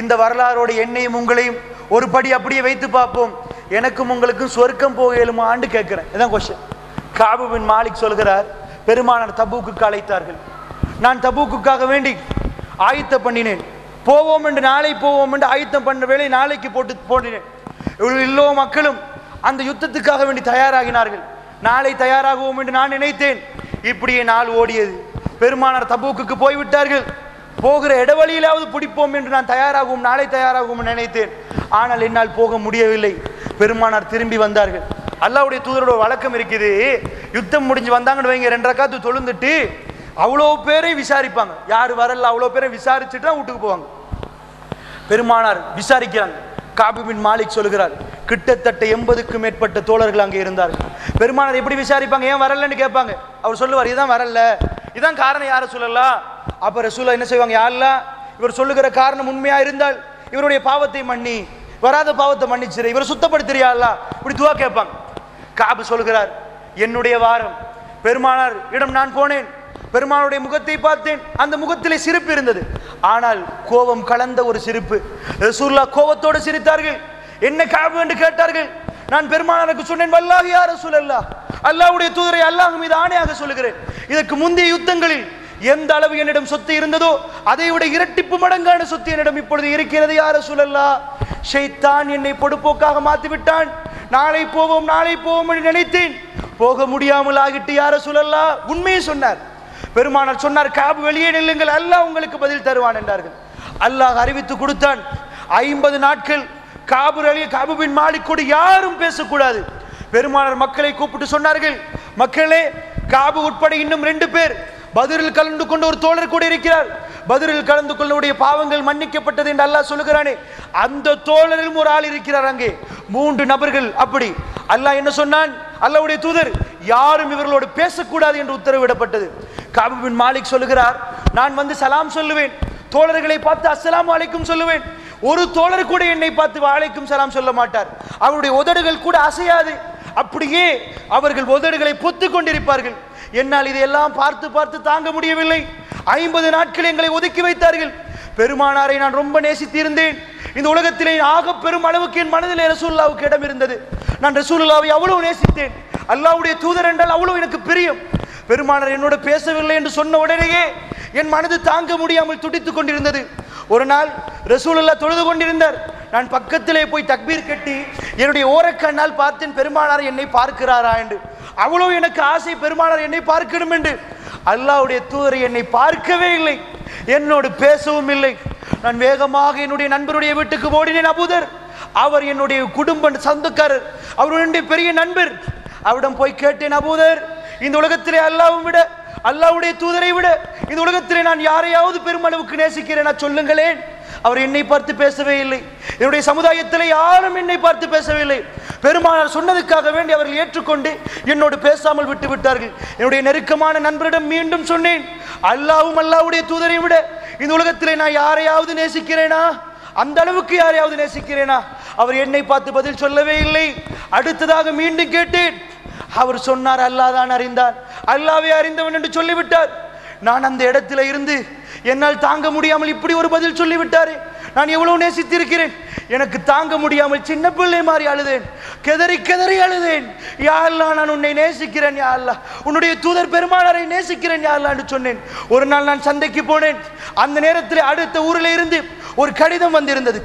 இந்த வரலாறோட என்னையும் உங்களையும் ஒரு படி அப்படியே வைத்து பார்ப்போம். எனக்கும் உங்களுக்கும் சொர்க்கம் போக இயலுமான்னு கேட்கிறேன். இதான் கொஸ்டின். காபு பின் மாலிக் சொல்கிறார், பெருமானார் தபூக்குக்கு அழைத்தார்கள். நான் தபூக்குக்காக வேண்டி ஆயத்த பண்ணினேன். போவோம் என்று, நாளை போவோம் என்று ஆயத்தம் பண்ண வேலை நாளைக்கு போட்டினேன். எல்லோ மக்களும் அந்த யுத்தத்துக்காக வேண்டி தயாராகினார்கள். நாளை தயாராகுவோம் என்று நான் நினைத்தேன். இப்படியே நாள் ஓடியது. பெருமானார் தபூக்குக்கு போய்விட்டார்கள். போகிற இடவழியிலாவது பிடிப்போம் என்று நான் தயாராகவும் நாளை தயாராகவும் நினைத்தேன். ஆனால் என்னால் போக முடியவில்லை. பெருமானார் திரும்பி வந்தார்கள். அல்லாஹ்வுடைய தூதரோட வழக்கம் இருக்குது, யுத்தம் முடிஞ்சு வந்தாங்கன்னு வைங்க, 2 ரக்காத்து தொழுந்துட்டு அவ்வளோ பேரை விசாரிப்பாங்க. யார் வரல அவ்வளோ பேரை விசாரிச்சுட்டு தான் வீட்டுக்கு போவாங்க. பெருமானார் விசாரிக்கிறாங்க. காபு பின் மாலிக் சொல்கிறார், கிட்டத்தட்ட 80க்கும் மேற்பட்ட தோழர்கள் அங்கே இருந்தார்கள். பெருமானார் எப்படி விசாரிப்பாங்க? ஏன் வரலன்னு கேட்பாங்க. அவர் சொல்லுவார், இதுதான் வரல, இதான் காரணம். யார சொல்லலாம்? அப்ப ரசூலா என்ன செய்வாங்க? யாரெல்லாம் இவர் சொல்லுகிற காரணம் உண்மையா இருந்தால் இவருடைய பாவத்தை மன்னி, வராத பாவத்தை மன்னிச்சிரு, இவர் சுத்தப்படுத்துறியா அல்லாஹ், இப்படி துவா கேட்பாங்க. காபு சொல்கிறார், என்னுடைய வாரம் பெருமானார் இடம் நான் போனேன். பெருமானுடைய முகத்தை பார்த்தேன். அந்த முகத்திலே சிரிப்பு இருந்தது, ஆனால் கோபம் கலந்த ஒரு சிரிப்பு. ரசூலுல்லாஹ் கோபத்தோடு சிரித்தார்கள். என்ன காபு என்று கேட்டார்கள். நான் பெருமானாருக்கு சொன்னேன், வல்லாஹி யா ரசூலல்லாஹ், அல்லாஹ்வுடைய தூதரை அல்லாஹ் மீது ஆணையாக சொல்லுகிறேன், இதற்கு முந்தைய யுத்தங்களில் எந்த அளவு என்னிடம் சொத்து இருந்ததோ அதை விட இரட்டிப்பு மடங்கான சொத்து என்னிடம் இப்பொழுது இருக்கிறது யா ரசூலல்லாஹ். ஷைத்தான் என்னை பொடுப்போக்காக மாற்றி விட்டான். நாளை போவோம் நாளை போவோம் என்று நினைத்தேன், போக முடியாமல் ஆகிட்டு யா ரசூலல்லாஹ். உண்மையை சொன்னார். பெருமானார் சொன்னார், காபு வெளியே நில்லுங்கள், அல்லாஹ் உங்களுக்கு பதில் தருவான் என்றார்கள். அல்லாஹ் அறிவித்து கொடுத்தான். 50 நாட்கள் காபு பின் மாலிக் கூட யாரும் பேசக்கூடாது. பெருமானார் மக்களை கூப்பிட்டு சொன்னார்கள், மக்களே, காபு உட்பட இன்னும் 2 பேர் பத்ரில் கலந்து கொண்ட ஒரு தோழர் கூட இருக்கிறார். பத்ரில் கலந்து கொள்ளவுடைய பாவங்கள் மன்னிக்கப்பட்டது என்று அல்லாஹ் சொல்லுகிறானே, அந்த தோழரிலும் ஒரு ஆள் இருக்கிறார். அங்கே 3 நபர்கள். அப்படி அல்லாஹ் என்ன சொன்னான்? அல்லாஹ்வுடைய தூதர், யாரும் இவர்களோடு பேசக்கூடாது என்று உத்தரவிடப்பட்டது. காபு பின் மாலிக் சொல்லுகிறார், நான் வந்து சலாம் சொல்லுவேன், தோழர்களை பார்த்து அஸ்ஸலாமு அலைக்கும் சொல்லுவேன். ஒரு தோழர் கூட என்னை பார்த்து வலைக்கும் சலாம் சொல்ல மாட்டார். அவருடைய உதடுகள் கூட அசையாது. அப்படியே அவர்கள் உதடுகளை பொத்து கொண்டிருப்பார்கள். என்னால் இதையெல்லாம் பார்த்து பார்த்து தாங்க முடியவில்லை. 50 நாட்கள் எங்களை ஒதுக்கி வைத்தார்கள். பெருமானாரை நான் ரொம்ப நேசித்திருந்தேன். இந்த உலகத்திலே ஆக பெரும் அளவுக்கு என் மனதில் ரசூலுல்லாஹ்வுக்கு இடம் இருந்தது. நான் ரசூலுல்லாஹ்வை அவ்வளவு நேசித்தேன். அல்லாஹ்வுடைய தூதர் என்றால் அவ்வளவு எனக்கு பிரியம். பெருமானார் என்னோட பேசவில்லை என்று சொன்ன உடனேயே என் மனது தாங்க முடியாமல் துடித்துக் கொண்டிருந்தது. ஒரு நாள் ரசூலுல்லாஹ் தொழுது கொண்டிருந்தார். நான் பக்கத்திலே போய் தக்பீர் கட்டி என்னுடைய ஓரக்கண்ணால் பார்த்தேன், பெருமானார் என்னை பார்க்கிறாரா என்று. அவ்வளவு எனக்கு ஆசை, பெருமானார் என்னை பார்க்கணும் என்று. அல்லாஹ்வுடைய தூதர் என்னை பார்க்கவே இல்லை, என்னோடு பேசவும் இல்லை. நான் வேகமாக என்னுடைய நண்பருடைய வீட்டுக்கு ஓடினேன். அபூதர், அவர் என்னுடைய குடும்ப சொந்தக்காரர், அவருடைய பெரிய நண்பர். அவரிடம் போய் கேட்டேன், அபூதர், இந்த உலகத்திலே அல்லாஹ்வை விட, அல்லாஹ்வுடைய தூதரை விட இந்த உலகத்திலே நான் யாரையாவது பெருமளவுக்கு நேசிக்கிறேனா சொல்லுங்களேன். அவர் என்னை பார்த்து பேசவே இல்லை. என்னுடைய சமுதாயத்தில் யாரும் என்னை பார்த்து பேசவில்லை. பெருமானார் சொன்னதுக்காக வேண்டி அவர்கள் ஏற்றுக்கொண்டு என்னோடு பேசாமல் விட்டு விட்டார்கள். என்னுடைய நெருக்கமான நண்பரிடம் மீண்டும் சொன்னேன், அல்லாஹ்வும் அல்லாஹ்வுடைய தூதரை விட இந்த உலகத்திலே நான் யாரையாவது நேசிக்கிறேனா? அந்த அளவுக்கு யாரையாவது நேசிக்கிறேனா? அவர் என்னை பார்த்து பதில் சொல்லவே இல்லை. அடுத்ததாக மீண்டும் கேட்டேன். அவர் சொன்னார், அல்லாஹ் தான் அறிந்தார், அல்லாஹ்வே அறிந்தவன் என்று சொல்லிவிட்டார். நான் அந்த இடத்துல இருந்து என்னால் தாங்க முடியாமல் இப்படி ஒரு பதில் சொல்லிவிட்டாரே, நான் எவ்வளவு நேசித்திருக்கிறேன். எனக்கு தாங்க முடியாமல் சின்ன பிள்ளை மாதிரி அழுதேன், கெதறி கெதறி அழுதேன். யா அல்லாஹ், நான் உன்னை நேசிக்கிறேன் யா அல்லாஹ், உன்னுடைய தூதர் பெருமானாரை நேசிக்கிறேன் யா அல்லாஹ் என்று சொன்னேன். ஒரு நாள் நான் சந்தைக்கு போனேன். அந்த நேரத்தில் அடுத்த ஊரில் இருந்து ஒரு கடிதம் வந்திருந்தது.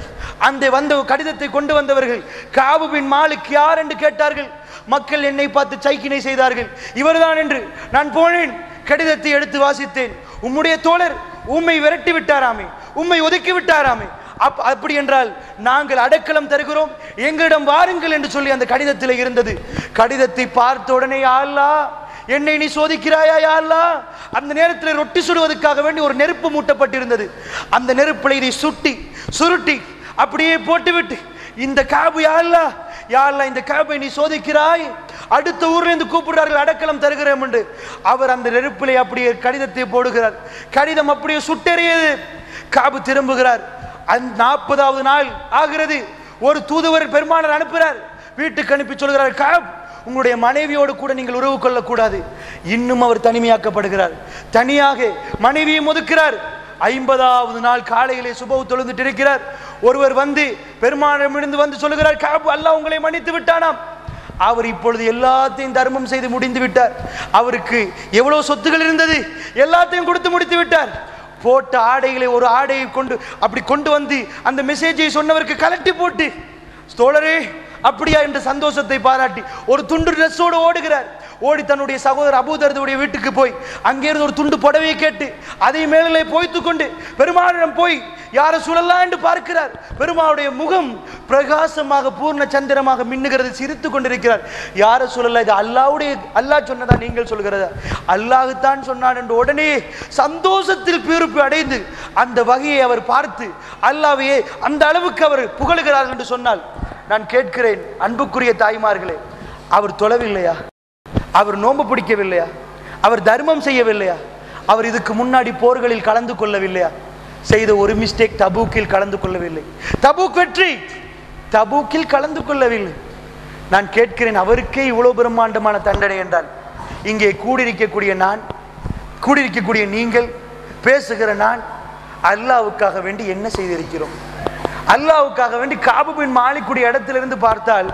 அந்த வந்த கடிதத்தை கொண்டு வந்தவர்கள் காபு பின் மாலிக் யார் என்று கேட்டார்கள். மக்கள் என்னை பார்த்து சைக்கினை செய்தார்கள், இவர்தான் என்று. நான் போனேன், கடிதத்தை எடுத்து வாசித்தேன். உம்முடைய தோழர் உம்மை விரட்டி விட்டாராமே, உம்மை ஒதுக்கி விட்டாராமே, அப்படி என்றால் நாங்கள் அடைக்கலம் தருகிறோம், எங்களிடம் வாருங்கள் என்று சொல்லி அந்த கடிதத்தில் இருந்தது. கடிதத்தை பார்த்த உடனே, யா அல்லாஹ், என்னை நீ சோதிக்கிறாயா யா அல்லாஹ்? அந்த நேரத்தில் ரொட்டி சுடுவதற்காக வேண்டி ஒரு நெருப்பு மூட்டப்பட்டிருந்தது. அந்த நெருப்பில் இதை சுருட்டி அப்படியே போட்டுவிட்டு, இந்த காபு யா அல்லாஹ், யா அல்லாஹ், இந்த காபை நீ சோதிக்கிறாய், அடுத்த ஊர்ல இருந்து கூப்பிடுறார்கள், அடைக்கலம் தருகிறோம் என்று. அவர் அந்த நெருப்பிலே அப்படியே கடிதத்தை போடுகிறார். கடிதம் அப்படியே சுட்டெறியது. காபு திரும்புகிறார். 40வது நாள் ஆகிறது. ஒரு தூதுவர் பெருமானார் அனுப்புகிறார். வீட்டுக்கு அனுப்பி சொல்கிறார், காப், உங்களுடைய மனைவியோடு கூட நீங்கள் உறவு கொள்ளக்கூடாது. இன்னும் அவர் தனிமையாக்கப்படுகிறார். தனியாக மனைவியும் ஒதுக்கிறார். 50வது நாள் காலையிலே சுபஹ் தொழுந்துட்டு இருக்கிறார். ஒருவர் வந்து பெருமானிடமிருந்து வந்து சொல்லுகிறார், காப், அல்லாஹ் உங்களை மன்னித்து விட்டானாம். அவர் இப்பொழுது எல்லாத்தையும் தர்மம் செய்து முடிந்து விட்டார். அவருக்கு எவ்வளவு சொத்துகள் இருந்தது, எல்லாத்தையும் கொடுத்து முடித்து விட்டார். போட்ட ஆடைகளை ஒரு ஆடையை கொண்டு வந்து அந்த மெசேஜை சொன்னவருக்கு கலட்டி போட்டு, தோழரே அப்படியா என்று சந்தோஷத்தை பாராட்டி ஒரு துண்டு ட்ரெஸ்ஸோடு ஓடுகிறார். ஓடி தன்னுடைய சகோதரர் அபூதர்துடைய வீட்டுக்கு போய் அங்கிருந்து ஒரு துண்டு புடவையை கேட்டு அதை மேலே போய்த்து கொண்டு பெருமானிடம் போய் யார சூழலாம் என்று பார்க்கிறார். பெருமாளுடைய முகம் பிரகாசமாக பூர்ண சந்திரமாக மின்னுகிறது, சிரித்து கொண்டிருக்கிறார். யார சூழல, இது அல்லாஹ் சொன்னதா, நீங்கள் சொல்கிறதா? அல்லாஹ் தான் சொன்னான் என்று உடனே சந்தோஷத்தில் பிறப்பு அடைந்து அந்த வகையை அவர் பார்த்து அல்லாஹ்வே அந்த அளவுக்கு அவர் புகழுகிறார்கள் என்று சொன்னால், நான் கேட்கிறேன், அன்புக்குரிய தாய்மார்களே, அவர் தொழவில்லையா? அவர் நோன்பு பிடிக்கவில்லையா? அவர் தர்மம் செய்யவில்லையா? அவர் இதுக்கு முன்னாடி போர்களில் கலந்து கொள்ளவில்லையா? செய்த ஒரு மிஸ்டேக், தபூக்கில் கலந்து கொள்ளவில்லை. தபூக் வெற்றி, தபூக்கில் கலந்து கொள்ளவில்லை. நான் கேட்கிறேன், அவருக்கே இவ்வளவு பிரம்மாண்டமான தண்டனை என்றால், இங்கே கூடியிருக்கக்கூடிய நான், கூடியிருக்கக்கூடிய நீங்கள், பேசுகிற நான், அல்லாஹ்வுக்காக வேண்டி என்ன செய்திருக்கிறோம்? அல்லாஹ்வுக்காக வேண்டி காபு பின் மாலிக்குடைய இடத்திலிருந்து பார்த்தால்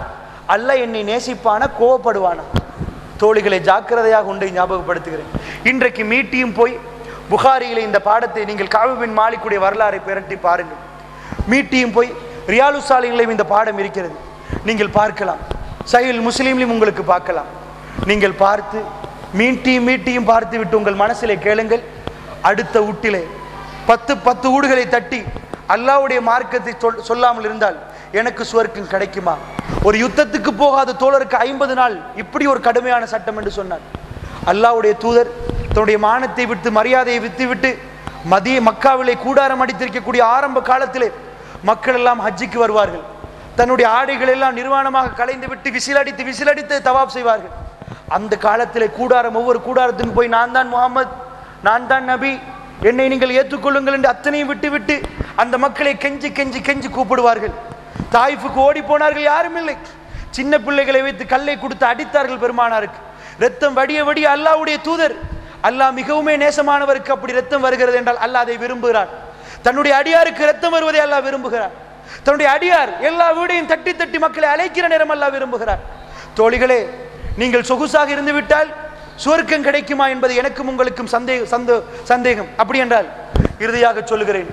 அல்லாஹ் என்னை நேசிப்பானா, கோவப்படுவானா? தோழிகளை ஜாக்கிரதையாக உண்டை ஞாபகப்படுத்துகிறேன். இன்றைக்கு மீட்டியும் போய் புகாரியிலே இந்த பாடத்தை நீங்கள் காபு பின் மாலிக்குடைய வரலாறை பிரட்டி பாருங்கள். மீட்டியும் போய் ரியாலு சாலிஹின்லையும் இந்த பாடம் இருக்கிறது, நீங்கள் பார்க்கலாம். சஹீஹ் முஸ்லிம்லையும் உங்களுக்கு பார்க்கலாம். நீங்கள் பார்த்து மீட்டியும் பார்த்து விட்டு உங்கள் மனசிலே கேளுங்கள், அடுத்த வீட்டிலே 10 ஊடுகளை தட்டி அல்லாஹ்வுடைய மார்க்கத்தை சொல்லாமல் இருந்தால் எனக்கு சுவர்க்கம் கிடைக்குமா? ஒரு யுத்தத்துக்கு போகாத தோழருக்கு 50 நாள் இப்படி ஒரு கடுமையான சட்டம் என்று சொன்னார். அல்லாஹ்வுடைய தூதர் தன்னுடைய மானத்தை விட்டு மரியாதையை விட்டுவிட்டு மக்காவிலே கூடாரம் அடித்திருக்கக்கூடிய ஆரம்ப காலத்திலே மக்கள் எல்லாம் ஹஜ்ஜிக்கு வருவார்கள். தன்னுடைய ஆடைகள் எல்லாம் நிர்வாணமாக கலைந்து விட்டு விசிலடித்து தவாப் செய்வார்கள். அந்த காலத்திலே கூடாரம், ஒவ்வொரு கூடாரத்தின் போய் நான் தான் முஹம்மது, நான் தான் நபி, என்னை நீங்கள் ஏற்றுக்கொள்ளுங்கள் என்று அத்தனையும் விட்டு அந்த மக்களை கெஞ்சி கூப்பிடுவார்கள். தாயிஃபுக்கு ஓடி போனார்கள், யாரும் இல்லை. சின்ன பிள்ளைகளை வைத்து கல்லை கொடுத்து அடித்தார்கள் பெருமானாருக்கு. ரத்தம் வடிய அல்லாஹ்வுடைய தூதர், அல்லாஹ் மிகவுமே நேசமானவருக்கு அப்படி ரத்தம் வருகிறது என்றால் அல்லாஹ் அதை விரும்புகிறார். தன்னுடைய அடியாருக்கு ரத்தம் வருவதை அல்லாஹ் விரும்புகிறார். தன்னுடைய அடியார் எல்லா வீடையும் தட்டி மக்களை அழைக்கிற நேரம் அல்லாஹ் விரும்புகிறார். தோழிகளே, நீங்கள் சொகுசாக இருந்து விட்டால் சுவர்க்கம் கிடைக்குமா என்பது எனக்கும் உங்களுக்கும் சந்தேகம். அப்படி என்றால் இறுதியாக சொல்லுகிறேன்,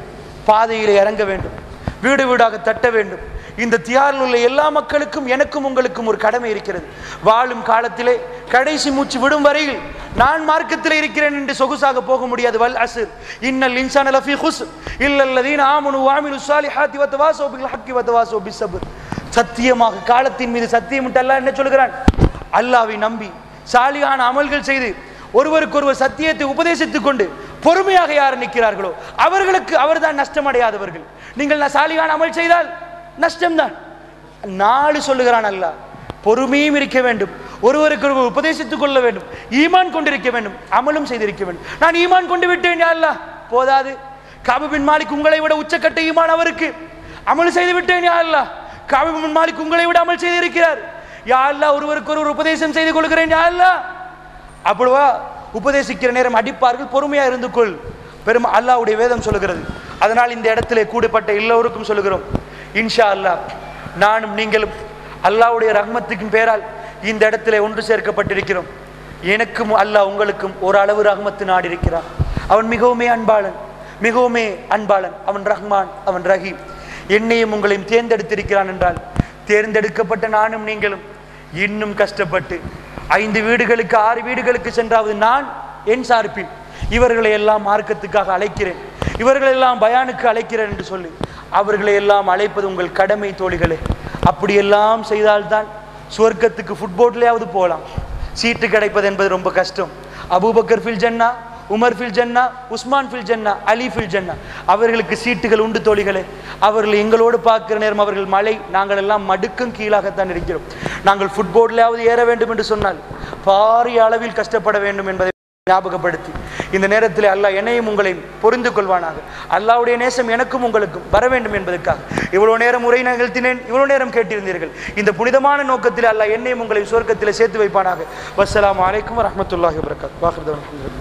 பாதையிலே இறங்க வேண்டும், வீடு வீடாக தட்ட வேண்டும். இந்த தியாரில் உள்ள எல்லா மக்களுக்கும் எனக்கும் உங்களுக்கும் ஒரு கடமை இருக்கிறது. வாழும் காலத்திலே கடைசி மூச்சு விடும் வரையில் நான் மார்க்கத்தில் இருக்கிறேன் என்று சொகுசாக போக முடியாது. வல் அஸ்ர் இன்னல் இன்சான லஃபீ குஸ்ர் இல்லல்லதீன ஆமனு வஅமிலுஸ் ஸாலிஹாத்தி வதவாஸௌ பில் ஹக்கி வதவாஸௌ பிஸ்ஸப்ர். சத்தியமாக காலத்தின் மீது சத்தியமிட்டு அல்லாஹ் என்ன சொல்கிறான்? அல்லாஹ்வை நம்பி சாலிஹான அமல்கள் செய்து ஒருவருக்கொருவர் சத்தியத்தை உபதேசித்துக் கொண்டு பொறுமையாக யார் நிற்கிறார்களோ அவர்களுக்கு அவர்தான் நஷ்டம் அடையாதவர்கள். நீங்கள் சாலிஹான அமல் செய்தால் நஷ்டம்தான். 4 சொல்லுகிறான் அல்லாஹ். பொறுமையும் இருக்க வேண்டும், ஒருவருக்கு ஒருவர் உபதேசித்துக் கொள்ள வேண்டும், ஈமான் கொண்டிருக்க வேண்டும், அமலும் செய்திருக்க வேண்டும். நான் ஈமான் கொண்டு விட்டேன் யா அல்லாஹ், போதாது. கஅப் பின் மாலிக் உங்களை விட உச்சக்கட்ட ஈமான் அவருக்கு. அமல் செய்து விட்டேன் யா அல்லாஹ். கஅப் பின் மாலிக் உங்களை விட அமல் செய்து இருக்கிறார். யா அல்லாஹ் ஒருவருக்கு ஒருவர் உபதேசம் செய்து கொள்கிறேன் யா அல்லாஹ். அப்படிவா உபதேசிக்கிற நேரம் அடிப்பார்கள், பொறுமையா இருந்து கொள். பெரும் அல்லாஹ்வுடைய வேதம் சொல்லுகிறது. அதனால் இந்த இடத்திலே கூடப்பட்ட எல்லோருக்கும் சொல்லுகிறோம், இன்ஷா அல்லாஹ் நானும் நீங்களும் அல்லாஹ்வுடைய ரஹ்மத்துக்கின் பேரால் இந்த இடத்திலே ஒன்று சேர்க்கப்பட்டிருக்கிறோம். எனக்கும் அல்லாஹ் உங்களுக்கும் ஒரு அளவு ரஹ்மத்து நாடி இருக்கிறான். அவன் மிகவுமே அன்பாளன், அவன் ரஹ்மான், அவன் ரஹீம். என்னையும் உங்களையும் தேர்ந்தெடுத்திருக்கிறான் என்றால் தேர்ந்தெடுக்கப்பட்ட நானும் நீங்களும் இன்னும் கஷ்டப்பட்டு 5 வீடுகளுக்கு 6 வீடுகளுக்கு சென்றாவது நான் என் சார்பில் இவர்களை எல்லாம் மார்க்கத்துக்காக அழைக்கிறேன், இவர்களை எல்லாம் பயானுக்கு அழைக்கிறேன் என்று சொல்லி அவர்களை எல்லாம் அழைப்பது உங்கள் கடமை தோழிகளே. அப்படியெல்லாம் செய்தால்தான் சுவர்க்கத்துக்கு ஃபுட்போர்ட்லையாவது போகலாம். சீட்டு கிடைப்பது என்பது ரொம்ப கஷ்டம். அபூபக்கர் ஃபில் ஜன்னா, உமர் ஃபில் ஜன்னா, உஸ்மான் ஃபில் ஜன்னா, அலி ஃபில் ஜன்னா, அவர்களுக்கு சீட்டுகள் உண்டு தோழிகளே. அவர்கள் எங்களோடு பார்க்கிற நேரம் அவர்கள் மலை, நாங்கள் எல்லாம் மடுக்கும் கீழாகத்தான் இருக்கிறோம். நாங்கள் ஃபுட்போர்ட்லையாவது ஏற வேண்டும் என்று சொன்னால் பாரிய அளவில் கஷ்டப்பட வேண்டும் என்பதை ஞாபகப்படுத்தி இந்த நேரத்தில் அல்லாஹ் என்னையும் உங்களையும் பொருந்து கொள்வானாக. அல்லாஹ்வுடைய நேசம் எனக்கும் உங்களுக்கும் வர வேண்டும் என்பதற்காக இவ்வளவு நேரம் உரை நிகழ்த்தினேன், இவ்வளவு நேரம் கேட்டிருந்தீர்கள். இந்த புனிதமான நோக்கத்தில் அல்லாஹ் என்னையும் உங்களையும் சுவர்க்கத்தில் சேர்த்து வைப்பானாக. வஸ்ஸலாமு அலைக்கும் வரஹ்மத்துல்லாஹி வபரகாத்துஹு.